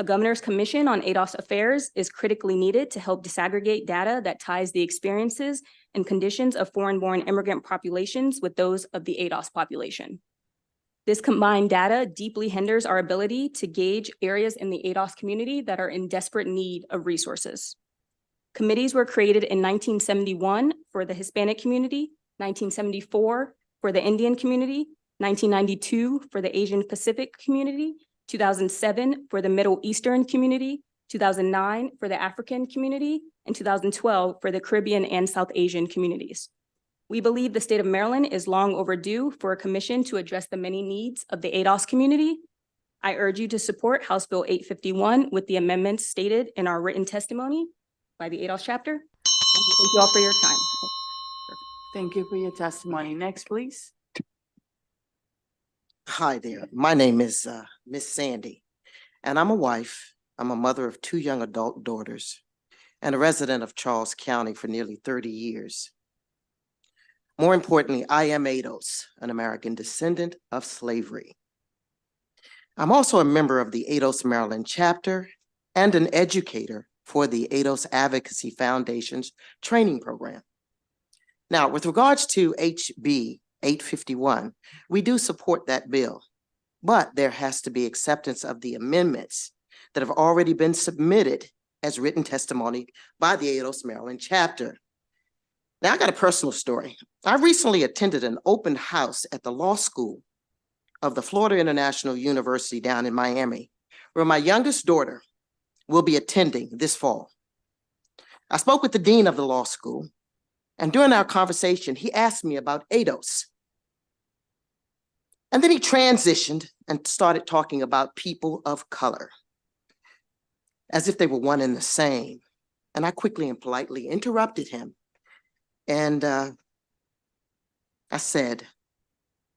[SPEAKER 20] A governor's commission on ADOS affairs is critically needed to help disaggregate data that ties the experiences and conditions of foreign-born immigrant populations with those of the ADOS population. This combined data deeply hinders our ability to gauge areas in the ADOS community that are in desperate need of resources. Committees were created in 1971 for the Hispanic community, 1974 for the Indian community, 1992 for the Asian Pacific community, 2007 for the Middle Eastern community, 2009 for the African community, and 2012 for the Caribbean and South Asian communities. We believe the state of Maryland is long overdue for a commission to address the many needs of the ADOS community. I urge you to support House Bill 851 with the amendments stated in our written testimony by the ADOS chapter. Thank you all for your time.
[SPEAKER 2] Thank you for your testimony. Next, please.
[SPEAKER 22] Hi there. My name is Miss Sandy, and I'm a wife. I'm a mother of 2 young adult daughters and a resident of Charles County for nearly 30 years. More importantly, I am ADOS, an American descendant of slavery. I'm also a member of the ADOS Maryland chapter and an educator for the ADOS Advocacy Foundation's training program. Now, with regards to HB 851, we do support that bill, but there has to be acceptance of the amendments that have already been submitted as written testimony by the ADOS Maryland chapter. Now, I got a personal story. I recently attended an open house at the law school of the Florida International University down in Miami, where my youngest daughter will be attending this fall. I spoke with the dean of the law school, and during our conversation, he asked me about ADOS. And then he transitioned and started talking about people of color, as if they were one and the same. And I quickly and politely interrupted him. And I said,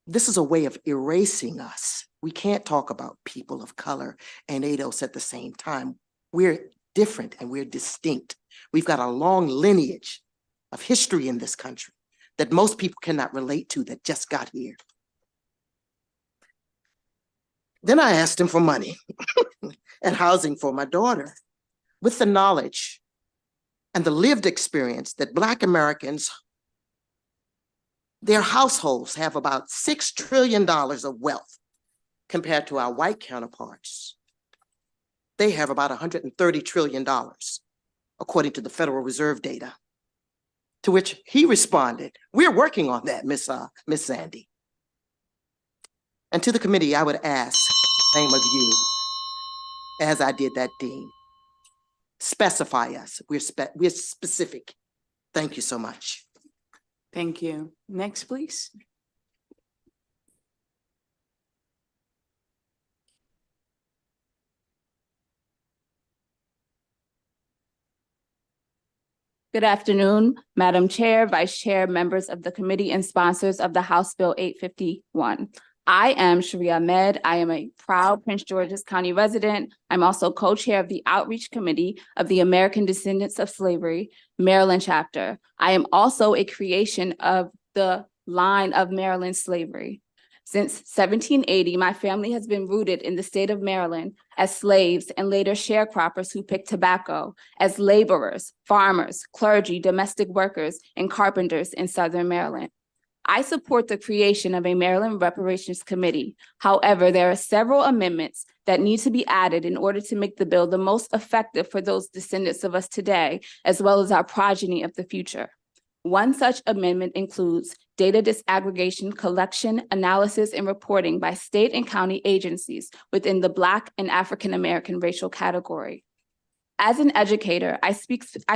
[SPEAKER 22] this is a way of erasing us. We can't talk about people of color and ADOS at the same time. We're different and we're distinct. We've got a long lineage of history in this country that most people cannot relate to that just got here. Then I asked him for money and housing for my daughter, with the knowledge and the lived experience that Black Americans, their households have about $6 trillion of wealth compared to our white counterparts. They have about $130 trillion, according to the Federal Reserve data. To which he responded, we're working on that, Miss Sandy. And to the committee, I would ask the same of you, as I did that dean. Specify us. We're specific. Thank you so much.
[SPEAKER 2] Thank you. Next, please.
[SPEAKER 20] Good afternoon, Madam Chair, Vice Chair, members of the committee, and sponsors of the House Bill 851.
[SPEAKER 8] I am Sharia Ahmed. I am a proud Prince George's County resident. I'm also co-chair of the Outreach Committee of the American Descendants of Slavery, Maryland chapter. I am also a creation of the line of Maryland slavery. Since 1780, my family has been rooted in the state of Maryland as slaves and later sharecroppers who picked tobacco, as laborers, farmers, clergy, domestic workers, and carpenters in Southern Maryland. I support the creation of a Maryland Reparations Committee. However, there are several amendments that need to be added in order to make the bill the most effective for those descendants of us today, as well as our progeny of the future. One such amendment includes data disaggregation, collection, analysis, and reporting by state and county agencies within the Black and African American racial category. As an educator, I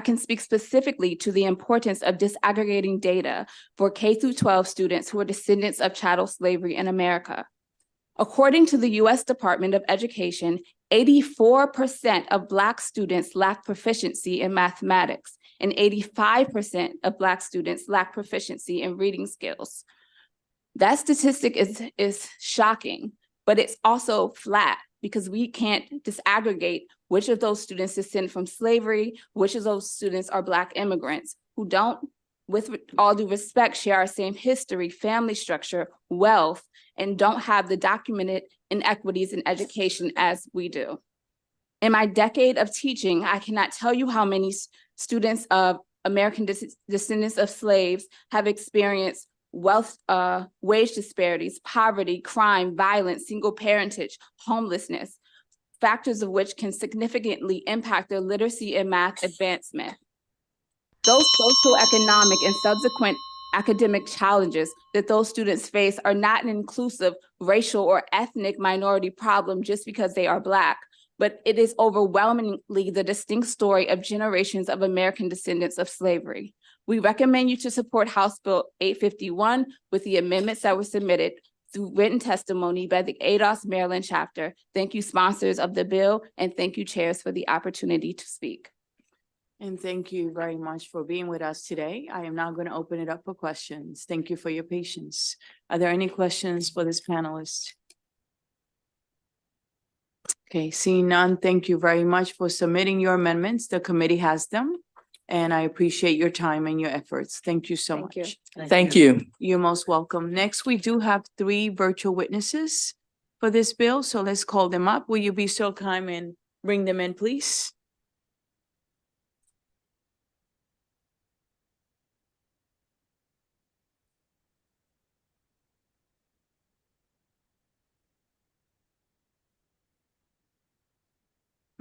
[SPEAKER 8] can speak specifically to the importance of disaggregating data for K-12 students who are descendants of chattel slavery in America. According to the U.S. Department of Education, 84% of Black students lack proficiency in mathematics, and 85% of Black students lack proficiency in reading skills. That statistic is shocking, but it's also flat because we can't disaggregate which of those students descend from slavery, which of those students are Black immigrants who don't, with all due respect, share our same history, family structure, wealth, and don't have the documented inequities in education as we do. In my decade of teaching, I cannot tell you how many students of American descendants of slaves have experienced wealth, wage disparities, poverty, crime, violence, single parentage, homelessness, factors of which can significantly impact their literacy and math advancement. Those socioeconomic and subsequent academic challenges that those students face are not an inclusive racial or ethnic minority problem just because they are Black, but it is overwhelmingly the distinct story of generations of American descendants of slavery. We recommend you to support House Bill 851 with the amendments that were submitted through written testimony by the ADOS Maryland chapter. Thank you, sponsors of the bill, and thank you, chairs, for the opportunity to speak.
[SPEAKER 2] And thank you very much for being with us today. I am now going to open it up for questions. Thank you for your patience. Are there any questions for this panelist? Okay, seeing none, thank you very much for submitting your amendments. The committee has them, and I appreciate your time and your efforts. Thank you so much.
[SPEAKER 7] Thank you.
[SPEAKER 2] You're most welcome. Next, we do have 3 virtual witnesses for this bill, so let's call them up. Will you be so kind and bring them in, please?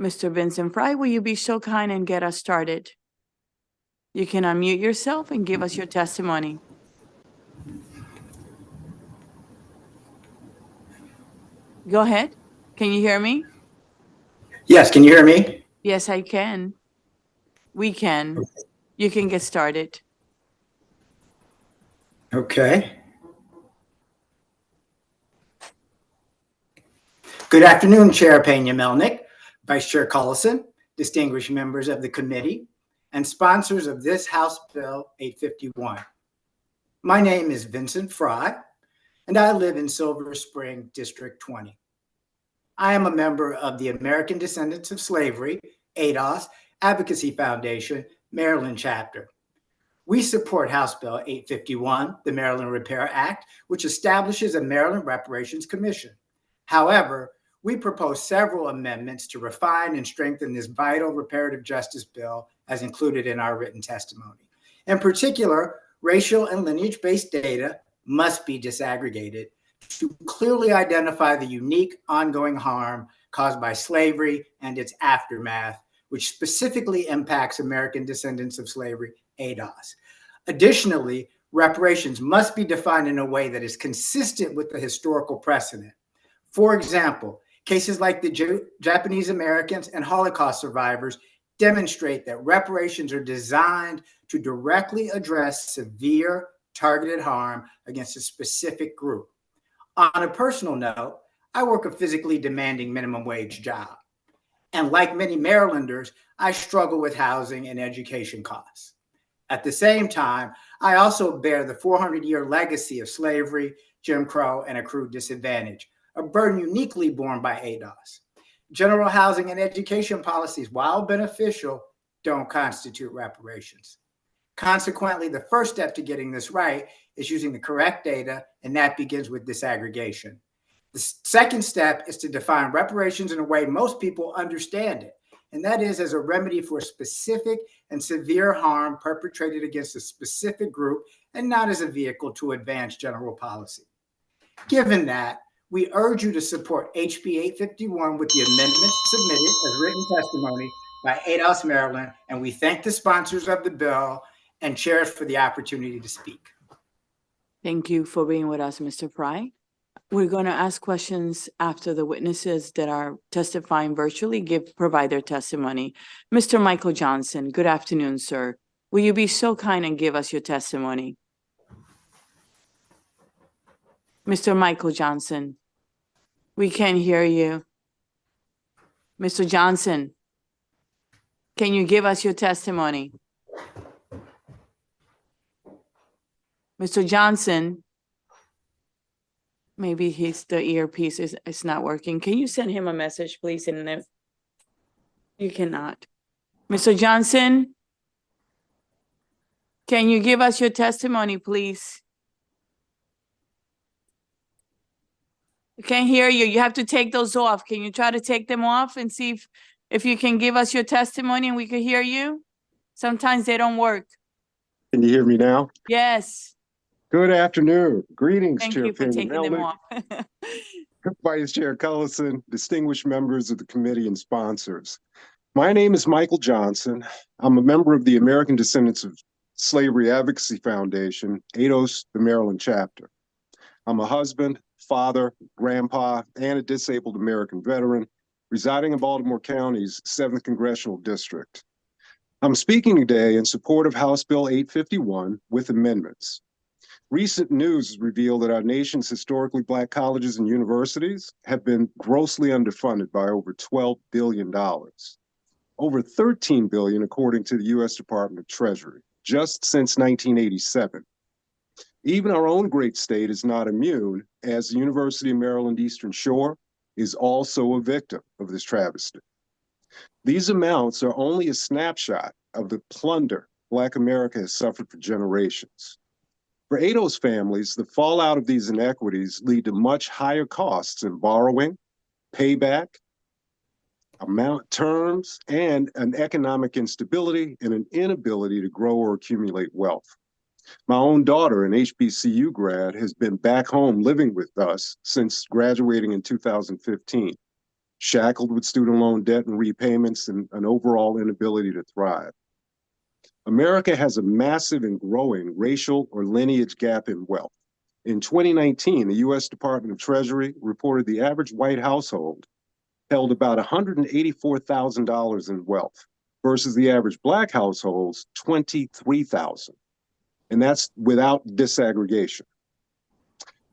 [SPEAKER 2] Mr. Vincent Fry, will you be so kind and get us started? You can unmute yourself and give us your testimony. Go ahead. Can you hear me?
[SPEAKER 10] Yes, can you hear me?
[SPEAKER 2] Yes, I can. We can. You can get started.
[SPEAKER 10] Okay. Good afternoon, Chair Pena-Melnick, Vice Chair Collison, distinguished members of the committee, and sponsors of this House Bill 851. My name is Vincent Fry, and I live in Silver Spring, District 20. I am a member of the American Descendants of Slavery, ADOS, Advocacy Foundation, Maryland chapter. We support House Bill 851, the Maryland Repair Act, which establishes a Maryland Reparations Commission. However, we propose several amendments to refine and strengthen this vital reparative justice bill as included in our written testimony. In particular, racial and lineage-based data must be disaggregated to clearly identify the unique ongoing harm caused by slavery and its aftermath, which specifically impacts American descendants of slavery, ADOS. Additionally, reparations must be defined in a way that is consistent with the historical precedent. For example, cases like the Japanese Americans and Holocaust survivors demonstrate that reparations are designed to directly address severe targeted harm against a specific group. On a personal note, I work a physically demanding minimum wage job. And like many Marylanders, I struggle with housing and education costs. At the same time, I also bear the 400-year legacy of slavery, Jim Crow, and accrued disadvantage, a burden uniquely borne by ADOS. General housing and education policies, while beneficial, don't constitute reparations. Consequently, the first step to getting this right is using the correct data, and that begins with disaggregation. The second step is to define reparations in a way most people understand it, and that is as a remedy for specific and severe harm perpetrated against a specific group and not as a vehicle to advance general policy. Given that, we urge you to support HB 851 with the amendments submitted as written testimony by ADOS Maryland, and we thank the sponsors of the bill and chairs for the opportunity to speak.
[SPEAKER 2] Thank you for being with us, Mr. Fry. We're going to ask questions after the witnesses that are testifying virtually provide their testimony. Mr. Michael Johnson, good afternoon, sir. Will you be so kind and give us your testimony? Mr. Michael Johnson, we can't hear you. Mr. Johnson, can you give us your testimony? Mr. Johnson, maybe the earpiece is not working. Can you send him a message, please? And if you cannot. Mr. Johnson, can you give us your testimony, please? I can't hear you. You have to take those off. Can you try to take them off and see if you can give us your testimony and we can hear you? Sometimes they don't work.
[SPEAKER 11] Can you hear me now?
[SPEAKER 2] Yes.
[SPEAKER 11] Good afternoon. Greetings,
[SPEAKER 2] Thank
[SPEAKER 11] Chair
[SPEAKER 2] you for taking them off.
[SPEAKER 11] Vice Chair Cullison, distinguished members of the committee and sponsors. My name is Michael Johnson. I'm a member of the American Descendants of Slavery Advocacy Foundation, ADOS, the Maryland chapter. I'm a husband, father, grandpa, and a disabled American veteran residing in Baltimore County's 7th Congressional District. I'm speaking today in support of House Bill 851 with amendments. Recent news has revealed that our nation's historically Black colleges and universities have been grossly underfunded by over $12 billion. Over $13 billion, according to the U.S. Department of Treasury, just since 1987. Even our own great state is not immune, as the University of Maryland Eastern Shore is also a victim of this travesty. These amounts are only a snapshot of the plunder Black America has suffered for generations. For ADOS families, the fallout of these inequities lead to much higher costs in borrowing, payback, amount terms, and an economic instability and an inability to grow or accumulate wealth. My own daughter, an HBCU grad, has been back home living with us since graduating in 2015, shackled with student loan debt and repayments and an overall inability to thrive. America has a massive and growing racial or lineage gap in wealth. In 2019, the U.S. Department of Treasury reported the average white household held about $184,000 in wealth versus the average Black household's $23,000. And that's without disaggregation.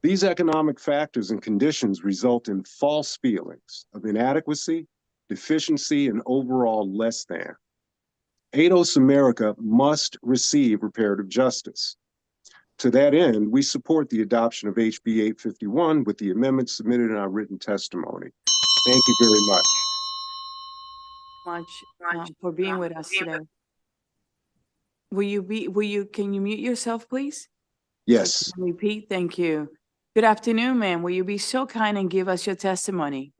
[SPEAKER 11] These economic factors and conditions result in false feelings of inadequacy, deficiency, and overall less than. ADOS America must receive reparative justice. To that end, we support the adoption of HB 851 with the amendments submitted in our written testimony. Thank you very
[SPEAKER 2] much for being with us today. Can you mute yourself, please?
[SPEAKER 11] Yes.
[SPEAKER 2] Repeat, thank you. Good afternoon, ma'am. Will you be so kind and give us your testimony?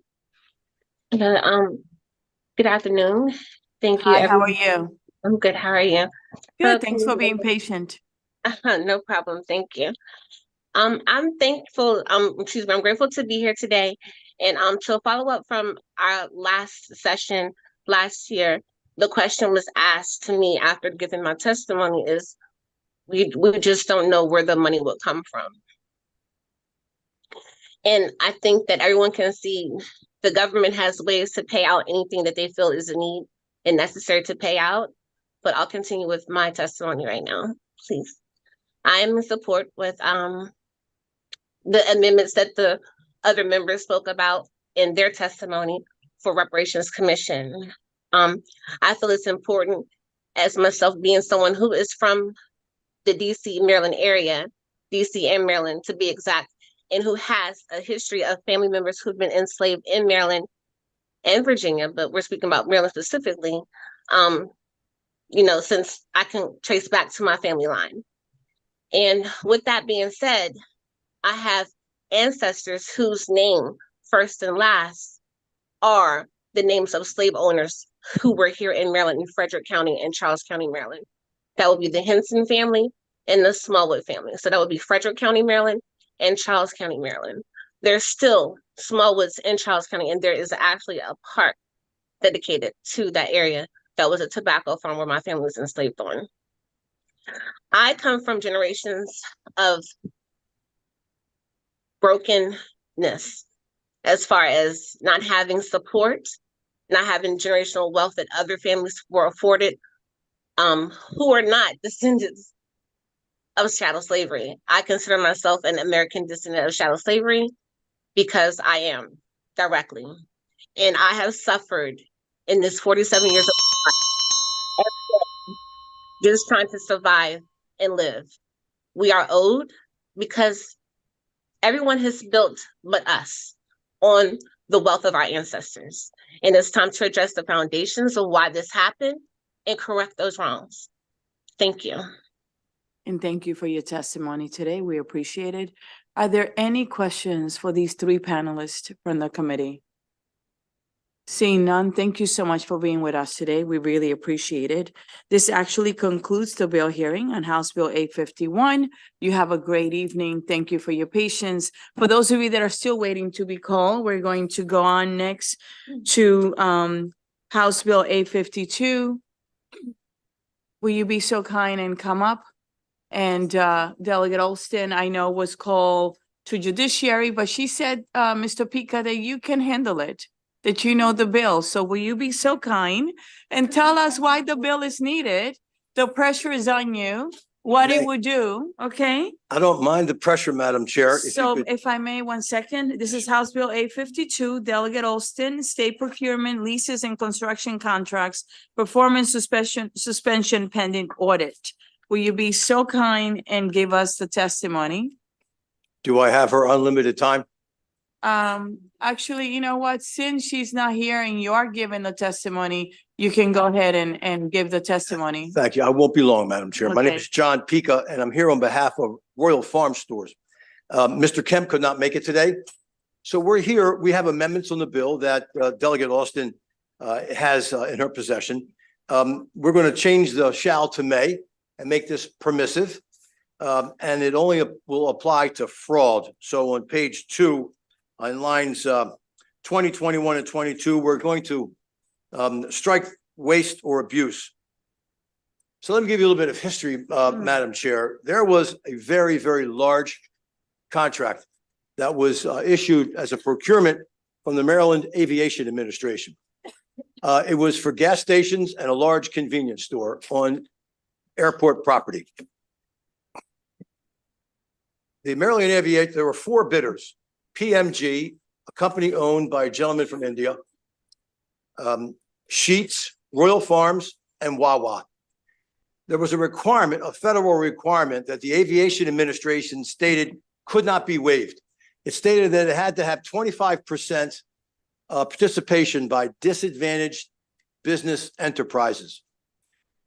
[SPEAKER 15] Good afternoon. Thank you.
[SPEAKER 2] Hi, how are you?
[SPEAKER 15] I'm good. How are you?
[SPEAKER 2] Good. Thanks for being patient.
[SPEAKER 15] No problem. Thank you. I'm thankful. I'm grateful to be here today. And to follow up from our last session last year, the question was asked to me after giving my testimony is, we just don't know where the money will come from. And I think that everyone can see the government has ways to pay out anything that they feel is a need and necessary to pay out. But I'll continue with my testimony right now, please. I am in support with the amendments that the other members spoke about in their testimony for Reparations Commission. I feel it's important, as myself being someone who is from the DC, Maryland area, DC and Maryland to be exact, and who has a history of family members who've been enslaved in Maryland and Virginia, but we're speaking about Maryland specifically, since I can trace back to my family line. And with that being said, I have ancestors whose name, first and last, are the names of slave owners who were here in Maryland, in Frederick County and Charles County, Maryland. That would be the Henson family and the Smallwood family. So that would be Frederick County, Maryland and Charles County, Maryland. There's still Smallwoods in Charles County, and there is actually a park dedicated to that area that was a tobacco farm where my family was enslaved on. I come from generations of brokenness as far as not having support, not having generational wealth that other families were afforded, who are not descendants of chattel slavery. I consider myself an American descendant of chattel slavery because I am directly. And I have suffered in this 47 years of life, just trying to survive and live. We are owed because everyone has built but us on the wealth of our ancestors. And it's time to address the foundations of why this happened and correct those wrongs. Thank you.
[SPEAKER 2] And thank you for your testimony today. We appreciate it. Are there any questions for these three panelists from the committee? Seeing none, thank you so much for being with us today. We really appreciate it. This actually concludes the bill hearing on House Bill 851. You have a great evening. Thank you for your patience. For those of you that are still waiting to be called, we're going to go on next to House Bill 852. Will you be so kind and come up? And Delegate Olston, I know, was called to judiciary, but she said, Mr. Pica, that you can handle it, that you know the bill. So will you be so kind and tell us why the bill is needed? The pressure is on you, what it would do, okay?
[SPEAKER 3] I don't mind the pressure, Madam Chair.
[SPEAKER 2] So if I may, 1 second, this is House Bill 852, Delegate Olston, State Procurement, Leases and Construction Contracts, Performance Suspension Pending Audit. Will you be so kind and give us the testimony?
[SPEAKER 3] Do I have her unlimited time?
[SPEAKER 2] Actually, you know what? Since she's not here and you are giving the testimony, you can go ahead and give the testimony.
[SPEAKER 3] Thank you. I won't be long, Madam Chair. My name
[SPEAKER 2] Okay.
[SPEAKER 3] is John Pica, and I'm here on behalf of Royal Farm Stores. Mr. Kemp could not make it today. So we're here. We have amendments on the bill that Delegate Austin has in her possession. We're going to change the shall to may and make this permissive. And it only will apply to fraud. So on page 2, on lines 20, 21, and 22, we're going to strike waste or abuse. So let me give you a little bit of history, Madam Chair. There was a very, very large contract that was issued as a procurement from the Maryland Aviation Administration. It was for gas stations and a large convenience store on airport property. The Maryland Aviation, there were 4 bidders. PMG, a company owned by a gentleman from India, Sheets, Royal Farms, and Wawa. There was a requirement, a federal requirement, that the Aviation Administration stated could not be waived. It stated that it had to have 25% participation by disadvantaged business enterprises.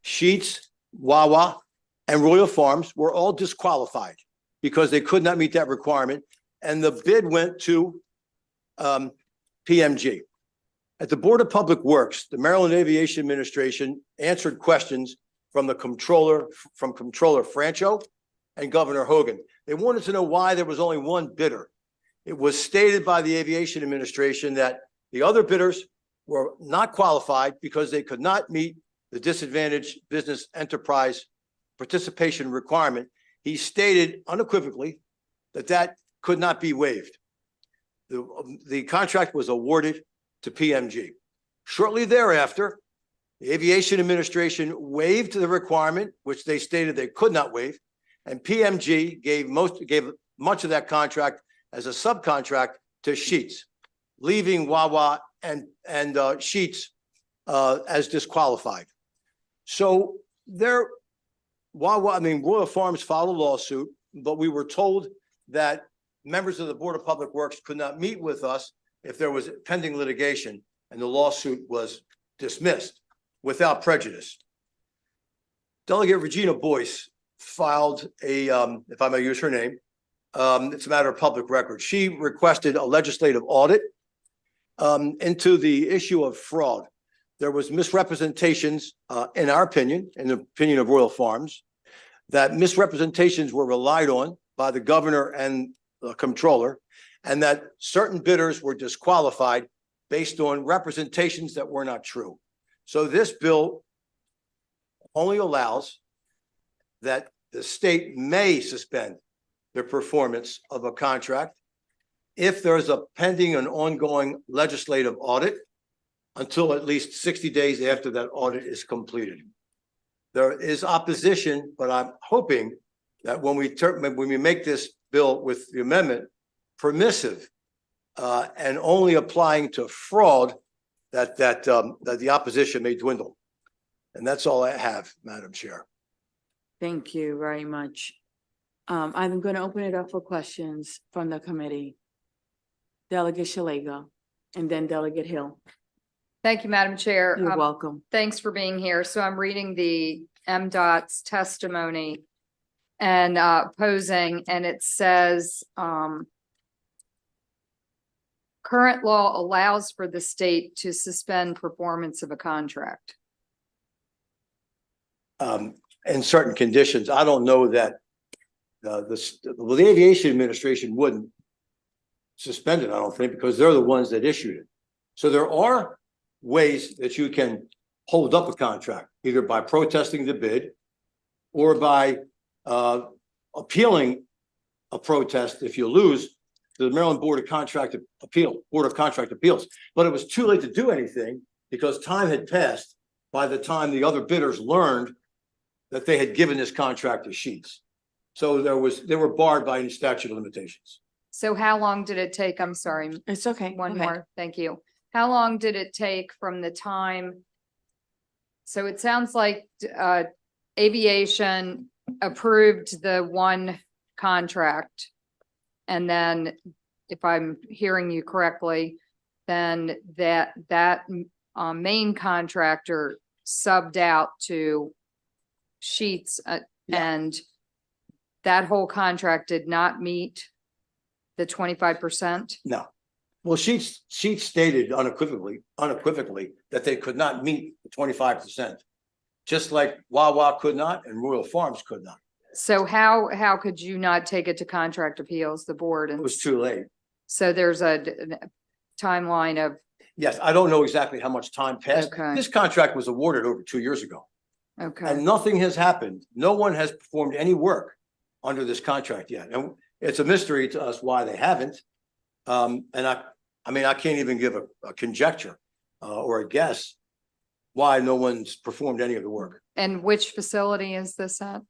[SPEAKER 3] Sheets, Wawa, and Royal Farms were all disqualified because they could not meet that requirement. And the bid went to PMG. At the Board of Public Works, the Maryland Aviation Administration answered questions from the Comptroller Francho and Governor Hogan. They wanted to know why there was only one bidder. It was stated by the Aviation Administration that the other bidders were not qualified because they could not meet the disadvantaged business enterprise participation requirement. He stated unequivocally that that could not be waived. The contract was awarded to PMG. Shortly thereafter, the Aviation Administration waived the requirement, which they stated they could not waive, and PMG gave much of that contract as a subcontract to Sheets, leaving Wawa and Sheets as disqualified. So Royal Farms filed a lawsuit, but we were told that members of the Board of Public Works could not meet with us if there was pending litigation and the lawsuit was dismissed without prejudice. Delegate Regina Boyce filed a, if I may use her name, it's a matter of public record. She requested a legislative audit into the issue of fraud. There was misrepresentations, in our opinion, in the opinion of Royal Farms, that misrepresentations were relied on by the governor and the comptroller, and that certain bidders were disqualified based on representations that were not true. So this bill only allows that the state may suspend the performance of a contract if there's a pending and ongoing legislative audit until at least 60 days after that audit is completed. There is opposition, but I'm hoping that when we make this bill with the amendment permissive and only applying to fraud, that the opposition may dwindle. And that's all I have, Madam Chair.
[SPEAKER 2] Thank you very much. I'm going to open it up for questions from the committee. Delegate Shalega and then Delegate Hill.
[SPEAKER 13] Thank you, Madam Chair.
[SPEAKER 2] You're welcome.
[SPEAKER 13] Thanks for being here. So I'm reading the MDOT's testimony and posing, and it says, current law allows for the state to suspend performance of a contract.
[SPEAKER 3] In certain conditions, I don't know that the Aviation Administration wouldn't suspend it, I don't think, because they're the ones that issued it. So there are ways that you can hold up a contract, either by protesting the bid or by appealing a protest if you lose to the Maryland Board of Contract Appeals. But it was too late to do anything because time had passed by the time the other bidders learned that they had given this contract to Sheets. So they were barred by any statute of limitations.
[SPEAKER 13] So how long did it take? I'm sorry.
[SPEAKER 2] It's okay.
[SPEAKER 13] One more. Thank you. How long did it take from the time? So it sounds like aviation approved the one contract. And then if I'm hearing you correctly, then that main contractor subbed out to Sheets and that whole contract did not meet the 25%?
[SPEAKER 3] No. Well, Sheets stated unequivocally that they could not meet the 25%, just like Wawa could not and Royal Farms could not.
[SPEAKER 13] So how could you not take it to contract appeals, the board? And
[SPEAKER 3] it was too late.
[SPEAKER 13] So there's a timeline of.
[SPEAKER 3] Yes, I don't know exactly how much time passed.
[SPEAKER 13] Okay.
[SPEAKER 3] This contract was awarded over 2 years ago.
[SPEAKER 13] Okay.
[SPEAKER 3] And nothing has happened. No one has performed any work under this contract yet. And it's a mystery to us why they haven't. And I mean, I can't even give a conjecture or a guess why no one's performed any of the work.
[SPEAKER 13] And which facility is this at?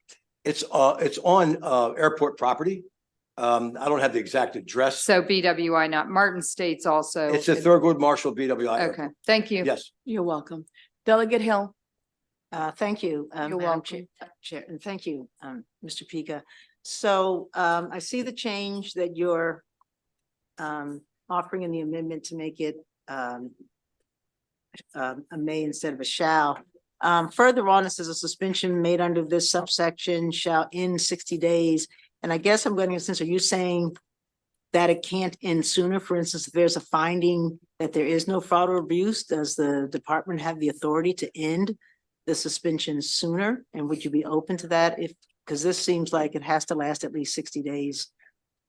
[SPEAKER 3] It's on airport property. I don't have the exact address.
[SPEAKER 13] So BWI, not Martin States also.
[SPEAKER 3] It's a Thurgood Marshall BWI.
[SPEAKER 13] Okay, thank you.
[SPEAKER 3] Yes.
[SPEAKER 2] You're welcome. Delegate Hill.
[SPEAKER 14] Thank you.
[SPEAKER 13] You're welcome.
[SPEAKER 14] Chair, and thank you, Mr. Pika. So I see the change that you're offering in the amendment to make it a may instead of a shall. Further on, it says a suspension made under this subsection shall end 60 days. And I guess I'm getting a sense, are you saying that it can't end sooner? For instance, if there's a finding that there is no fraud or abuse, does the department have the authority to end the suspension sooner? And would you be open to that because this seems like it has to last at least 60 days?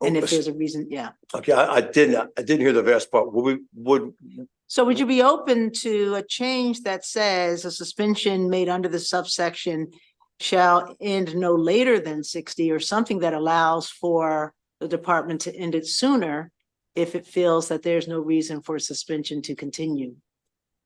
[SPEAKER 14] And if there's a reason, yeah.
[SPEAKER 3] Okay, I didn't hear the last part.
[SPEAKER 14] So would you be open to a change that says a suspension made under the subsection shall end no later than 60, or something that allows for the department to end it sooner if it feels that there's no reason for suspension to continue?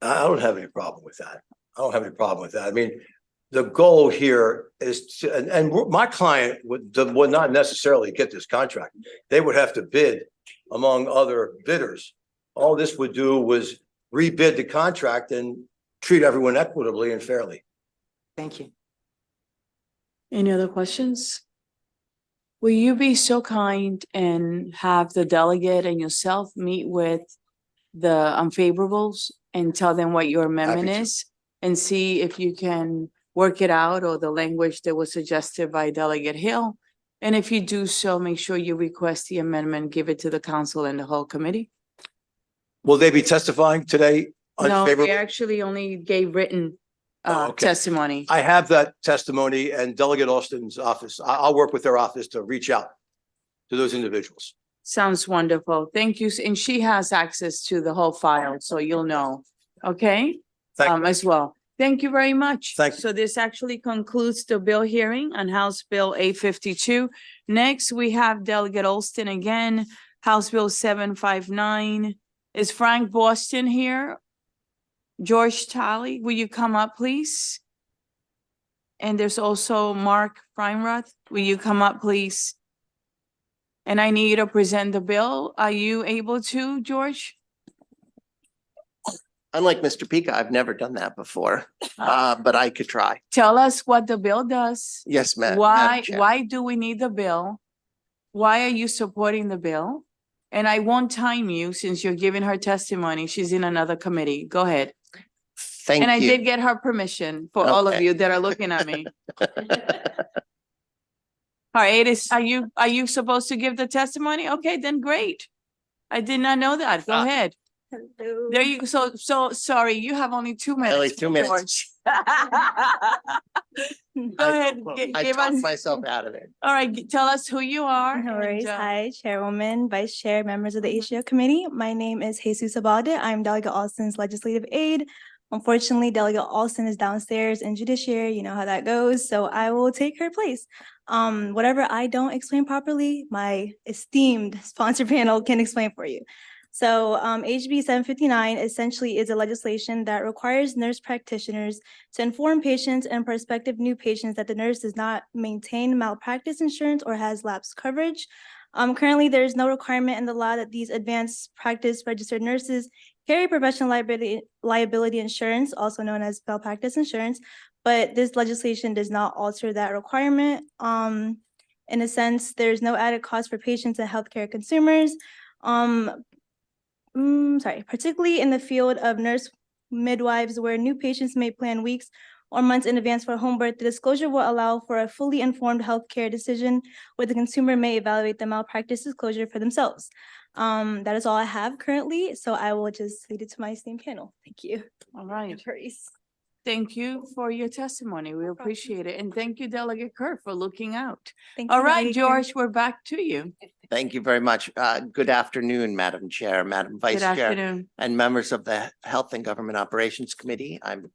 [SPEAKER 3] I don't have any problem with that. I mean, the goal here is to, and my client would not necessarily get this contract. They would have to bid among other bidders. All this would do was rebid the contract and treat everyone equitably and fairly.
[SPEAKER 14] Thank you.
[SPEAKER 2] Any other questions? will you be so kind and have the delegate and yourself meet with the unfavorables and tell them what your amendment
[SPEAKER 3] to.
[SPEAKER 2] is? And see if you can work it out or the language that was suggested by Delegate Hill. And if you do so, make sure you request the amendment, give it to the council and the whole committee.
[SPEAKER 3] Will they be testifying today?
[SPEAKER 2] No, they
[SPEAKER 3] Unfavorable?
[SPEAKER 2] actually only gave written
[SPEAKER 3] Okay.
[SPEAKER 2] testimony.
[SPEAKER 3] I have that testimony and Delegate Austin's office. I'll work with their office to reach out to those individuals.
[SPEAKER 2] Sounds wonderful. Thank you. And she has access to the whole file, so you'll know. Okay? As well. Thank you very much.
[SPEAKER 3] Thank you.
[SPEAKER 2] So this actually concludes the bill hearing on House Bill 852. Next, we have Delegate Olston again, House Bill 759. Is Frank Boston here? George Talley, will you come up, please? And there's also Mark Feinroth. Will you come up, please? And I need you to present the bill. Are you able to, George?
[SPEAKER 1] Unlike Mr. Pika, I've never done that before, but I could try.
[SPEAKER 2] Tell us what the bill does.
[SPEAKER 1] Yes, ma'am.
[SPEAKER 2] Why do we need the bill? Why are you supporting the bill? And I won't time you since you're giving her testimony. She's in another committee. Go ahead.
[SPEAKER 1] Thank
[SPEAKER 2] And I
[SPEAKER 1] you.
[SPEAKER 2] did get her permission for all of
[SPEAKER 1] Okay.
[SPEAKER 2] you that are looking at me. All right, are you supposed to give the testimony? Okay, then great. I did not know that. Go ahead. There you go. So sorry, you have only 2 minutes.
[SPEAKER 1] Only 2 minutes.
[SPEAKER 2] George. Go ahead.
[SPEAKER 1] I
[SPEAKER 2] Give
[SPEAKER 1] talked
[SPEAKER 2] us,
[SPEAKER 1] myself out of it.
[SPEAKER 2] all right, tell us who you are.
[SPEAKER 17] No worries.
[SPEAKER 2] and,
[SPEAKER 17] Hi, Chairwoman, Vice Chair, members of the HGO Committee. My name is Jesus Abalde. I'm Delegate Alston's legislative aide. Unfortunately, Delegate Alston is downstairs in Judiciary. You know how that goes. So I will take her place. Whatever I don't explain properly, my esteemed sponsor panel can explain for you. So HB 759 essentially is a legislation that requires nurse practitioners to inform patients and prospective new patients that the nurse does not maintain malpractice insurance or has lapsed coverage. Currently, there is no requirement in the law that these advanced practice registered nurses carry professional liability insurance, also known as malpractice insurance, but this legislation does not alter that requirement. In a sense, there's no added cost for patients and healthcare consumers. Particularly in the field of nurse midwives, where new patients may plan weeks or months in advance for home birth, the disclosure will allow for a fully informed healthcare decision where the consumer may evaluate the malpractice disclosure for themselves. That is all I have currently, so I will just lead it to my esteemed panel. Thank you.
[SPEAKER 2] All right. Thank you for your testimony. We appreciate it. And thank you, Delegate Kerr, for looking out.
[SPEAKER 17] Thank
[SPEAKER 2] All
[SPEAKER 17] you,
[SPEAKER 2] right,
[SPEAKER 17] Delegate Kerr.
[SPEAKER 2] George, we're back to you.
[SPEAKER 1] Thank you very much. Good afternoon, Madam Chair, Madam Vice
[SPEAKER 2] Good
[SPEAKER 1] Chair,
[SPEAKER 2] afternoon.
[SPEAKER 1] and members of the Health and Government Operations Committee. I'm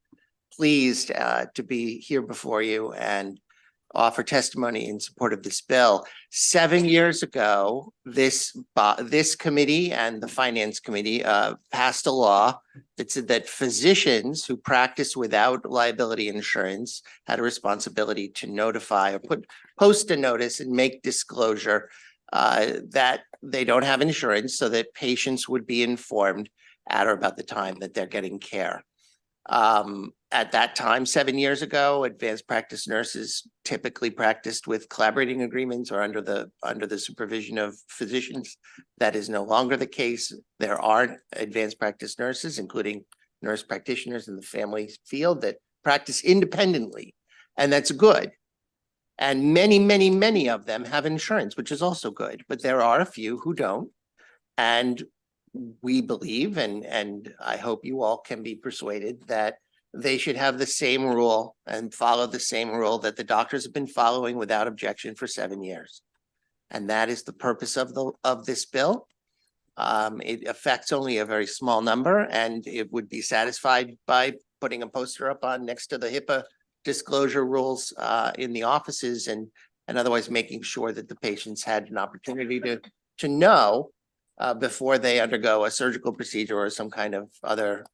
[SPEAKER 1] pleased to be here before you and offer testimony in support of this bill. 7 years ago, this committee and the Finance Committee passed a law that said that physicians who practice without liability insurance had a responsibility to notify or post a notice and make disclosure that they don't have insurance, so that patients would be informed at or about the time that they're getting care. At that time, 7 years ago, advanced practice nurses typically practiced with collaborating agreements or under the supervision of physicians. That is no longer the case. There are advanced practice nurses, including nurse practitioners in the family field, that practice independently, and that's good. And many of them have insurance, which is also good, but there are a few who don't. And we believe, and I hope you all can be persuaded, that they should have the same rule and follow the same rule that the doctors have been following without objection for 7 years. And that is the purpose of this bill. It affects only a very small number, and it would be satisfied by putting a poster up on next to the HIPAA disclosure rules in the offices, and otherwise making sure that the patients had an opportunity to know before they undergo a surgical procedure or some kind of other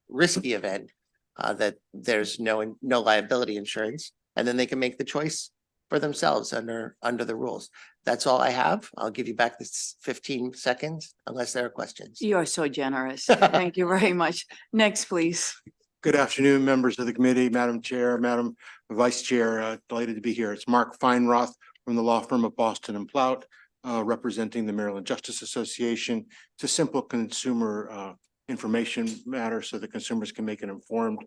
[SPEAKER 1] risky event that there's no liability insurance, and then they can make the choice for themselves under the rules. That's all I have. I'll give you back this 15 seconds unless there are questions.
[SPEAKER 2] You are so generous. Thank you very much. Next, please.
[SPEAKER 23] Good afternoon, members of the committee, Madam Chair, Madam Vice Chair, delighted to be here. It's Mark Feinroth
[SPEAKER 11] from the law firm of Boston and Plout, representing the Maryland Justice Association. It's a simple consumer information matter so that consumers can make an informed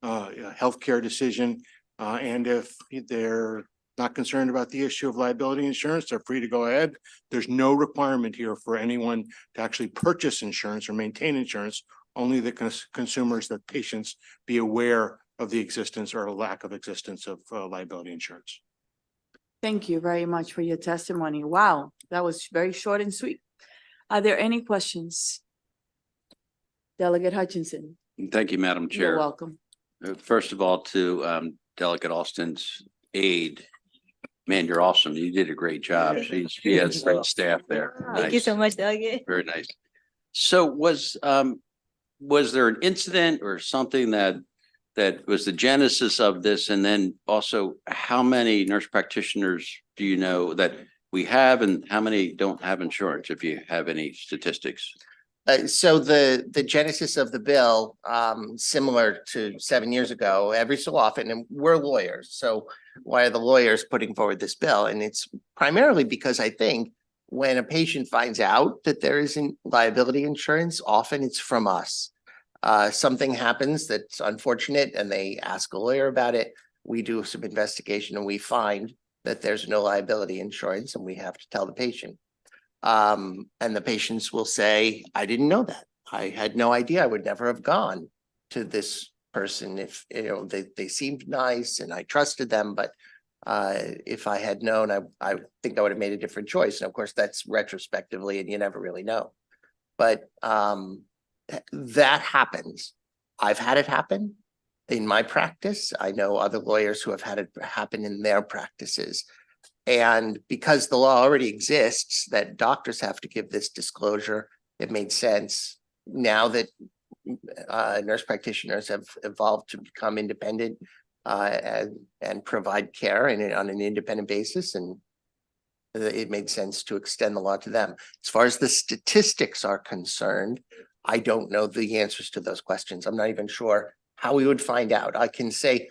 [SPEAKER 11] healthcare decision. And if they're not concerned about the issue of liability insurance, they're free to go ahead. There's no requirement here for anyone to actually purchase insurance or maintain insurance. Only the consumers, the patients, be aware of the existence or lack of existence of liability insurance.
[SPEAKER 2] Thank you very much for your testimony. Wow, that was very short and sweet. Are there any questions? Delegate Hutchinson,
[SPEAKER 4] Thank you, Madam Chair.
[SPEAKER 2] you're welcome.
[SPEAKER 4] First of all, to Delegate Austin's aide, man, you're awesome. You did a great job. She has great staff there.
[SPEAKER 17] Thank you
[SPEAKER 4] Nice.
[SPEAKER 17] so much, Delegate.
[SPEAKER 4] Very nice. So was there an incident or something that was the genesis of this? And then also, how many nurse practitioners do you know that we have, and how many don't have insurance, if you have any statistics?
[SPEAKER 1] So the genesis of the bill, similar to 7 years ago, every so often, and we're lawyers, so why are the lawyers putting forward this bill? And it's primarily because I think when a patient finds out that there isn't liability insurance, often it's from us. Something happens that's unfortunate and they ask a lawyer about it. We do some investigation and we find that there's no liability insurance and we have to tell the patient. And the patients will say, I didn't know that. I had no idea. I would never have gone to this person if, they seemed nice and I trusted them. But if I had known, I think I would have made a different choice. And of course, that's retrospectively and you never really know. But that happens. I've had it happen in my practice. I know other lawyers who have had it happen in their practices. And because the law already exists that doctors have to give this disclosure, it made sense. Now that nurse practitioners have evolved to become independent and provide care on an independent basis, and it made sense to extend the law to them. As far as the statistics are concerned, I don't know the answers to those questions. I'm not even sure how we would find out. I can say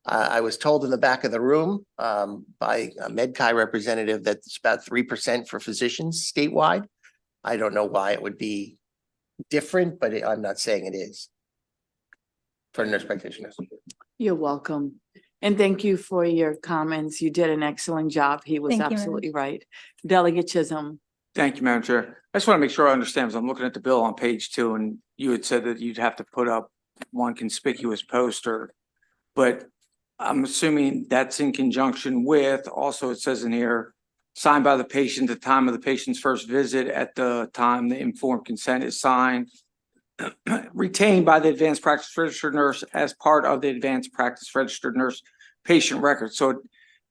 [SPEAKER 1] I was told in the back of the room by a MedChi representative that it's about 3% for physicians statewide. I don't know why it would be different, but I'm not saying it is for nurse practitioners.
[SPEAKER 2] You're welcome. And thank you for your comments. You did an excellent job. He was
[SPEAKER 17] Thank you, Madam
[SPEAKER 2] absolutely right. Delegate Chisholm.
[SPEAKER 6] Thank you, Madam Chair. I just want to make sure I understand, because I'm looking at the bill on page 2, and you had said that you'd have to put up one conspicuous poster, but I'm assuming that's in conjunction with, also it says in here, signed by the patient at the time of the patient's first visit, at the time the informed consent is signed, retained by the advanced practice registered nurse as part of the advanced practice registered nurse patient record. So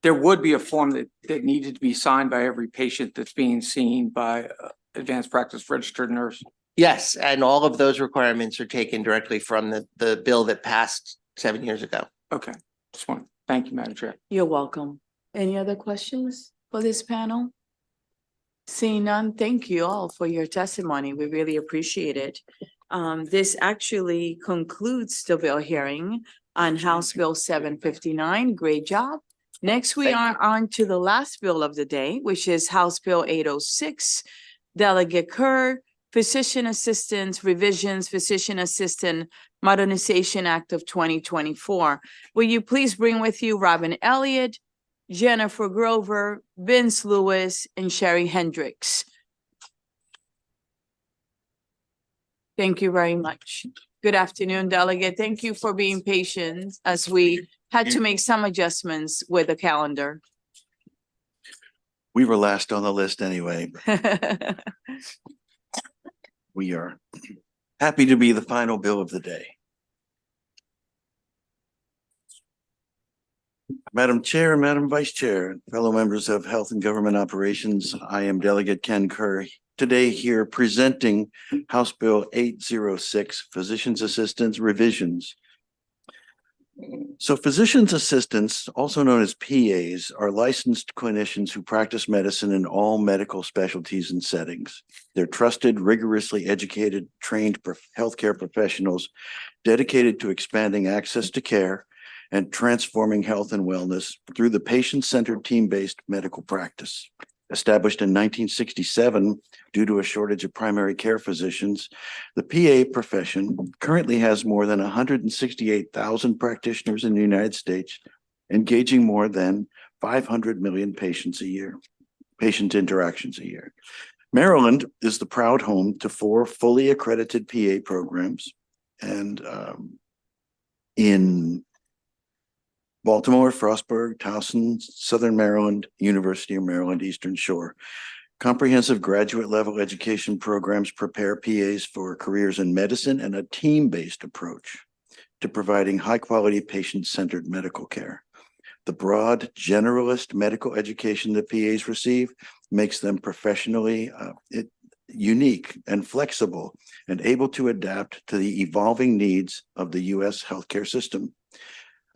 [SPEAKER 6] there would be a form that needed to be signed by every patient that's being seen by advanced practice registered nurse.
[SPEAKER 1] Yes, and all of those requirements are taken directly from the bill that passed 7 years ago.
[SPEAKER 6] Okay, just one. Thank you, Madam Chair.
[SPEAKER 2] You're welcome. Any other questions for this panel? Seeing none, thank you all for your testimony. We really appreciate it. This actually concludes the bill hearing on House Bill 759. Great job. Next, we are on to the last bill of the day, which is House Bill 806. Delegate Kerr, Physician Assistants Revisions, Physician Assistant Modernization Act of 2024. Will you please bring with you Robin Elliott, Jennifer Grover, Vince Lewis, and Sherry Hendricks? Thank you very much. Good afternoon, Delegate. Thank you for being patient as we had to make some adjustments with the calendar.
[SPEAKER 21] We were last on the list anyway. We are happy to be the final bill of the day. Madam Chair, Madam Vice Chair, fellow members of Health and Government Operations, I am Delegate Ken Kerr, today here presenting House Bill 806, Physician's Assistants Revisions. So physician's assistants, also known as PAs, are licensed clinicians who practice medicine in all medical specialties and settings. They're trusted, rigorously educated, trained healthcare professionals dedicated to expanding access to care and transforming health and wellness through the patient-centered team-based medical practice. Established in 1967 due to a shortage of primary care physicians, the PA profession currently has more than 168,000 practitioners in the United States, engaging more than 500 million patient interactions a year. Maryland is the proud home to 4 fully accredited PA programs, and in Baltimore, Frostburg, Towson, Southern Maryland, University of Maryland, Eastern Shore. Comprehensive graduate level education programs prepare PAs for careers in medicine and a team-based approach to providing high-quality patient-centered medical care. The broad generalist medical education that PAs receive makes them professionally unique and flexible and able to adapt to the evolving needs of the U.S. healthcare system.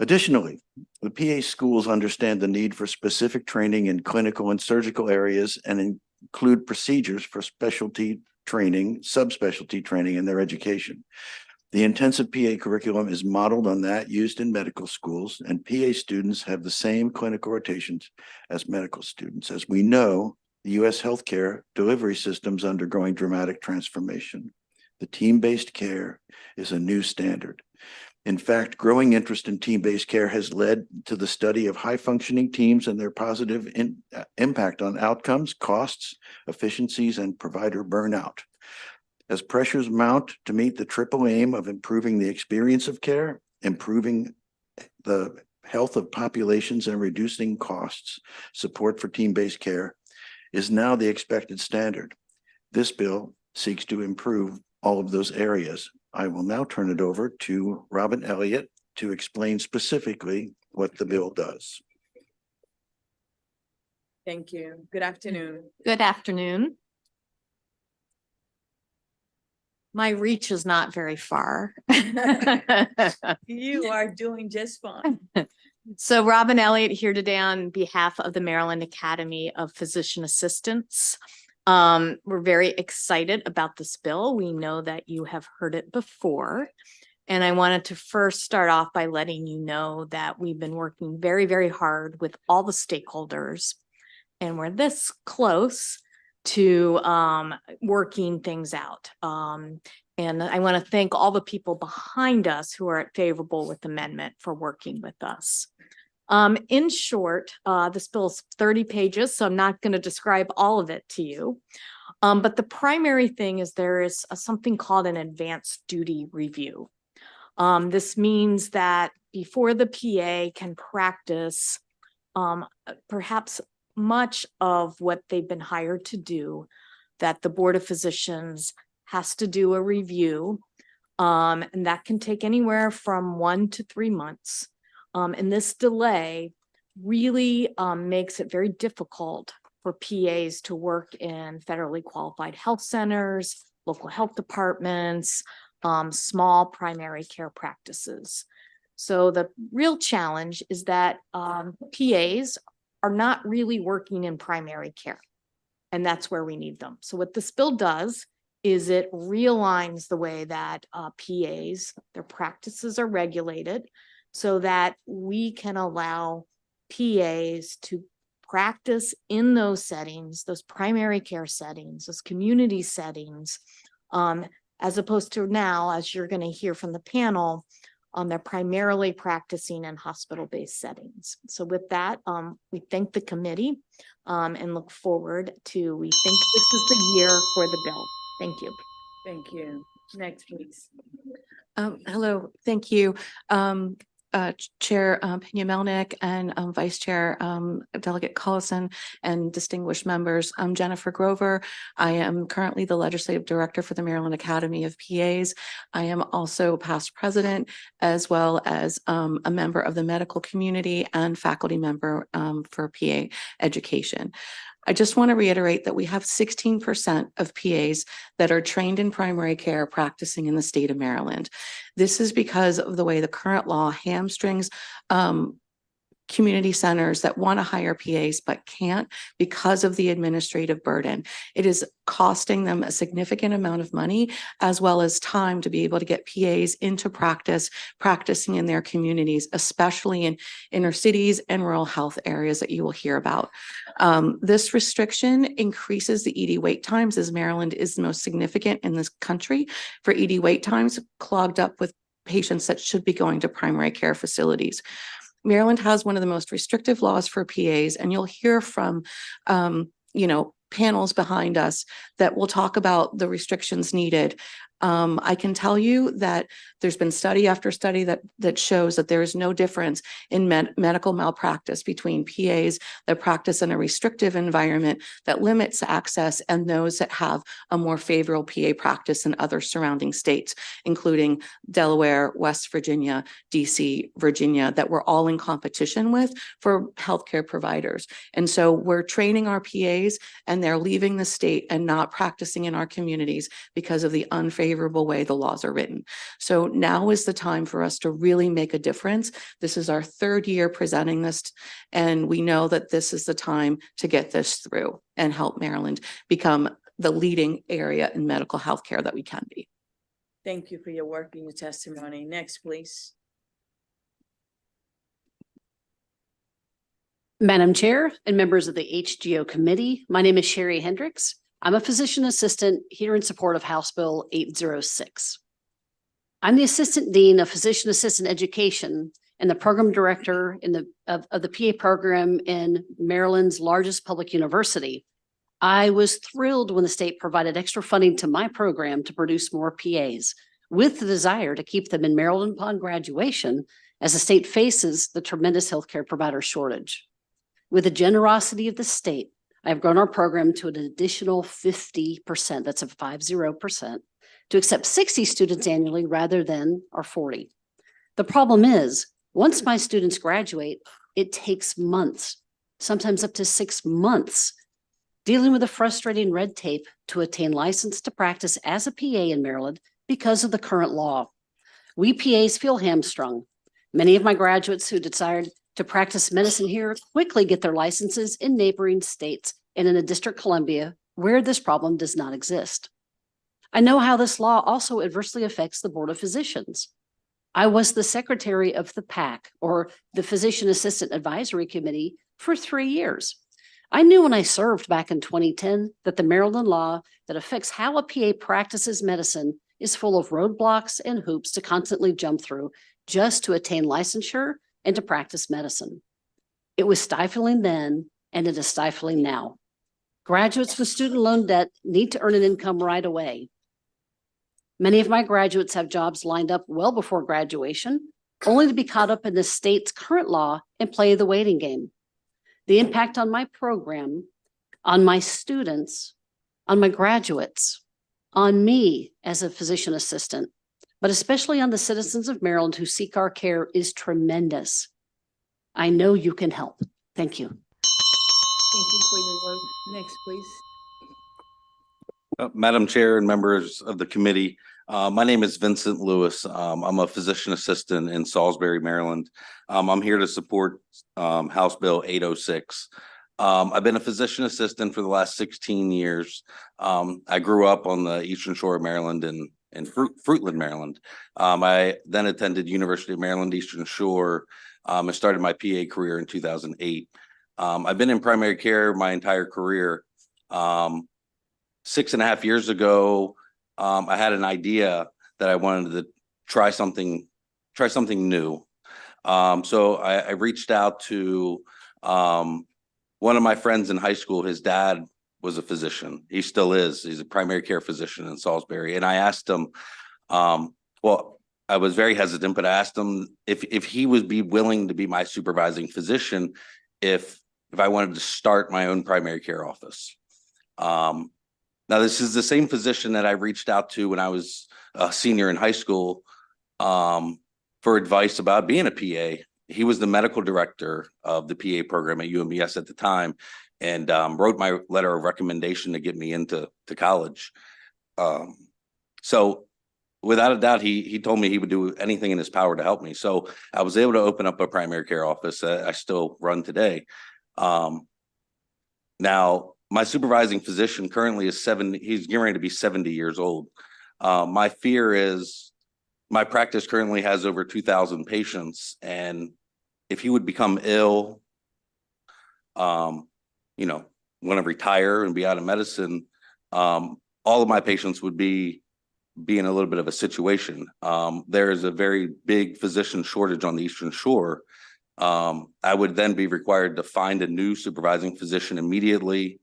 [SPEAKER 21] Additionally, the PA schools understand the need for specific training in clinical and surgical areas and include procedures for specialty training, subspecialty training in their education. The intensive PA curriculum is modeled on that used in medical schools, and PA students have the same clinical rotations as medical students. As we know, the U.S. healthcare delivery system is undergoing dramatic transformation. The team-based care is a new standard. In fact, growing interest in team-based care has led to the study of high-functioning teams and their positive impact on outcomes, costs, efficiencies, and provider burnout. As pressures mount to meet the triple aim of improving the experience of care, improving the health of populations, and reducing costs, support for team-based care is now the expected standard. This bill seeks to improve all of those areas. I will now turn it over to Robin Elliott to explain specifically what the bill does.
[SPEAKER 7] Thank you. Good afternoon.
[SPEAKER 5] Good afternoon. My reach is not very far.
[SPEAKER 7] You are doing just fine.
[SPEAKER 5] So Robin Elliott here today on behalf of the Maryland Academy of Physician Assistants. We're very excited about this bill. We know that you have heard it before. And I wanted to first start off by letting you know that we've been working very, very hard with all the stakeholders. And we're this close to working things out. And I want to thank all the people behind us who are favorable with the amendment for working with us. In short, this bill is 30 pages, so I'm not going to describe all of it to you. But the primary thing is there is something called an advanced duty review. This means that before the PA can practice perhaps much of what they've been hired to do, that the Board of Physicians has to do a review, and that can take anywhere from 1 to 3 months. And this delay really makes it very difficult for PAs to work in federally qualified health centers, local health departments, small primary care practices. So the real challenge is that PAs are not really working in primary care, and that's where we need them. So what this bill does is it realigns the way that PAs, their practices are regulated so that we can allow PAs to practice in those settings, those primary care settings, those community settings, as opposed to now, as you're going to hear from the panel, they're primarily practicing in hospital-based settings. So with that, we thank the committee and look forward to, we think this is the year for the bill. Thank you.
[SPEAKER 7] Thank you. Next, please.
[SPEAKER 12] Hello, thank you. Chair Pena-Melnick and Vice Chair Delegate Collison and distinguished members. I'm Jennifer Grover. I am currently the Legislative Director for the Maryland Academy of PAs. I am also past president as well as a member of the medical community and faculty member for PA education. I just want to reiterate that we have 16% of PAs that are trained in primary care practicing in the state of Maryland. This is because of the way the current law hamstrings community centers that want to hire PAs but can't because of the administrative burden. It is costing them a significant amount of money as well as time to be able to get PAs into practice, practicing in their communities, especially in inner cities and rural health areas that you will hear about. This restriction increases the ED wait times, as Maryland is the most significant in this country for ED wait times, clogged up with patients that should be going to primary care facilities. Maryland has one of the most restrictive laws for PAs, and you'll hear from, panels behind us that will talk about the restrictions needed. I can tell you that there's been study after study that shows that there is no difference in medical malpractice between PAs that practice in a restrictive environment that limits access and those that have a more favorable PA practice in other surrounding states, including Delaware, West Virginia, DC, Virginia, that we're all in competition with for healthcare providers. And so we're training our PAs and they're leaving the state and not practicing in our communities because of the unfavorable way the laws are written. So now is the time for us to really make a difference. This is our third year presenting this, and we know that this is the time to get this through and help Maryland become the leading area in medical health care that we can be.
[SPEAKER 2] Thank you for your work and your testimony. Next, please.
[SPEAKER 16] Madam Chair and members of the HGO Committee, my name is Sherry Hendricks. I'm a physician assistant here in support of House Bill 806. I'm the Assistant Dean of Physician Assistant Education and the Program Director of the PA program in Maryland's largest public university. I was thrilled when the state provided extra funding to my program to produce more PAs, with the desire to keep them in Maryland upon graduation as the state faces the tremendous healthcare provider shortage. With the generosity of the state, I've grown our program to an additional 50%, that's a 50%, to accept 60 students annually rather than our 40. The problem is, once my students graduate, it takes months, sometimes up to 6 months, dealing with the frustrating red tape to attain license to practice as a PA in Maryland because of the current law. We PAs feel hamstrung. Many of my graduates who desired to practice medicine here quickly get their licenses in neighboring states and in the District of Columbia, where this problem does not exist. I know how this law also adversely affects the Board of Physicians. I was the secretary of the PAC, or the Physician Assistant Advisory Committee, for 3 years. I knew when I served back in 2010 that the Maryland law that affects how a PA practices medicine is full of roadblocks and hoops to constantly jump through just to attain licensure and to practice medicine. It was stifling then, and it is stifling now. Graduates with student loan debt need to earn an income right away. Many of my graduates have jobs lined up well before graduation, only to be caught up in the state's current law and play the waiting game. The impact on my program, on my students, on my graduates, on me as a physician assistant, but especially on the citizens of Maryland who seek our care is tremendous. I know you can help. Thank you.
[SPEAKER 2] Thank you for your work. Next, please.
[SPEAKER 18] Madam Chair and members of the committee, my name is Vincent Lewis. I'm a physician assistant in Salisbury, Maryland. I'm here to support House Bill 806. I've been a physician assistant for the last 16 years. I grew up on the Eastern Shore of Maryland in Fruitland, Maryland. I then attended University of Maryland Eastern Shore. I started my PA career in 2008. I've been in primary care my entire career. 6.5 years ago, I had an idea that I wanted to try something new. So I reached out to one of my friends in high school. His dad was a physician. He still is. He's a primary care physician in Salisbury. And I asked him, well, I was very hesitant, but I asked him if he would be willing to be my supervising physician if I wanted to start my own primary care office. Now, this is the same physician that I reached out to when I was a senior in high school for advice about being a PA. He was the medical director of the PA program at UMBS at the time, and wrote my letter of recommendation to get me into college. So without a doubt, he told me he would do anything in his power to help me. So I was able to open up a primary care office that I still run today. Now my supervising physician currently is 70. He's getting ready to be 70 years old. My fear is my practice currently has over 2,000 patients, and if he would become ill, you know, want to retire and be out of medicine, all of my patients would be in a little bit of a situation. There is a very big physician shortage on the Eastern Shore. I would then be required to find a new supervising physician immediately,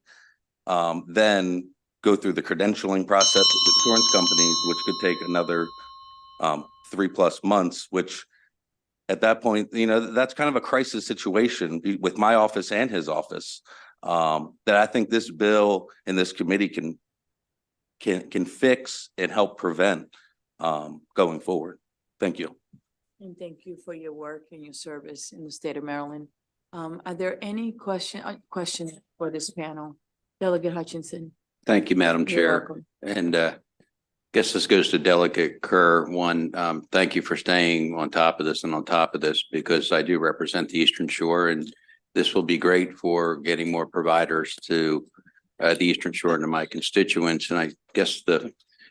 [SPEAKER 18] then go through the credentialing process with insurance companies, which could take another 3+ months, which at that point, you know, that's kind of a crisis situation with my office and his office, that I think this bill and this committee can fix and help prevent going forward. Thank you.
[SPEAKER 2] And thank you for your work and your service in the state of Maryland. Are there any questions for this panel? Delegate Hutchinson.
[SPEAKER 4] Thank you, Madam
[SPEAKER 2] You're
[SPEAKER 4] Chair.
[SPEAKER 2] welcome.
[SPEAKER 4] And guess this goes to Delegate Kerr. One, thank you for staying on top of this and on top of this, because I do represent the Eastern Shore, and this will be great for getting more providers to the Eastern Shore and to my constituents. And I guess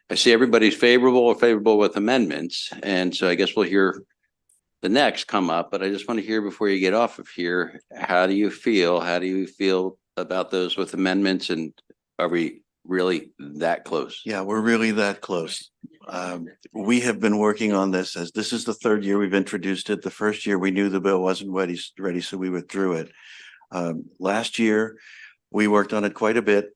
[SPEAKER 4] I see everybody's favorable with amendments. And so I guess we'll hear the next come up, but I just want to hear before you get off of here, how do you feel? How do you feel about those with amendments? And are we really that close?
[SPEAKER 21] Yeah, we're really that close. We have been working on this as this is the third year we've introduced it. The first year we knew the bill wasn't ready, so we withdrew it. Last year, we worked on it quite a bit.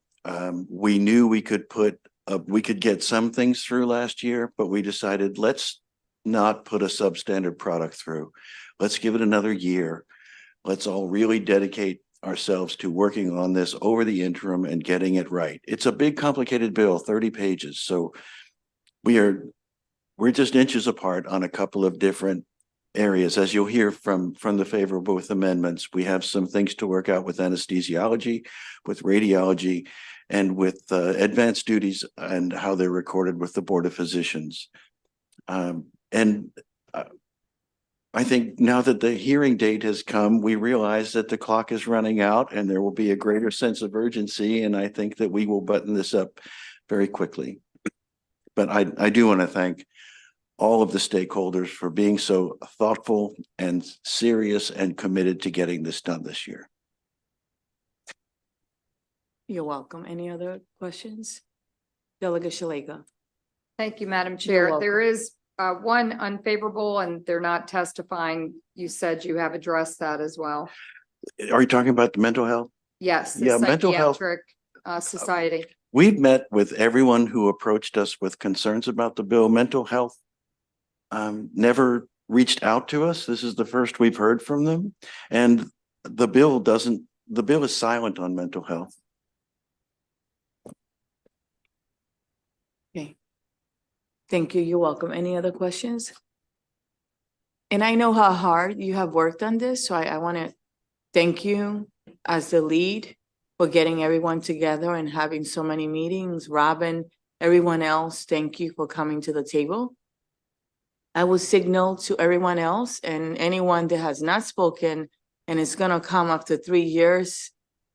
[SPEAKER 21] We knew we could get some things through last year, but we decided let's not put a substandard product through. Let's give it another year. Let's all really dedicate ourselves to working on this over the interim and getting it right. It's a big, complicated bill, 30 pages. So we're just inches apart on a couple of different areas. As you'll hear from the favorable with amendments, we have some things to work out with anesthesiology, with radiology, and with advanced duties and how they're recorded with the Board of Physicians. I think now that the hearing date has come, we realize that the clock is running out and there will be a greater sense of urgency. And I think that we will button this up very quickly. But I do want to thank all of the stakeholders for being so thoughtful and serious and committed to getting this done this year.
[SPEAKER 2] You're welcome. Any other questions? Delegate Shaleka.
[SPEAKER 13] Thank you, Madam
[SPEAKER 2] You're
[SPEAKER 13] Chair.
[SPEAKER 2] welcome.
[SPEAKER 13] There is one unfavorable and they're not testifying. You said you have addressed that as well.
[SPEAKER 21] Are you talking about the mental health?
[SPEAKER 13] Yes. the
[SPEAKER 21] Yeah, mental health.
[SPEAKER 13] Psychiatric Society.
[SPEAKER 21] We've met with everyone who approached us with concerns about the bill. Mental health never reached out to us. This is the first we've heard from them. And the bill is silent on mental health.
[SPEAKER 2] Okay. Thank you. You're welcome. Any other questions? And I know how hard you have worked on this, so I want to thank you as the lead for getting everyone together and having so many meetings. Robin, everyone else, thank you for coming to the table. I will signal to everyone else and anyone that has not spoken and it's gonna come after 3 years.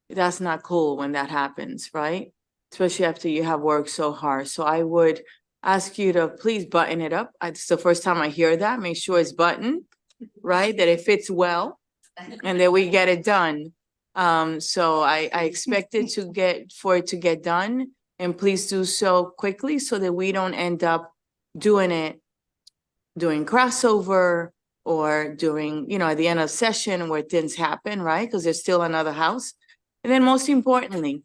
[SPEAKER 2] That's not cool when that happens, right? Especially after you have worked so hard. So I would ask you to please button it up. It's the first time I hear that. Make sure it's buttoned, right? That it fits well and that we get it done. So I expected for it to get done, and please do so quickly so that we don't end up doing it during crossover or during, at the end of session where things happen, right? Because there's still another house. And then most importantly,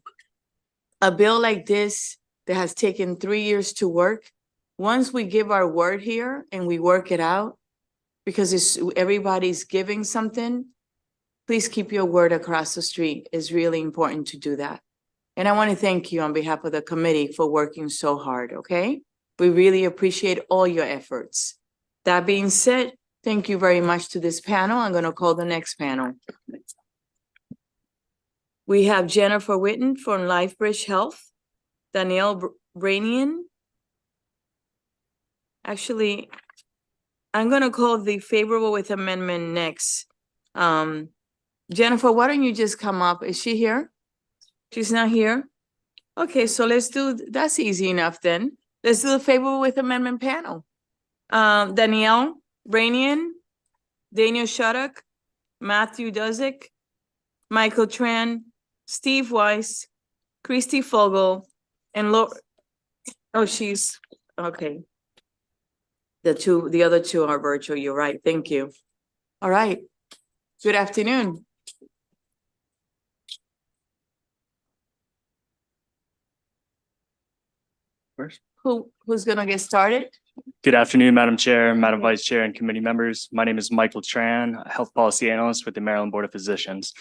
[SPEAKER 2] a bill like this that has taken 3 years to work, once we give our word here and we work it out, because everybody's giving something, please keep your word across the street. It's really important to do that. And I want to thank you on behalf of the committee for working so hard, okay? We really appreciate all your efforts. That being said, thank you very much to this panel. I'm going to call the next panel. We have Jennifer Witten from LifeBridge Health, Danielle Branian, Actually, I'm gonna call the favorable with amendment next. Jennifer, why don't you just come up? Is she here? She's not here? Okay, so let's do, that's easy enough then. Let's do the favorable with amendment panel. Danielle Rainian, Daniel Shudock, Matthew Duzick, Michael Tran, Steve Weiss, Christy Fogel, and oh, she's, okay. The other two are virtual, you're right, thank you. All right, good afternoon. Who's gonna get started?
[SPEAKER 9] Good afternoon, Madam Chair, Madam Vice Chair, and committee members. My name is Michael Tran, a health policy analyst with the Maryland Board of Physicians.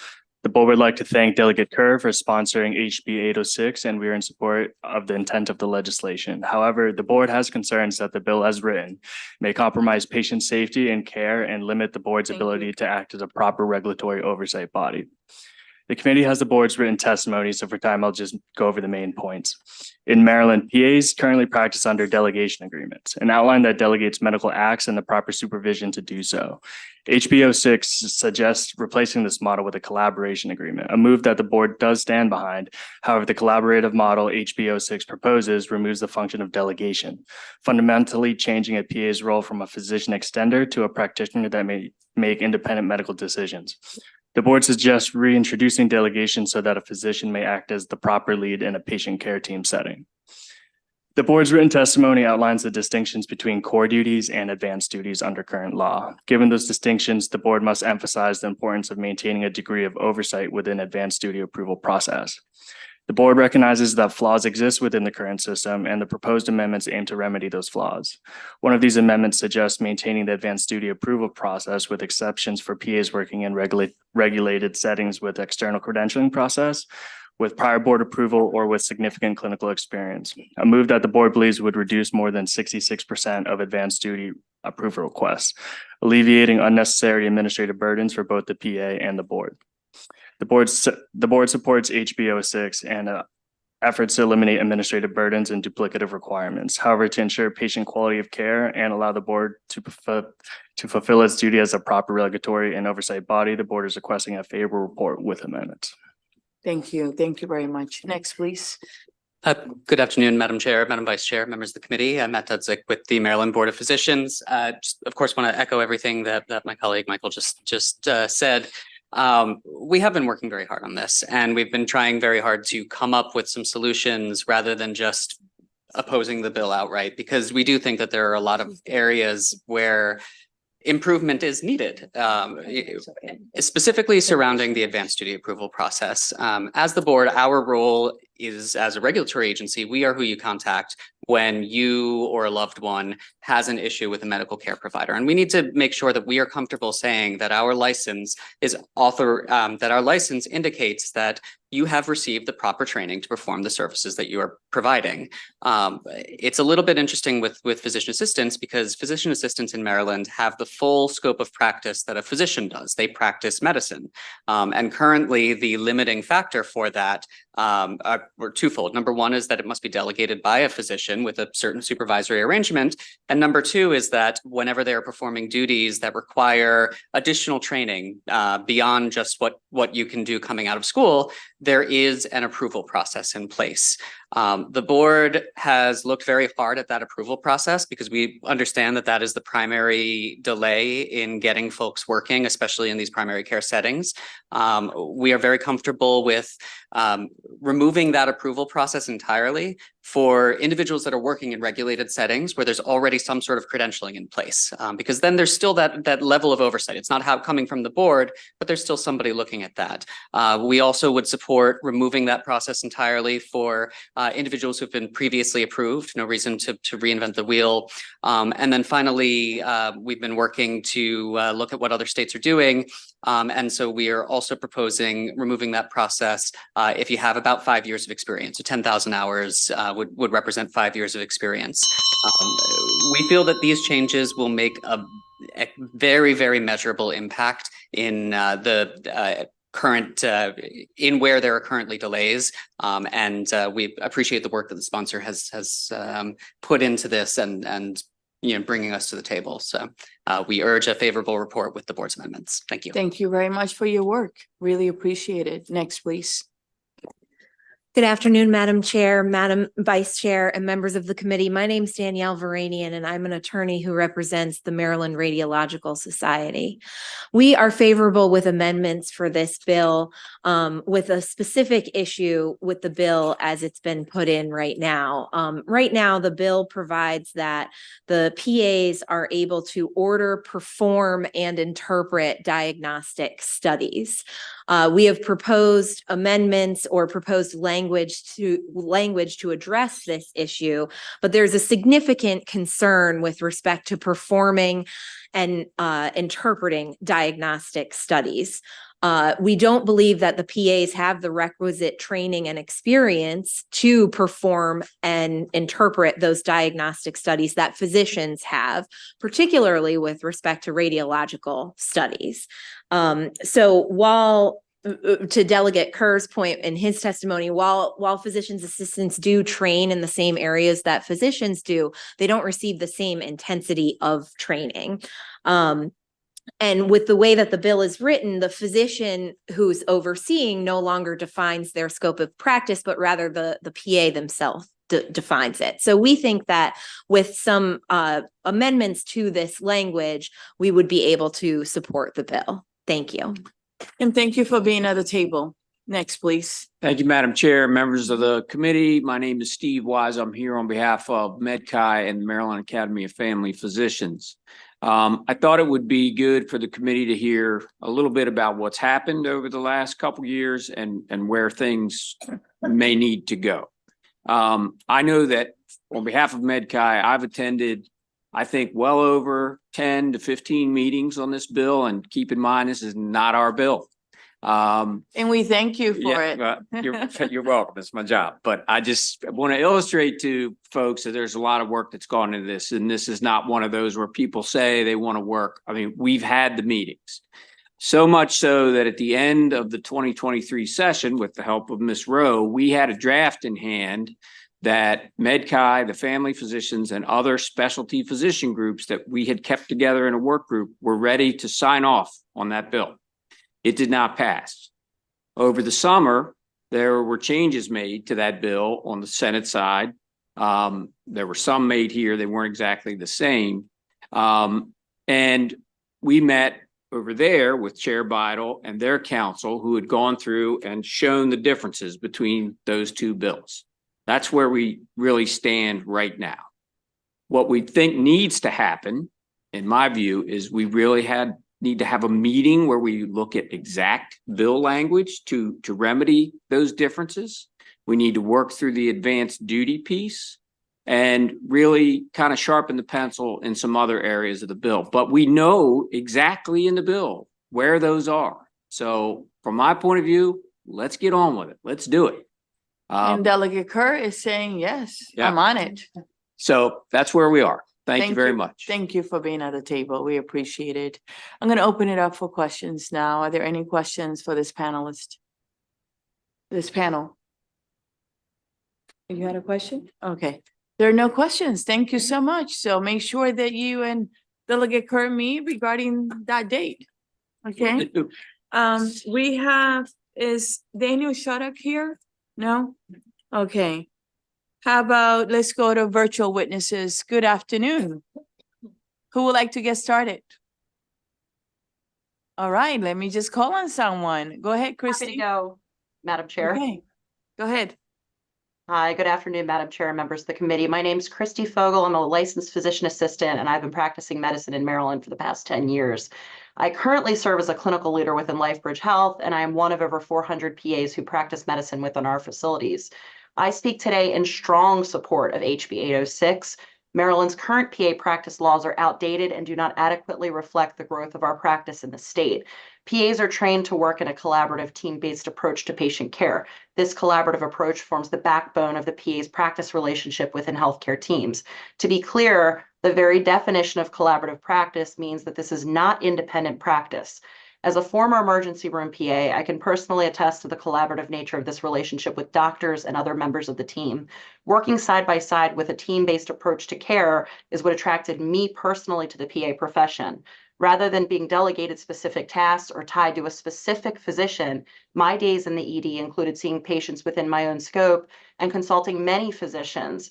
[SPEAKER 9] The board would like to thank Delegate Kerr for sponsoring HB 806, and we are in support of the intent of the legislation. However, the board has concerns that the bill as written may compromise patient safety and care and limit the board's ability to act as a proper regulatory oversight body. The committee has the board's written testimony, so for time, I'll just go over the main points. In Maryland, PAs currently practice under delegation agreements, an outline that delegates medical acts and the proper supervision to do so. HB 06 suggests replacing this model with a collaboration agreement, a move that the board does stand behind. However, the collaborative model HB 06 proposes removes the function of delegation, fundamentally changing a PA's role from a physician extender to a practitioner that may make independent medical decisions. The board suggests reintroducing delegation so that a physician may act as the proper lead in a patient care team setting. The board's written testimony outlines the distinctions between core duties and advanced duties under current law. Given those distinctions, the board must emphasize the importance of maintaining a degree of oversight within advanced duty approval process. The board recognizes that flaws exist within the current system, and the proposed amendments aim to remedy those flaws. One of these amendments suggests maintaining the advanced duty approval process with exceptions for PAs working in regulated settings with external credentialing process, with prior board approval, or with significant clinical experience, a move that the board believes would reduce more than 66% of advanced duty approval requests, alleviating unnecessary administrative burdens for both the PA and the board. The board supports HB 06 and efforts to eliminate administrative burdens and duplicative requirements. However, to ensure patient quality of care and allow the board to fulfill its duty as a proper regulatory and oversight body, the board is requesting a favorable report with amendments.
[SPEAKER 2] Thank you very much. Next, please.
[SPEAKER 19] Good afternoon, Madam Chair, Madam Vice Chair, members of the committee. I'm Matt Dudzik with the Maryland Board of Physicians. Just, of course, want to echo everything that my colleague Michael just said. We have been working very hard on this, and we've been trying very hard to come up with some solutions rather than just opposing the bill outright, because we do think that there are a lot of areas where improvement is needed, specifically surrounding the advanced duty approval process. As the board, our role is as a regulatory agency, we are who you contact when you or a loved one has an issue with a medical care provider. And we need to make sure that we are comfortable saying that our license is that our license indicates that you have received the proper training to perform the services that you are providing. It's a little bit interesting with physician assistants, because physician assistants in Maryland have the full scope of practice that a physician does. They practice medicine. And currently the limiting factor for that are twofold. Number one is that it must be delegated by a physician with a certain supervisory arrangement. And number two is that whenever they are performing duties that require additional training beyond just what you can do coming out of school, there is an approval process in place. The board has looked very hard at that approval process because we understand that that is the primary delay in getting folks working, especially in these primary care settings. We are very comfortable with removing that approval process entirely for individuals that are working in regulated settings where there's already some sort of credentialing in place, because then there's still that level of oversight. It's not coming from the board, but there's still somebody looking at that. We also would support removing that process entirely for individuals who've been previously approved. No reason to reinvent the wheel. And then finally, we've been working to look at what other states are doing. And so we are also proposing removing that process if you have about 5 years of experience. So 10,000 hours would represent 5 years of experience. We feel that these changes will make a very, very measurable impact in the current in where there are currently delays, and we appreciate the work that the sponsor has put into this, and bringing us to the table. So we urge a favorable report with the board's amendments. Thank you.
[SPEAKER 2] Thank you very much for your work. Really appreciate it. Next, please.
[SPEAKER 8] Good afternoon, Madam Chair, Madam Vice Chair, and members of the committee. My name is Danielle Varanian, and I'm an attorney who represents the Maryland Radiological Society. We are favorable with amendments for this bill, with a specific issue with the bill as it's been put in right now. Right now, the bill provides that the PAs are able to order, perform, and interpret diagnostic studies. We have proposed amendments or proposed language to address this issue, but there's a significant concern with respect to performing and interpreting diagnostic studies. We don't believe that the PAs have the requisite training and experience to perform and interpret those diagnostic studies that physicians have, particularly with respect to radiological studies. So while to Delegate Kerr's point in his testimony, while physicians' assistants do train in the same areas that physicians do, they don't receive the same intensity of training. And with the way that the bill is written, the physician who's overseeing no longer defines their scope of practice, but rather the PA themselves defines it. So we think that with some amendments to this language, we would be able to support the bill. Thank you.
[SPEAKER 2] And thank you for being at the table. Next, please.
[SPEAKER 20] Thank you, Madam Chair, members of the committee. My name is Steve Wise. I'm here on behalf of MedChi and the Maryland Academy of Family Physicians. I thought it would be good for the committee to hear a little bit about what's happened over the last couple of years and where things may need to go. I know that on behalf of MedChi, I've attended, I think, well over 10 to 15 meetings on this bill, and keep in mind, this is not our bill.
[SPEAKER 2] And we thank you for it.
[SPEAKER 20] You're welcome. It's my job. But I just want to illustrate to folks that there's a lot of work that's gone into this, and this is not one of those where people say they want to work. I mean, we've had the meetings. So much so that at the end of the 2023 session, with the help of Ms. Rowe, we had a draft in hand that MedChi, the family physicians, and other specialty physician groups that we had kept together in a work group were ready to sign off on that bill. It did not pass. Over the summer, there were changes made to that bill on the Senate side. There were some made here. They weren't exactly the same. And we met over there with Chair Bidel and their counsel, who had gone through and shown the differences between those two bills. That's where we really stand right now. What we think needs to happen, in my view, is we really need to have a meeting where we look at exact bill language to remedy those differences. We need to work through the advanced duty piece and really kind of sharpen the pencil in some other areas of the bill. But we know exactly in the bill where those are. So from my point of view, let's get on with it. Let's do it.
[SPEAKER 2] And Delegate Kerr is saying, yes,
[SPEAKER 20] Yeah.
[SPEAKER 2] I'm on it.
[SPEAKER 20] So that's where we are. Thank you very much.
[SPEAKER 2] Thank you for being at the table. We appreciate it. I'm going to open it up for questions now. Are there any questions for this panelist? This panel? You had a question? Okay. There are no questions. Thank you so much. So make sure that you and Delegate Kerr meet regarding that date. Okay? We have, is Daniel Shudock here? No? Okay. How about, let's go to virtual witnesses. Good afternoon. Who would like to get started? All right, let me just call on someone. Go ahead, Christy.
[SPEAKER 22] Happy to go, Madam Chair.
[SPEAKER 2] Okay, go ahead.
[SPEAKER 22] Hi, good afternoon, Madam Chair and members of the committee. My name is Christy Fogel. I'm a licensed physician assistant, and I've been practicing medicine in Maryland for the past 10 years. I currently serve as a clinical leader within LifeBridge Health, and I am one of over 400 PAs who practice medicine within our facilities. I speak today in strong support of HB 806. Maryland's current PA practice laws are outdated and do not adequately reflect the growth of our practice in the state. PAs are trained to work in a collaborative team-based approach to patient care. This collaborative approach forms the backbone of the PA's practice relationship within healthcare teams. To be clear, the very definition of collaborative practice means that this is not independent practice. As a former emergency room PA, I can personally attest to the collaborative nature of this relationship with doctors and other members of the team. Working side by side with a team-based approach to care is what attracted me personally to the PA profession. Rather than being delegated specific tasks or tied to a specific physician, my days in the ED included seeing patients within my own scope and consulting many physicians,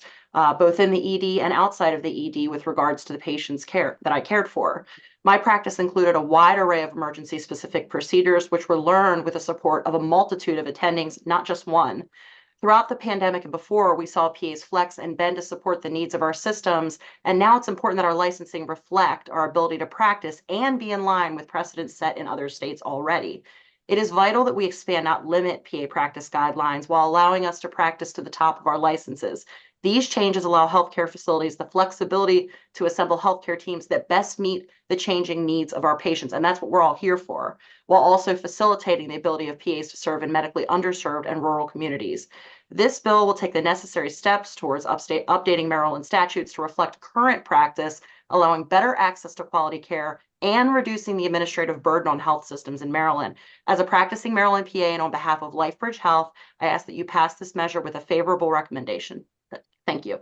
[SPEAKER 22] both in the ED and outside of the ED with regards to the patient's care that I cared for. My practice included a wide array of emergency-specific procedures, which were learned with the support of a multitude of attendings, not just one. Throughout the pandemic and before, we saw PAs flex and bend to support the needs of our systems, and now it's important that our licensing reflect our ability to practice and be in line with precedents set in other states already. It is vital that we expand, not limit PA practice guidelines while allowing us to practice to the top of our licenses. These changes allow healthcare facilities the flexibility to assemble healthcare teams that best meet the changing needs of our patients, and that's what we're all here for, while also facilitating the ability of PAs to serve in medically underserved and rural communities. This bill will take the necessary steps towards updating Maryland statutes to reflect current practice, allowing better access to quality care and reducing the administrative burden on health systems in Maryland. As a practicing Maryland PA and on behalf of LifeBridge Health, I ask that you pass this measure with a favorable recommendation. Thank you.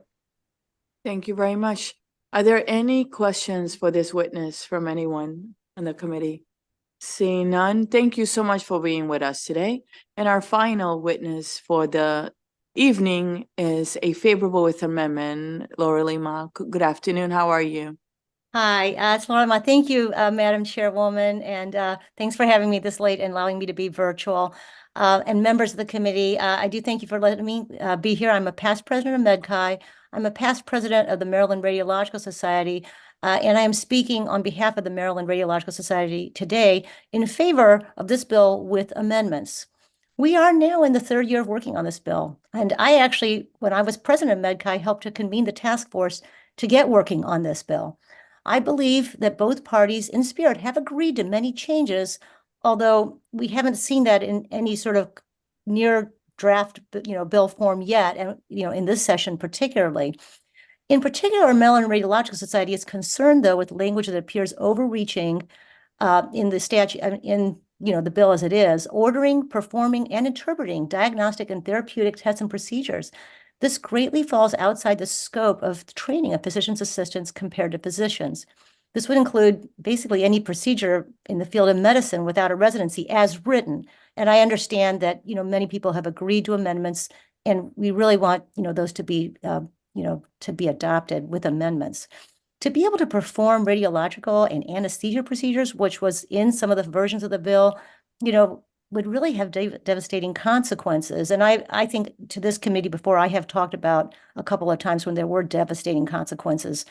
[SPEAKER 2] Thank you very much. Are there any questions for this witness from anyone on the committee? Seeing none, thank you so much for being with us today. And our final witness for the evening is a favorable with amendment, Laura Lima. Good afternoon. How are you?
[SPEAKER 10] Hi, it's Laura. Thank you, Madam Chairwoman, and thanks for having me this late and allowing me to be virtual. And members of the committee, I do thank you for letting me be here. I'm a past president of MedChi. I'm a past president of the Maryland Radiological Society, and I am speaking on behalf of the Maryland Radiological Society today in favor of this bill with amendments. We are now in the third year of working on this bill, and I actually, when I was president of MedChi, helped to convene the task force to get working on this bill. I believe that both parties in spirit have agreed to many changes, although we haven't seen that in any sort of near draft, bill form yet, and, in this session particularly. In particular, Maryland Radiological Society is concerned, though, with language that appears overreaching in the statute, the bill as it is, ordering, performing, and interpreting diagnostic and therapeutic tests and procedures. This greatly falls outside the scope of the training of physician's assistants compared to physicians. This would include basically any procedure in the field of medicine without a residency as written. And I understand that, many people have agreed to amendments, and we really want, those to be, to be adopted with amendments. To be able to perform radiological and anesthesia procedures, which was in some of the versions of the bill, would really have devastating consequences. And I think to this committee before, I have talked about a couple of times when there were devastating consequences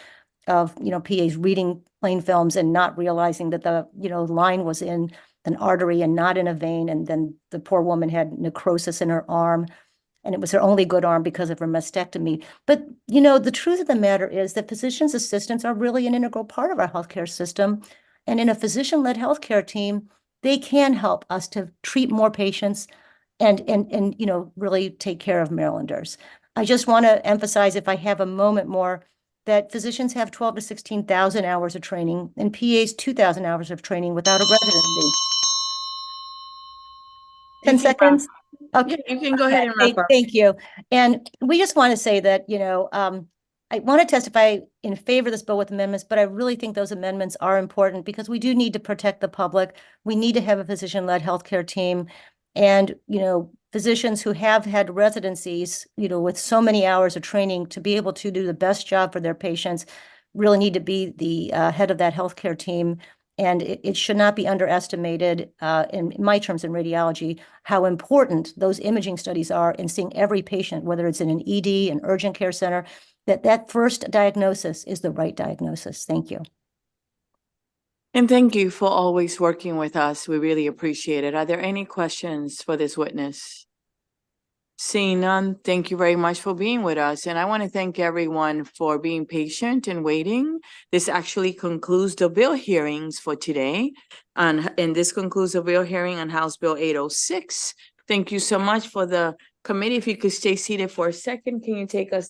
[SPEAKER 10] of, PAs reading plain films and not realizing that the, line was in an artery and not in a vein. And then the poor woman had necrosis in her arm, and it was her only good arm because of her mastectomy. But, the truth of the matter is that physician's assistants are really an integral part of our healthcare system. And in a physician-led healthcare team, they can help us to treat more patients and really take care of Marylanders. I just want to emphasize, if I have a moment more, that physicians have 12 to 16,000 hours of training and PAs 2,000 hours of training without a residency. 10 seconds? Okay.
[SPEAKER 2] You can go ahead and wrap up.
[SPEAKER 10] Thank you. And we just want to say that, I want to testify in favor of this bill with amendments, but I really think those amendments are important because we do need to protect the public. We need to have a physician-led healthcare team. And, physicians who have had residencies, with so many hours of training to be able to do the best job for their patients really need to be the head of that healthcare team. And it should not be underestimated, in my terms in radiology, how important those imaging studies are in seeing every patient, whether it's in an ED, an urgent care center, that first diagnosis is the right diagnosis. Thank you.
[SPEAKER 2] And thank you for always working with us. We really appreciate it. Are there any questions for this witness? Seeing none, thank you very much for being with us. And I want to thank everyone for being patient and waiting. This actually concludes the bill hearings for today. And this concludes the bill hearing on House Bill 806. Thank you so much for the committee. If you could stay seated for a second, can you take us down?